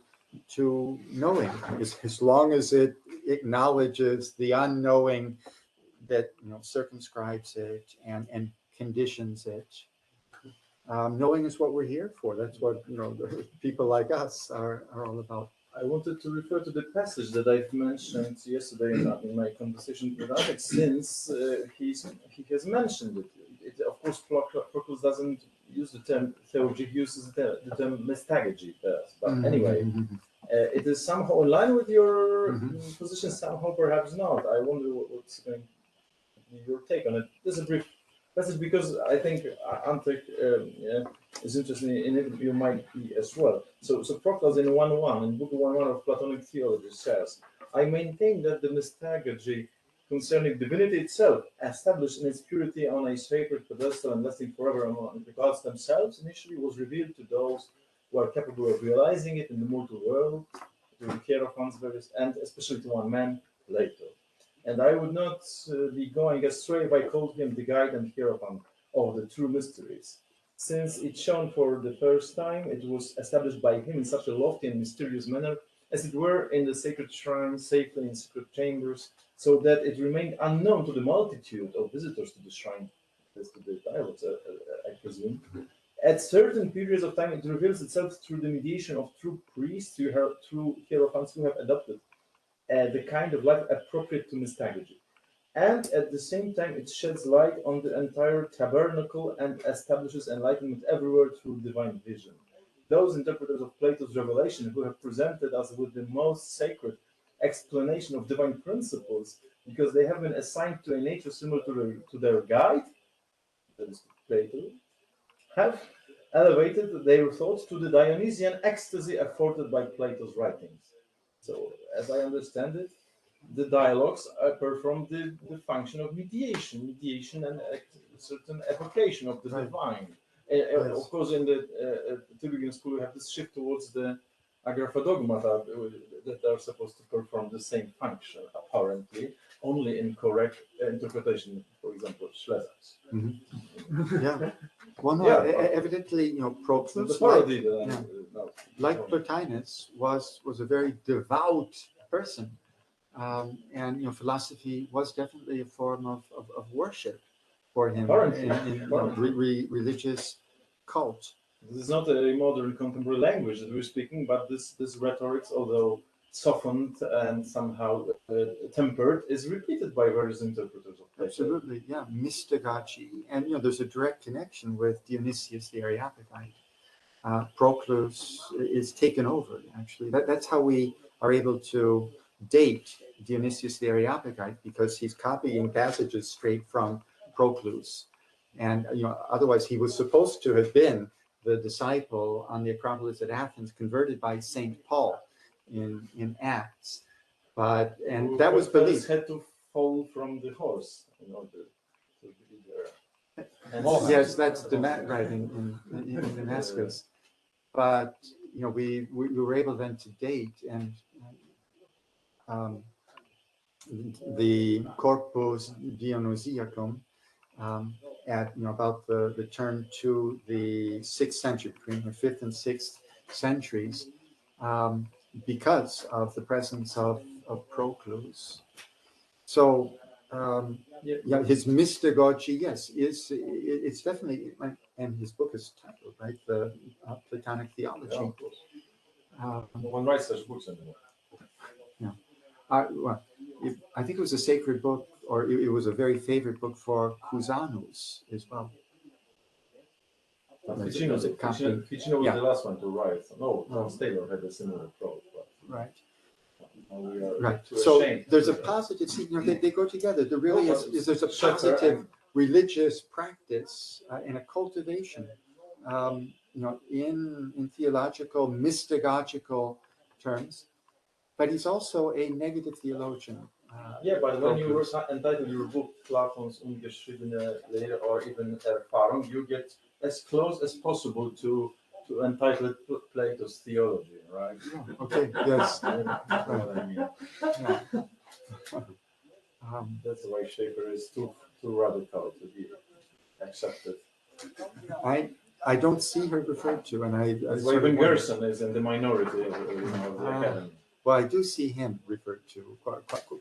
knowing, as long as it acknowledges the unknowing that circumscribes it and conditions it. Knowing is what we're here for. That's what people like us are all about. I wanted to refer to the passage that I've mentioned yesterday in my conversation with Alex, since he has mentioned it. Of course, Proclus doesn't use the term theurgy, he uses the term mystagogy. But anyway, it is somehow in line with your position, somehow perhaps not. I wonder what's going to be your take on it. This is a brief passage because I think Antek is interested in it. You might be as well. So Proclus in 1:1, in book 1:1 of Platonic theology, says, "I maintain that the mystagogy concerning divinity itself, established in its purity on a sacred pedestal and lasting forever among the gods themselves, initially was revealed to those who are capable of realizing it in the mortal world, to the hierophants, and especially to one man, Plato. And I would not be going astray if I called him the guide and hierophant of the true mysteries. Since it shone for the first time, it was established by him in such a lofty and mysterious manner, as it were in the sacred shrine, safely in secret chambers, so that it remained unknown to the multitude of visitors to the shrine." That's to the dialogues, I presume. At certain periods of time, it reveals itself through the mediation of true priests, through hierophants who have adopted the kind of life appropriate to mystagogy. And at the same time, it sheds light on the entire tabernacle and establishes enlightenment everywhere through divine vision. Those interpreters of Plato's revelation who have presented us with the most sacred explanation of divine principles, because they have been assigned to a nature similar to their guide, that is Plato, have elevated their thoughts to the Dionysian ecstasy afforded by Plato's writings. So, as I understand it, the dialogues perform the function of mediation and a certain evocation of the divine. Of course, in the Tübingen school, we have this shift towards the ӓγραφα dogmata that are supposed to perform the same function, apparently, only in correct interpretation, for example, Schlesak's. Yeah. Well, no, evidently, Proclus, The parody, like Plotinus, was a very devout person. And philosophy was definitely a form of worship for him in religious cult. This is not a modern contemporary language that we're speaking, but this rhetoric, although softened and somehow tempered, is repeated by various interpreters of Plato. Absolutely, yeah, mystagogy, and there's a direct connection with Dionysius the Areopagite. Proclus is taken over. Actually, that's how we are able to date Dionysius the Areopagite, because he's copying passages straight from Proclus, and otherwise he was supposed to have been the disciple on the Acropolis at Athens, converted by Saint Paul in Acts, and that was believed. Had to fall from the horse in order to be there. Yes, that's right in Damascus. But we were able then to date and the Corpus Dionysiacum at about the turn to the 6th century, between the 5th and 6th centuries, because of the presence of Proclus. So his mystagogy, yes, it's definitely, and his book is titled, right, the Platonic Theology. No one writes such books anymore. I think it was a sacred book, or it was a very favorite book for Cusanus as well. Ficino was the last one to write. No, Franz Taylor had a similar approach. Right. Right. So there's a positive, they go together. There really is there's a positive religious practice and a cultivation, in theological, mystagogical terms. But he's also a negative theologian. But when you entitled your book Platon's ungeschriebene Lehre or even Erfahrung, you get as close as possible to entitle it Plato's theology, right? Okay. Yes. That's what I mean. That's why Schaeffer is too radical to be accepted. I don't see her referred to, and that's why even Gerson is in the minority of the academy. Well, I do see him referred to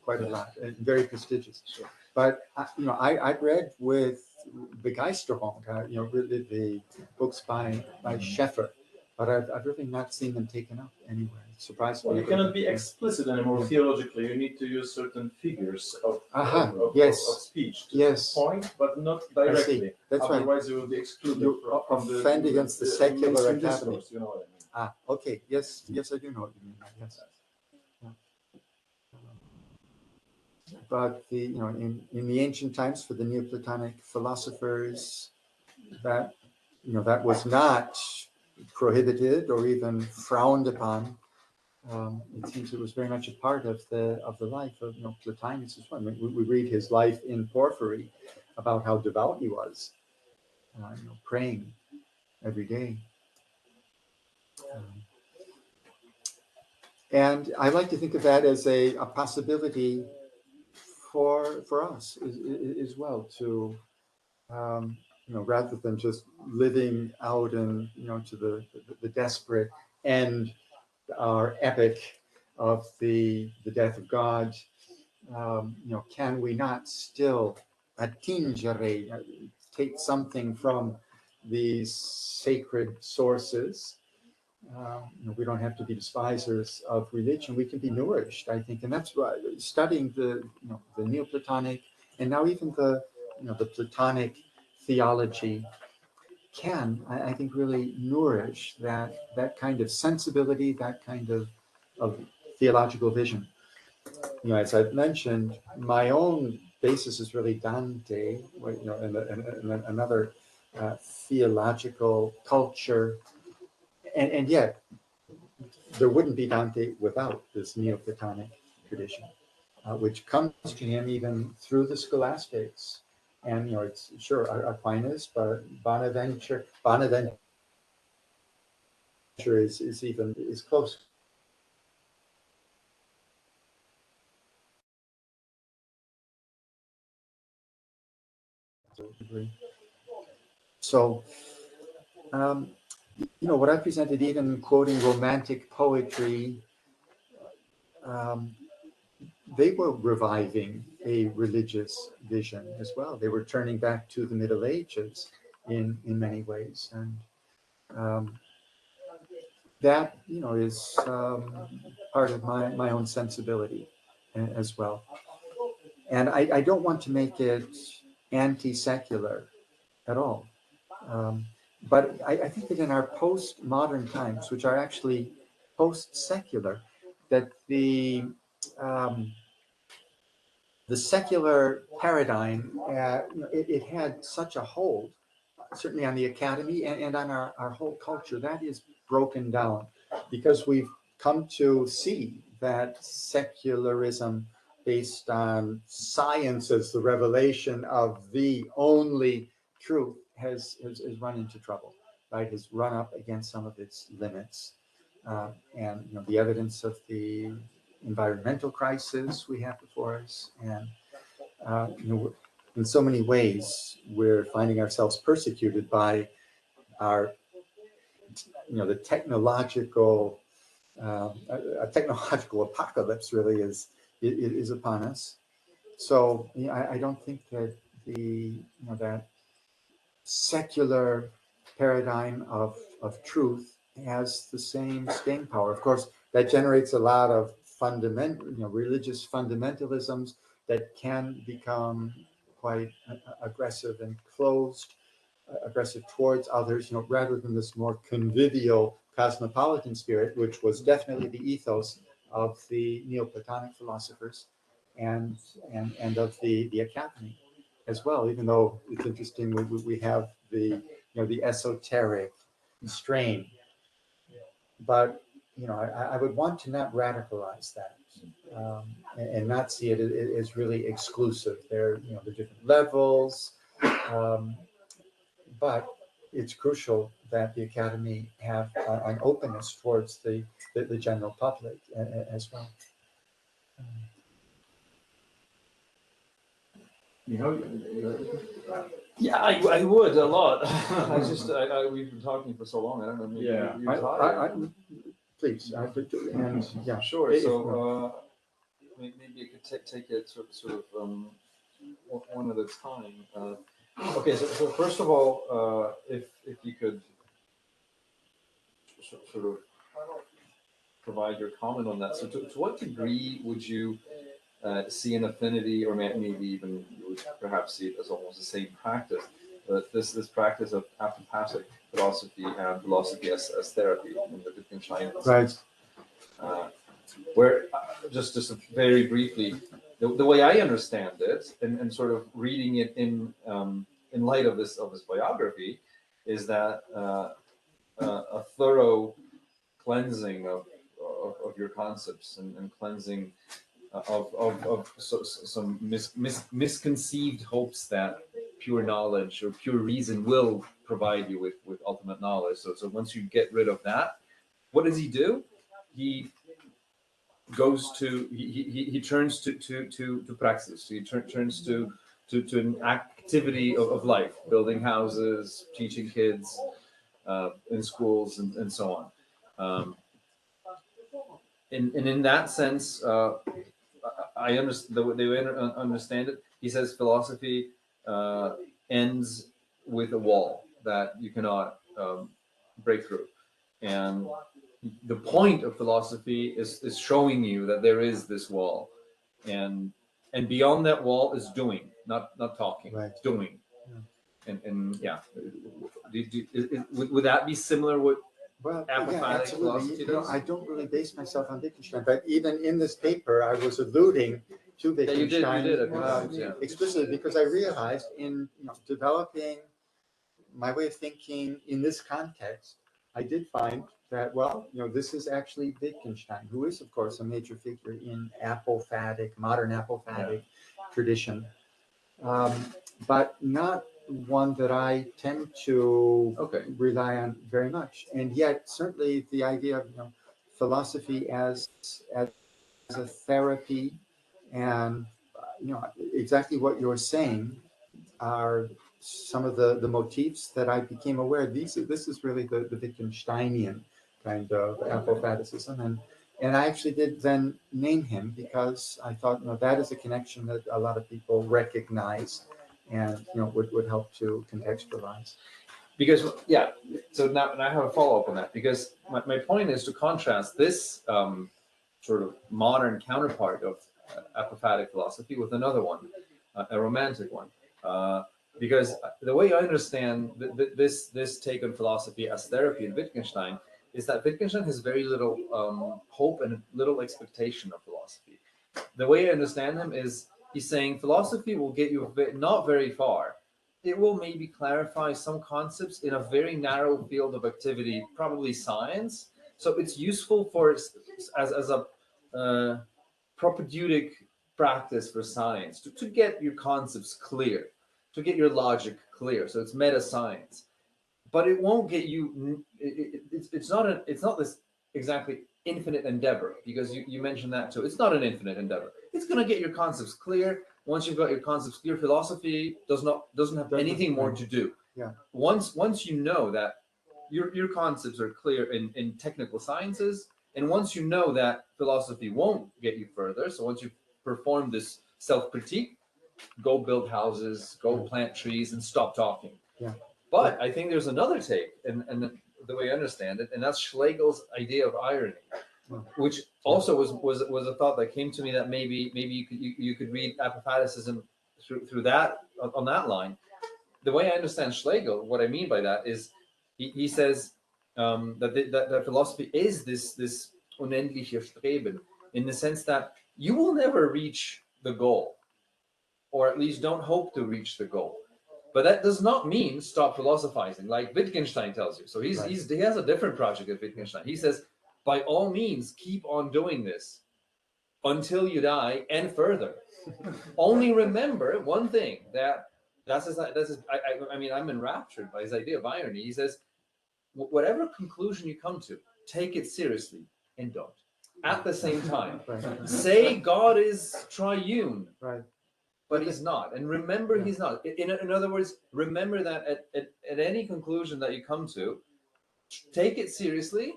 quite a lot, and very prestigious. Sure. But I've read with Begeisterung, the books by Schaeffer, but I've really not seen them taken up anywhere. Surprisingly, well, you cannot be explicit anymore theologically. You need to use certain figures of speech to point, but not directly. That's Otherwise, you will be excluded from the offend against the secular academy. Discourse, you know what I mean? Okay. Yes, I do know what you mean. Yes. But in the ancient times, for the Neoplatonic philosophers, that was not prohibited or even frowned upon. It seems it was very much a part of the life of Plotinus as well. I mean, we read his life in Porphyry about how devout he was, praying every day. And I like to think of that as a possibility for us as well, to rather than just living out and to the desperate end, our epic of the death of God, can we not still attingere, take something from these sacred sources. We don't have to be despisers of religion. We can be nourished, I think, and that's why studying the Neoplatonic and now even the Platonic theology can, I think, really nourish that kind of sensibility, that kind of theological vision. As I've mentioned, my own basis is really Dante, and another theological culture, and yet there wouldn't be Dante without this Neoplatonic tradition, which comes to him even through the scholastics. And it's sure Aquinas, but Bonaventure is close. So, what I presented, even quoting Romantic poetry, they were reviving a religious vision as well. They were turning back to the Middle Ages in many ways, and that is part of my own sensibility as well. And I don't want to make it anti-secular at all. But I think that in our postmodern times, which are actually post-secular, that the secular paradigm, it had such a hold, certainly on the academy and on our whole culture, that is broken down because we've come to see that secularism based on science as the revelation of the only truth has run into trouble, right? Has run up against some of its limits. And the evidence of the environmental crisis we have before us, and in so many ways we're finding ourselves persecuted by our the technological a technological apocalypse really is upon us. So I don't think that that secular paradigm of truth has the same staying power. Of course, that generates a lot of religious fundamentalisms that can become quite aggressive and closed, aggressive towards others, rather than this more convivial cosmopolitan spirit, which was definitely the ethos of the Neoplatonic philosophers and of the academy as well. Even though it's interesting, we have the the esoteric strain, but I would want to not radicalize that, and not see it as really exclusive. There the different levels, but it's crucial that the academy have an openness towards the general public as well. Yeah, I would a lot. We've been talking for so long. I don't know. Maybe you're tired. Please, and yeah, Sure. So maybe you could take it sort of one at a time. Okay. So first of all, if you could sort of provide your comment on that. So to what degree would you see an affinity, or maybe even you would perhaps see it as almost the same practice, but this practice of apophatic philosophy and philosophy as therapy in the different Chinese, right? Where just very briefly, the way I understand it, and sort of reading it in light of this biography, is that a thorough cleansing of your concepts and cleansing of some misconceived hopes that pure knowledge or pure reason will provide you with ultimate knowledge. So once you get rid of that, what does he do? He goes to he turns to praxis. He turns to an activity of life, building houses, teaching kids in schools, and so on. And in that sense, I understand the way I understand it. He says philosophy ends with a wall, that you cannot break through. And the point of philosophy is showing you that there is this wall, and beyond that wall is doing, not talking, Right. doing. Yeah. And yeah, would that be similar with Well, apophatic philosophy You know, does? I don't really base myself on Wittgenstein, but even in this paper, I was alluding to Yeah, you Wittgenstein did a few times, yeah. explicitly because I realized in developing my way of thinking in this context, I did find that, well, this is actually Wittgenstein, who is, of course, a major figure in apophatic, modern apophatic tradition, but not one that I tend to rely on very much. And yet, certainly, the idea of philosophy as a therapy, and exactly what you're saying are some of the motifs that I became aware of. This is really the Wittgensteinian kind of apophaticism, and I actually did then name him because I thought that is a connection that a lot of people recognize, and would help to contextualize. Because so now I have a follow-up on that, because my point is to contrast this sort of modern counterpart of apophatic philosophy with another one, a romantic one. Because the way I understand this take on philosophy as therapy in Wittgenstein is that Wittgenstein has very little hope and little expectation of philosophy. The way I understand him is he's saying philosophy will get you not very far. It will maybe clarify some concepts in a very narrow field of activity, probably science. So it's useful for as a propedeutic practice for science to get your concepts clear, to get your logic clear. So it's meta science, but it won't get you. It's not this exactly infinite endeavor, because you mentioned that too. It's not an infinite endeavor. It's going to get your concepts clear. Once you've got your concepts clear, philosophy doesn't have anything more to do. Yeah. Once you know that your concepts are clear in technical sciences, and once you know that philosophy won't get you further, so once you perform this self-critique, go build houses, go plant trees, and stop talking. Yeah. But I think there's another take, and the way I understand it, and that's Schlegel's idea of irony, which also was a thought that came to me, that maybe you could read apophaticism through that, on that line. The way I understand Schlegel, what I mean by that is he says that philosophy is this unendliche Streben, in the sense that you will never reach the goal, or at least don't hope to reach the goal. But that does not mean stop philosophizing, like Wittgenstein tells you. So he has a different project at Wittgenstein. He says, by all means, keep on doing this until you die and further. Only remember one thing, I mean, I'm enraptured by his idea of irony. He says, whatever conclusion you come to, take it seriously and don't. At the same time, say God is triune. Right. But he's not, and remember, he's not. In other words, remember that at any conclusion that you come to, take it seriously,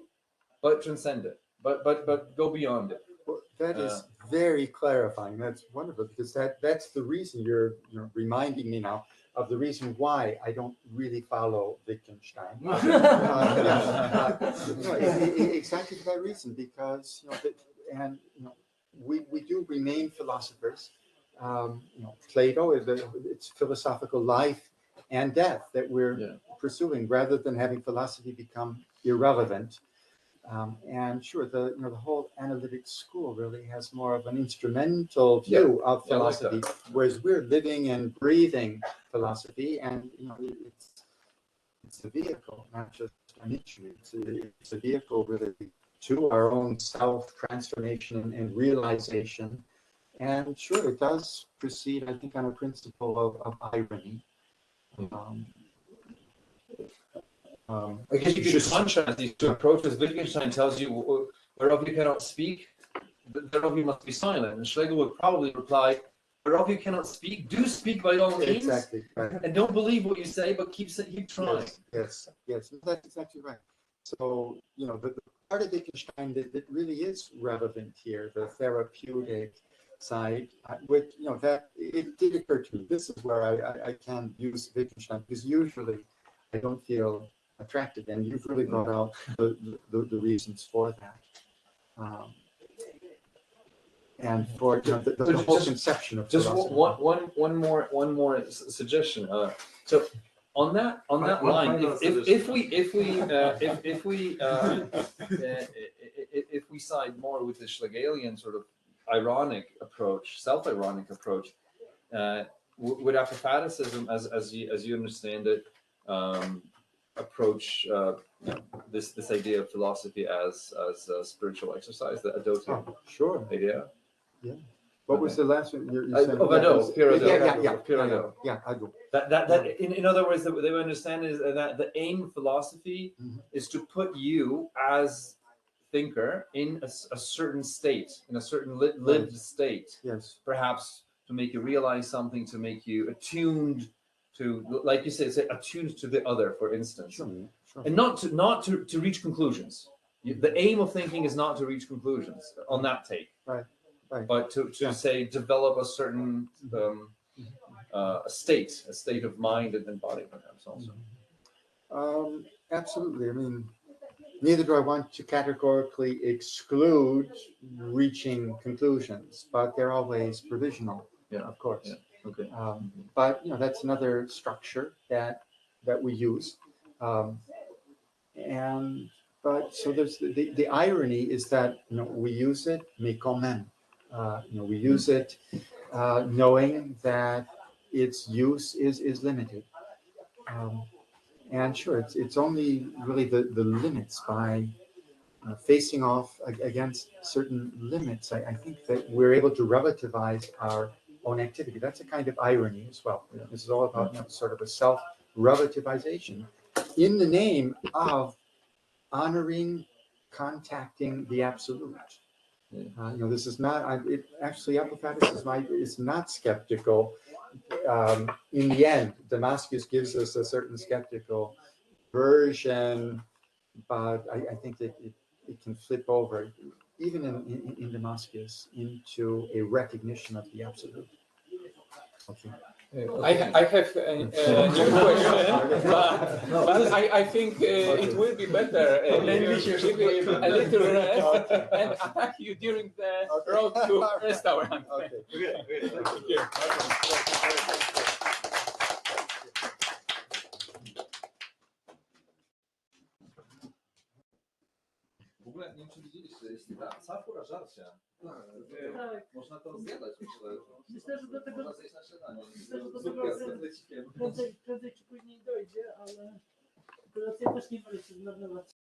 but transcend it. But go beyond it. Well, that is very clarifying. That's wonderful, because that's the reason you're reminding me now of the reason why I don't really follow Wittgenstein. Exactly for that reason, because we do remain philosophers. Plato it's philosophical life and death that we're pursuing, rather than having philosophy become irrelevant. And sure, the whole analytic school really has more of an instrumental view of philosophy, whereas we're living and breathing philosophy, and it's a vehicle, not just an instrument. It's a vehicle really to our own self-transformation and realization. And sure, it does proceed, I think, on a principle of irony. I guess you could contrast these two approaches. Wittgenstein tells you, whereof you cannot speak, thereof you must be silent. And Schlegel would probably reply, whereof you cannot speak, do speak by all means. Exactly. Right. And don't believe what you say, but keep trying. Yes, that's exactly right. So, the part of Wittgenstein that really is relevant here, the therapeutic side, which, that it did occur to me. This is where I can use Wittgenstein, because usually I don't feel attracted. And you've really brought out the reasons for that. And for the whole conception of just philosophy. one more suggestion. So on that line, if we side more with the Schlegelian sort of ironic approach, self-ironic approach, would apophaticism, as you understand it, approach this idea of philosophy as a spiritual exercise, the adotic Sure. idea? Yeah. What was the last one? You're saying? Pirado. Yeah, ado. That in other words, the way I understand is that the aim of philosophy is to put you as thinker in a certain state, in a certain lived state. Yes. Perhaps to make you realize something, to make you attuned to, like you say attuned to the other, for instance. Sure. And not to reach conclusions. The aim of thinking is not to reach conclusions on that take. Right. But to say develop a certain a state of mind and body, perhaps also. Absolutely. I mean, neither do I want to categorically exclude reaching conclusions, but they're always provisional. Yeah, of course. Yeah. Okay. But that's another structure that we use. But so there's the irony is that we use it, mais quand même. We use it knowing that its use is limited. And sure, it's only really the limits by facing off against certain limits. I think that we're able to relativize our own activity. That's a kind of irony as well. This is all about sort of a self-relativization in the name of honoring, contacting the absolute. This is not. Actually, Apophatic is not skeptical. In the end, Damascus gives us a certain skeptical version, but I think that it can flip over, even in Damascus, into a recognition of the absolute. Okay. I have a new question, but I think it will be better if you give it a little rest and attack you during the road to restaurant. Okay. Thank you. W ogóle nie wiem, czy widzieliście, jest safura żarcia. Tak. Można to zjadać, myślę. Myślę, że do tego, Można zjeść na śniadanie. myślę, że do Zupkę tego z kotlecikiem. prędzej czy później dojdzie, ale teraz ja też nie wolę się zmarnować.